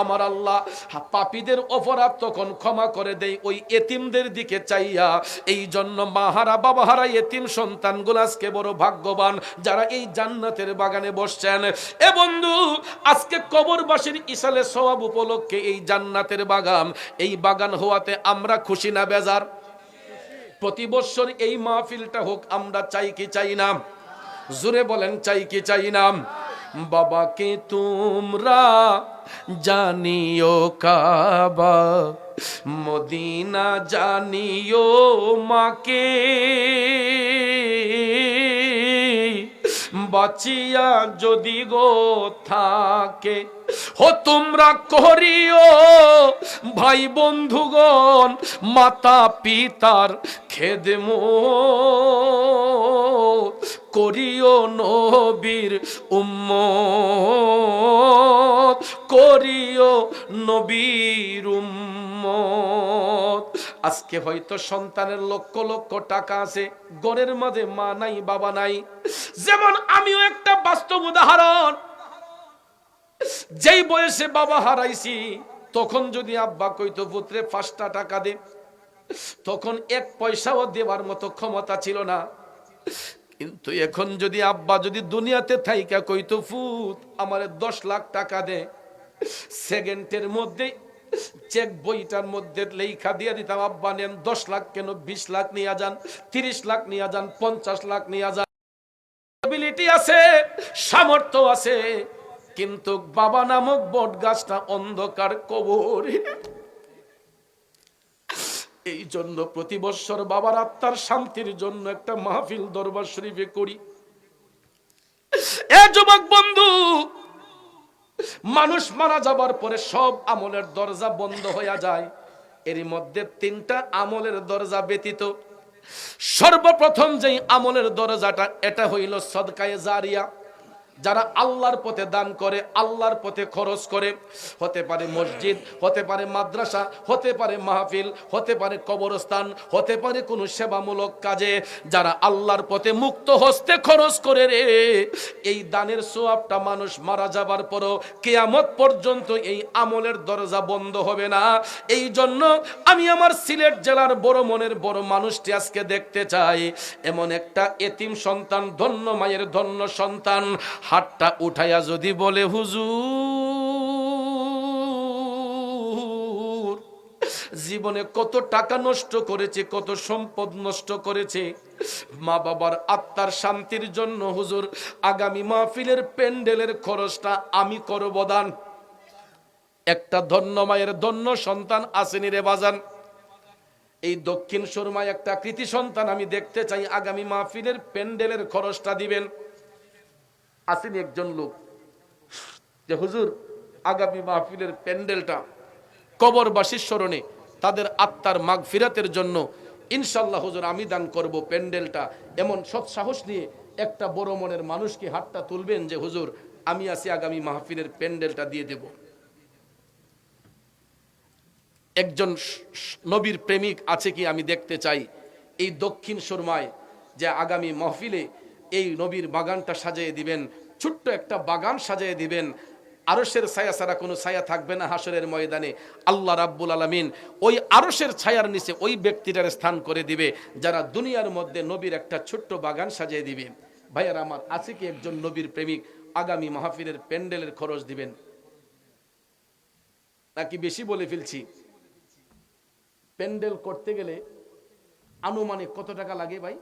আমার আল্লাহ পাপীদের অপরাধ তখন ক্ষমা করে দেয় ওই এতিমদের দিকে চাইয়া। এই জন্য মাহারা বাবাহারা এতিম সন্তানগুলো আজকে বড় ভাগ্যবান যারা এই জান্নাতের বাগানে বসছেন। এ বন্ধু, আজকে কবরবাসীর ইসালে সওয়াব উপলক্ষে এই জান্নাতের বাগান, এই বাগান হওয়াতে আমরা খুশি না বেজার? প্রতি বছর এই মাহফিলটা হোক, আমরা চাই কি চাই না? জোরে বলেন, চাই কি চাই না? বাবাকে তোমরা জানিও কাবা, মদিনা জানিও মাকে, বাঁচিয়া যদি গো থাকে হো তোমরা করিও ভাই বন্ধুগণ মাতা পিতার খেদমত, করিও নবীর উম্মত, করিও নবীর উম্মত। আজকে হয়তো সন্তানের লক্ষ লক্ষ টাকা আছে, ঘরের মাঝে মা নাই বাবা নাই। যেমন আমিও একটা বাস্তব উদাহরণ, যেই বয়সে বাবা হারাইছি, তখন যদি আব্বা কইতো পুত্রে 5টা টাকা দে, তখন 1 পয়সাও দেওয়ার মতো ক্ষমতা ছিল না। কিন্তু এখন যদি আব্বা যদি দুনিয়াতে থাইকা কইতো ফুত আমারে 10 লাখ টাকা দে, সেকেন্ডের মধ্যে চেক বইটার মধ্যে লেখা দিয়ে দিতাম, আব্বা নেন 10 লাখ কেন 20 লাখ নিয়ে যান, 30 লাখ নিয়ে যান, 50 লাখ নিয়ে যান। এবিলিটি আছে, সামর্থ্য আছে, কিন্তু বাবা নামক বট গাছটা অন্ধকার কবরে। এই জন্য প্রতি বছর বাবার আত্মার শান্তির জন্য একটা মাহফিল দরবার শরীফে করি। এ যুবক বন্ধু, মানুষ মারা যাবার পরে সব আমলের দরজা বন্ধ হয়ে যায়, এর মধ্যে 3টা আমলের দরজা ব্যতীত সর্বপ্রথম যেই আমলের দরজাটা, এটা হইল সদকায়ে জারিয়া। যারা আল্লাহর পথে দান করে, আল্লাহর পথে খরচ করে, হতে পারে মসজিদ, হতে পারে মাদ্রাসা, হতে পারে মাহফিল, হতে পারে কবরস্থান, হতে পারে কোনো সেবামূলক কাজে, যারা আল্লাহর পথে মুক্ত হস্তে খরচ করে রে, এই দানের সওয়াবটা মানুষ মারা যাবার পরও কিয়ামত পর্যন্ত এই আমলের দরজা বন্ধ হবে না। এই জন্য আমি আমার সিলেট জেলার বড় মনের বড় মানুষটি আজকে দেখতে চাই, এমন একটা এতিম সন্তান, ধন্য মায়ের ধন্য সন্তান, হাতটা উঠাইয়া যদি বলে হুজুর জীবনে কত টাকা নষ্ট করেছে, কত সম্পদ নষ্ট করেছে, মা বাবার আত্মার শান্তির জন্য হুজুর আগামী মাহফিলের প্যান্ডেলের খরচটা আমি করব দান। একটা ধন্য মায়ের ধন্য সন্তান আসেনি রে বাজান, এই দক্ষিণ সুরমায় একটা কৃতি সন্তান আমি দেখতে চাই আগামী মাহফিলের প্যান্ডেলের খরচটা দিবেন। আসেনি একজন লোক যে হুজুর আগামী মাহফিলের প্যান্ডেলটা কবরবাসীর স্মরণে তাদের আত্মার মাগফিরাতের জন্য ইনশাল্লাহ হুজুর আমি দান করব প্যান্ডেলটা। এমন সৎ সাহস নিয়ে একটা বড় মনের মানুষকে হাতটা তুলবেন যে হুজুর আমি আছি আগামী মাহফিলের প্যান্ডেলটা দিয়ে দেব। একজন নবীর প্রেমিক আছে কি আমি দেখতে চাই এই দক্ষিণ সুরমায়, যে আগামী মাহফিলে এই নবীর বাগানটা সাজিয়ে দিবেন, ছোট্ট একটা বাগান সাজিয়ে দিবেন। আরশের ছায়া ছাড়া কোনো ছায়া থাকবে না হাসরের ময়দানে। আল্লাহ রাব্বুল আলামিন ওই আরশের ছায়ার নিচে ওই ব্যক্তিটার স্থান করে দিবে যারা দুনিয়ার মধ্যে নবীর একটা ছোট্ট বাগান সাজিয়ে দিবে। ভাইয়ারা আমার, আছে কি একজন নবীর প্রেমিক আগামী মাহফিলের প্যান্ডেলের খরচ দিবেন? নাকি বেশি বলে ফেলছি? প্যান্ডেল করতে গেলে আনুমানিক কত টাকা লাগে ভাই?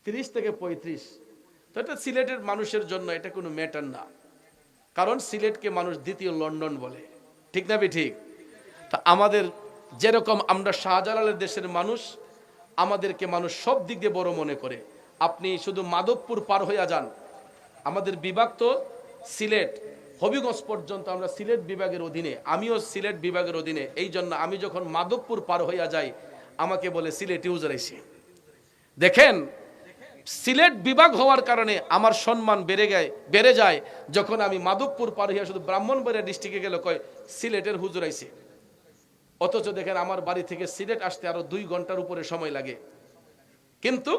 30 থেকে 35। তো এটা সিলেটের মানুষের জন্য এটা কোনো ম্যাটার না, কারণ সিলেটকে মানুষ দ্বিতীয় লন্ডন বলে, ঠিক না ঠিক? তা আমাদের যেরকম আমরা শাহজালালের দেশের মানুষ, আমাদেরকে মানুষ সব দিক দিয়ে বড় মনে করে। আপনি শুধু মাধবপুর পার হইয়া যান, আমাদের বিভাগ তো সিলেট, হবিগঞ্জ পর্যন্ত আমরা সিলেট বিভাগের অধীনে, আমিও সিলেট বিভাগের অধীনে। এই জন্য আমি যখন মাধবপুর পার হইয়া যাই আমাকে বলে সিলেটি হুজুর আইছে। দেখেন, সিলেট বিভাগ হওয়ার কারণে আমার সম্মান বেড়ে যায় যখন আমি মাধবপুর পার হইয়া শুধু ব্রাহ্মণবাড়িয়া ডিস্ট্রিক্টে গেলে কয় সিলেটের হুজুর আইছে। অথচ দেখেন আমার বাড়ি থেকে সিলেট আসতে আরো 2 ঘন্টার উপরে সময় লাগে। কিন্তু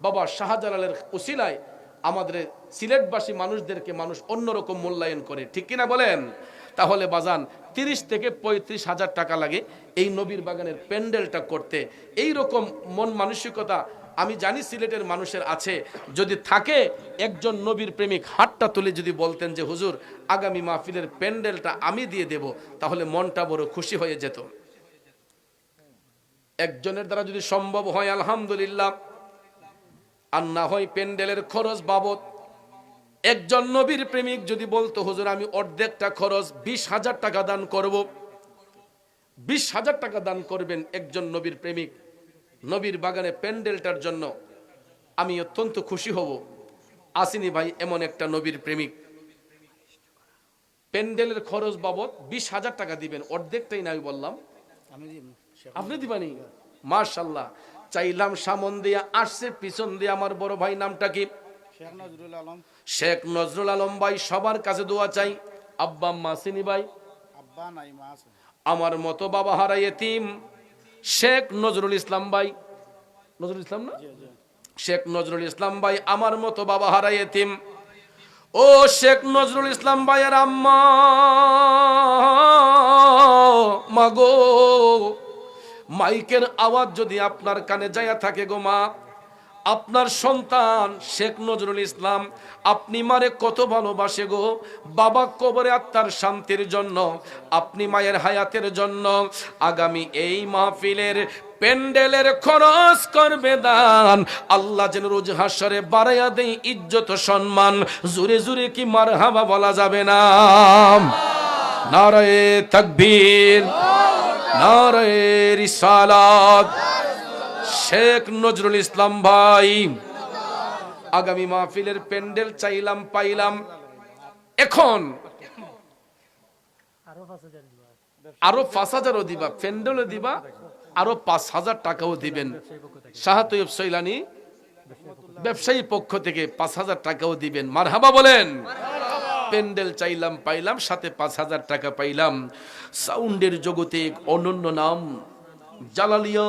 বাবা শাহজালালের উসিলায় আমাদের সিলেটবাসী মানুষদেরকে মানুষ অন্যরকম মূল্যায়ন করে, ঠিক কিনা বলেন? তাহলে বাজান 30 থেকে 35 হাজার টাকা লাগে এই নবীর বাগানের প্যান্ডেলটা করতে। এই রকম মন মানসিকতা আমি জানি সিলেটের মানুষের আছে। যদি থাকে একজন নবীর প্রেমিক হাতটা তুলে যদি বলতেন যে হুজুর আগামী মাহফিলের প্যান্ডেলটা আমি দিয়ে দেব, তাহলে মনটা বড় খুশি হয়ে যেত। একজনের দ্বারা যদি সম্ভব হয় আলহামদুলিল্লাহ, আর না হয় প্যান্ডেলের খরচ বাবদ একজন নবীর প্রেমিক যদি বলতো হুজুর আমি অর্ধেকটা খরচ 20,000 টাকা দান করব, 20,000 টাকা দান করবেন একজন নবীর প্রেমিক নবীর বাগানে প্যান্ডেলটার জন্য, আমি অত্যন্ত খুশি হব। আসিনি ভাই এমন একটা নবীর প্রেমিক, প্যান্ডেলের খরচ বাবদ 20,000 টাকা দিবেন, অর্ধেকটাই না আমি বললাম, আপনি দিবানি? মাশাআল্লাহ। চাইলাম সামন দিয়া, আসছে পিছন দিয়ে আমার বড় ভাই, নামটা কি? শেখ নজরুল আলম। শেখ নজরুল আলম ভাই। সবার কাছে দোয়া চাই। আব্বা আম্মা চিনি ভাই? আব্বা নাই, মা আছে। আমার মতো বাবা হারা এতিম শেখ নজরুল ইসলাম ভাই, নজরুল ইসলাম না, শেখ নজরুল ইসলাম ভাই আমার মতো বাবা হারা এতিম। ও শেখ নজরুল ইসলাম ভাইয়ের আম্মা, মাগো, মাইকের আওয়াজ যদি আপনার কানে যায়া থাকে গো মা, আপনার সন্তান শেখ নজরুল ইসলাম, আপনি মারে কত ভালোবাসে গো। বাবা কবরে আত্মার শান্তির জন্য, আপনি মায়ের হায়াতের জন্য আগামী এই মাহফিলের প্যান্ডেলের খরচ করবে দান। আল্লাহ যেন রোজ হাসরে বাড়াইয়া দেই ইজ্জত সম্মান। জুরে জুরে কি মারহাবা বলা যাবে না? নারায়ে তাকবীর, নারায়ে রিসালাত। শেখ নজরুল ইসলাম ভাই, আগামী মাহফিলের প্যান্ডেল চাইলাম, পাইলাম। এখন আরো 5,000ও দিবা, প্যান্ডেলও দিবা, আরো 5,000 টাকাও দিবেন। শাহ তৈয়ব সৈলানী ব্যবসায়ী পক্ষ থেকে 5,000 টাকাও দিবেন। মারহাবা বলেন। প্যান্ডেল চাইলাম, পাইলাম, সাথে 5,000 টাকা পাইলাম। সাউন্ডের জগতে এক অনন্য নাম Jalalia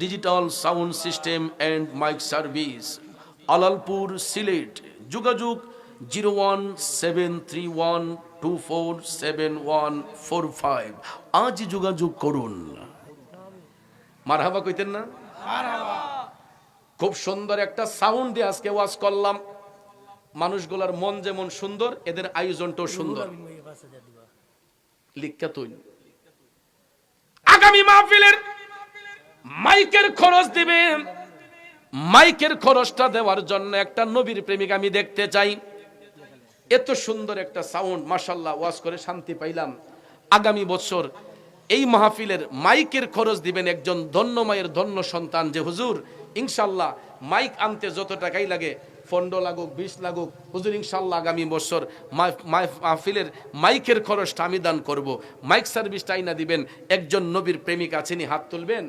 digital sound system and mic service, Alalpur, Sylhet. যোগাযোগ 01731247145। আজ যোগাযোগ করুন। মারহাবা কইতেন না? খুব সুন্দর একটা সাউন্ড দিয়ে আজকে ওয়াজ করলাম। মানুষগুলার মন যেমন সুন্দর, এদের আয়োজনটাও সুন্দর। লিখা তুই আগামী মাহফিলের মাইকের খরচ দিবে। মাইকের খরচটা দেওয়ার জন্য একটা নবীর প্রেমিক আমি দেখতে চাই। এত সুন্দর একটা সাউন্ড, মাশাআল্লাহ, ওয়াজ করে শান্তি পাইলাম। আগামী বছর এই মাহফিলের মাইকের খরচ দিবেন একজন ধন্য মায়ের ধন্য সন্তান, যে হুজুর ইনশাআল্লাহ মাইক আনতে যত টাকাই লাগে, 15 লাগুক 20 লাগুক, হুজুর ইনশাআল্লাহ আগামী বছর মাহফিলের মাইকের খরচটা আমি দান করব। মাইক সার্ভিসটা আইনা দিবেন। একজন নবীর প্রেমিক আছেনি, হাত তুলবেন।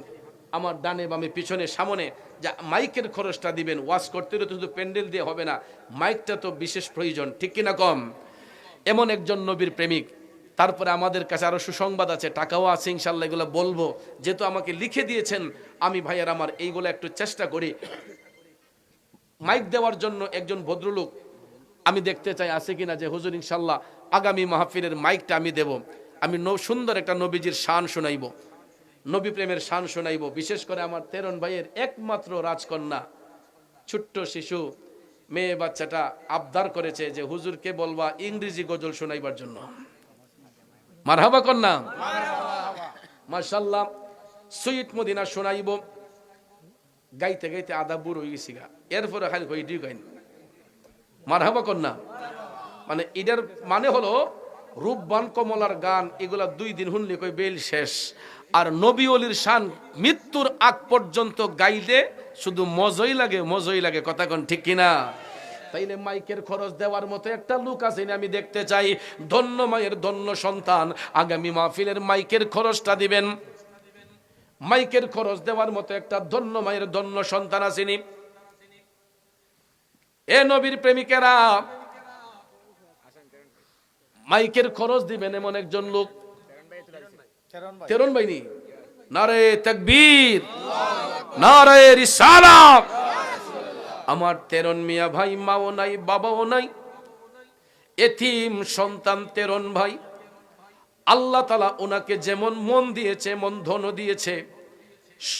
আমার ডানে বামে পিছনে সামনে, যা মাইকের খরচটা দিবেন। ওয়াজ করতে হলে তো শুধু প্যান্ডেল দিয়ে হবে না, মাইকটা তো বিশেষ প্রয়োজন, ঠিক কিনা কম? এমন একজন নবীর প্রেমিক। তারপরে আমাদের কাছে আরো সুসংবাদ আছে, টাকাও আছে ইনশাআল্লাহ, এগুলো বলবো। যেহেতু আমাকে লিখে দিয়েছেন, আমি ভাইয়ার আমার এইগুলো একটু চেষ্টা করি। মাইক দেওয়ার জন্য একজন ভদ্রলোক আমি দেখতে চাই আছে কিনা, যে হুজুর ইনশাআল্লাহ আগামী মাহফিলের মাইকটা আমি দেব। আমি সুন্দর একটা নবীজির শান শোনাইব, নবী প্রেমের শান শোনাইব। বিশেষ করে আমার তেরন ভাইয়ের একমাত্র রাজকন্যা, ছোট্ট শিশু মেয়ে বাচ্চাটা আবদার করেছে যে হুজুরকে বলবা ইংরেজি গজল শোনাইবার জন্য। মারহাবা কন্যা, মাশাআল্লাহ। সুইট মদিনা শোনাইব। গাইতে গাইতে আদা বুড়ো হয়ে গেছি গা, এরপরে খালি কই ডি গাইন। মারহাবা কন্যা, মানে এটার মানে হলো রূপবান কমলার গান, এগুলা 2 দিন শুনলে কই বেল শেষ। আর নবী ওলির শান মৃত্যুর আগ পর্যন্ত গাইলে শুধু মজই লাগে, মজই লাগে। কথা কোন ঠিক কিনা? তাইলে মাইকের খরচ দেওয়ার মতো একটা লোক আছে আমি দেখতে চাই। ধন্য মায়ের ধন্য সন্তান আগামী মাহফিলের মাইকের খরচটা দিবেন। মাইকের খরচ দেওয়ার মতো একটা ধন্য মায়ের ধন্য সন্তান আসেনি। এ নবীর প্রেমিকেরা, মাইকের খরচ দিবেন এমন একজন লোক। তেরন ভাইনি, নারে তাকবীর, নারে রিসালাত। আমার তেরন মিয়া ভাই, মাও নাই বাবাও নাই, এতিম সন্তান তেরন ভাই। আল্লাহ তাআলা ওনাকে যেমন মন দিয়েছে, মন ধন দিয়েছে,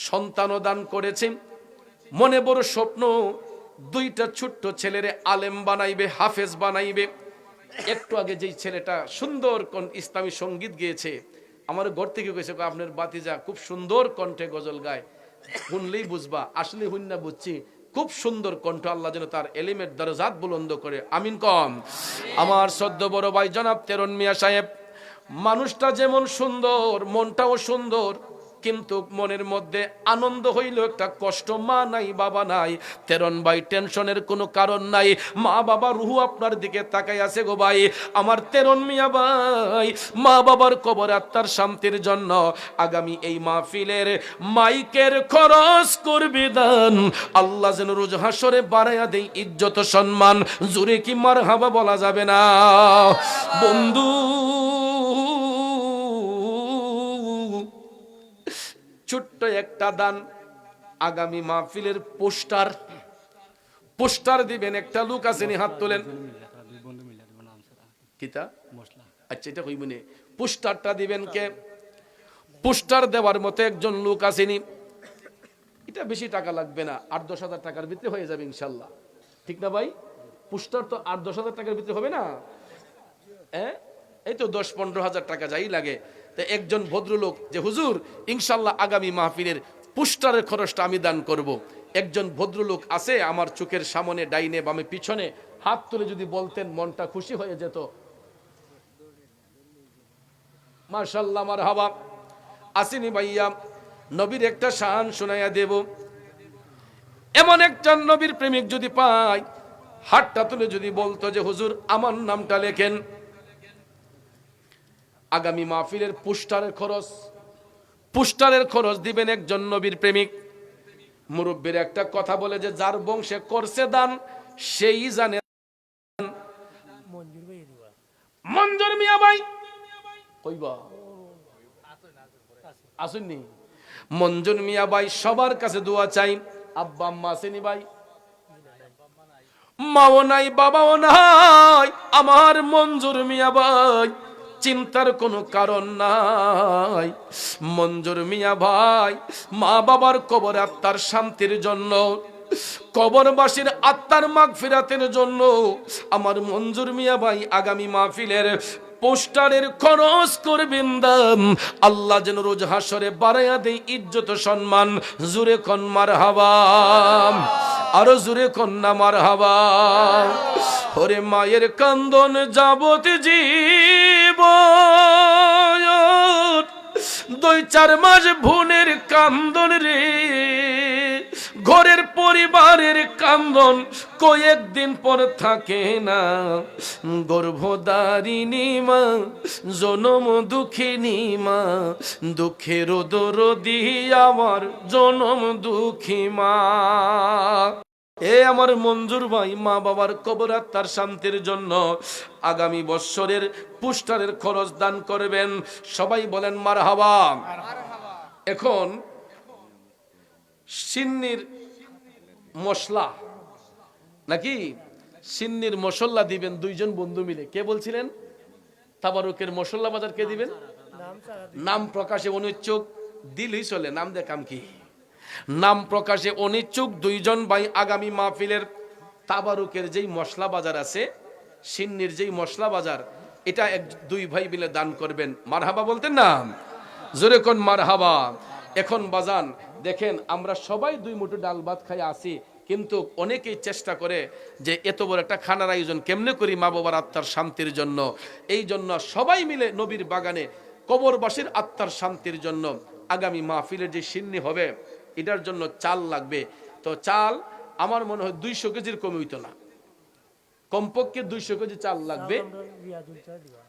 সন্তানও দান করেছে। মনে বড় স্বপ্ন, 2টা ছোট্ট ছেলেরে আলেম বানাইবে, হাফেজ বানাইবে। একটু আগে যেই ছেলেটা সুন্দর ইসলামী সঙ্গীত গেয়েছে, আমার ঘর থেকে গেছে আপনার বাতিজা খুব সুন্দর কণ্ঠে গজল গায়, শুনলেই বুঝবা। আসলে হুন্না বুঝছি, খুব সুন্দর কণ্ঠ। আল্লাহ যেন তার এলিমের দরজাত বুলন্দ করে, আমিন কম। আমার সদ্য বড় ভাই জনাব তেরন মিয়া সাহেব, মানুষটা যেমন সুন্দর, মনটাও সুন্দর, কিন্তু মনের মধ্যে আনন্দ হইল, একটা কষ্ট, মা নাই বাবা নাই। তেরন ভাই টেনশনের কোনো কারণ নাই, মা বাবা রুহু আপনার দিকে তাকাই আছে গো ভাই। আমার তেরন মিয়া ভাই মা বাবার কবর আত্মার শান্তির জন্য আগামী এই মাহফিলের মাইকের খরচ করবি দান, আল্লাহ যেন রোজ হাসরে বাড়াইয়া দেই ইজ্জত সম্মান। জোরে কি মারহাবা বলা যাবে না বন্ধু? ছোট্ট একটা দান, আগামী মাহফিলের পোস্টার দিবেন। একটা লোক আসেনি, হাত তোলেন। কিতা? আচ্ছা, এটা কইবনে পোস্টারটা দিবেন কে? পোস্টার দেওয়ার মতো একজন লোক আসেনি। এটা বেশি টাকা লাগবে না, 8-10 হাজার টাকার ভিতরে হয়ে যাবে ইনশাল্লাহ, ঠিক না ভাই? পোস্টার তো 8-10 হাজার টাকার ভিতরে হবে না? এই তো 10-15 হাজার টাকা যাই লাগে। তো একজন ভদ্রলোক যে হুজুর ইনশাল্লাহ আগামী মাহফিলের পোস্টারের খরচটা আমি দান করব, একজন ভদ্রলোক আছে আমার চোখের সামনে, ডাইনে বামে পিছনে, হাত তুলে যদি বলতেন মনটা খুশি হয়ে যেত। মাশাআল্লাহ, মারহাবা। আসেনি ভাইয়া, নবীর একটা শান শোনাইয়া দেব। এমন একটা নবীর প্রেমিক যদি পাই, হাতটা তুলে যদি বলতো যে হুজুর আমার নামটা লেখেন, আগামী মাহফিলের পোস্টারের খরচ দিবেন একজন নবীর প্রেমিক। মুরব্বীর একটা কথা বলে যে যার বংশে করছে দান সেই জানে। মঞ্জুর মিয়া ভাই কইবা আসুননি? মঞ্জুর মিয়া ভাই সবার কাছে দোয়া চাই। আব্বা আম্মা আসেনি ভাই? মাও নাই বাবাও নাই। আমার মঞ্জুর মিয়া ভাই চিন্তার কোনো কারণ নাই। মঞ্জুর মিয়া ভাই মা বাবার কবর আত্মার শান্তির জন্য, কবরবাসীর আত্মার মাগফিরাতের জন্য আমার মঞ্জুর মিয়া ভাই আগামী মাহফিলের পোস্টারের খরচ করবেন দাম, আল্লাহ যেন রোজ হাসরে বাড়াইয়া দেই ইজ্জত সম্মান। জুরে কোন মারহাবা, আরো জুরে কোন না মারহাবা। ওরে মায়ের কান্দন যাবত জীব, 2-4 মাস ভুনের কান্দন রে, ঘরের পরিবারের কান্দন কয়েকদিন পর থাকে না। গর্ভধারিণী মা, জনম দুঃখিনী মা, দুঃখের দরদি আমার জনম দুঃখী মা। এ আমার মঞ্জুর ভাই মা বাবার কবর আত্মার শান্তির জন্য আগামী বৎসরের পোস্টারের খরচ দান করবেন। সবাই বলেন মারহাবা। এখন সিন্নির মশলা নাকি সিন্নির মশলা দিবেন 2 জন বন্ধু মিলে। কে বলছিলেন? তাবারুকের মশলা বাজার কে দিবেন? নাম প্রকাশে অনিচ্ছুক, দিলই চলে, নাম দেখাম কি? নাম প্রকাশে অনিচ্ছুক 2 জন ভাই আগামী মাহফিলের তাবারুকের যেই মশলা বাজার আছে, সিন্নির যেই মশলা বাজার, এটা 2 ভাই মিলে দান করবেন। মারহাবা বলতেন না? জোরে কোন মারহাবা। এখন বাজান দেখেন, আমরা সবাই 2 মুঠো ডাল ভাত খাই আসি, কিন্তু অনেকেই চেষ্টা করে যে এত বড় একটা খানার আয়োজন কেমনে করি মা বাবার আত্মার শান্তির জন্য। এই জন্য সবাই মিলে নবীর বাগানে কবরবাসীর আত্মার শান্তির জন্য আগামী মাহফিলের যে সিন্নি হবে এটার জন্য চাল লাগবে। তো চাল আমার মনে হয় 200 কেজির কম হইতো না, কমপক্ষে 200 কেজি চাল লাগবে।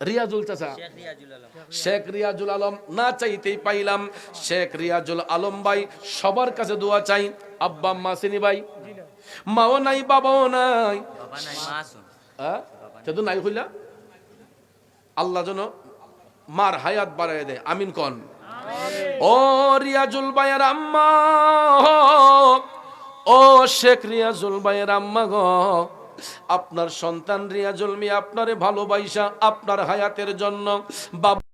রিয়াজুল চাচা, শেখ রিয়াজুল আলম, না চাইতেই পাইলাম। শেখ রিয়াজুল আলম ভাই সবার কাছে দোয়া চাই। আব্বা আম্মা আসেনি ভাই? মাও নাই বাবাও নাই, তো নাই হইলা। আল্লাহ যেন মার হায়াত বাড়ায় দেয়, আমিন কন। ও রিয়াজুল ভাইয়ের আম্মা, ও শেখ রিয়াজুল ভাইয়ের আম্মা গো, আপনার সন্তান রিয়াজুল মিয়া আপনারে ভালোবাসা আপনার হায়াতের জন্য বাবা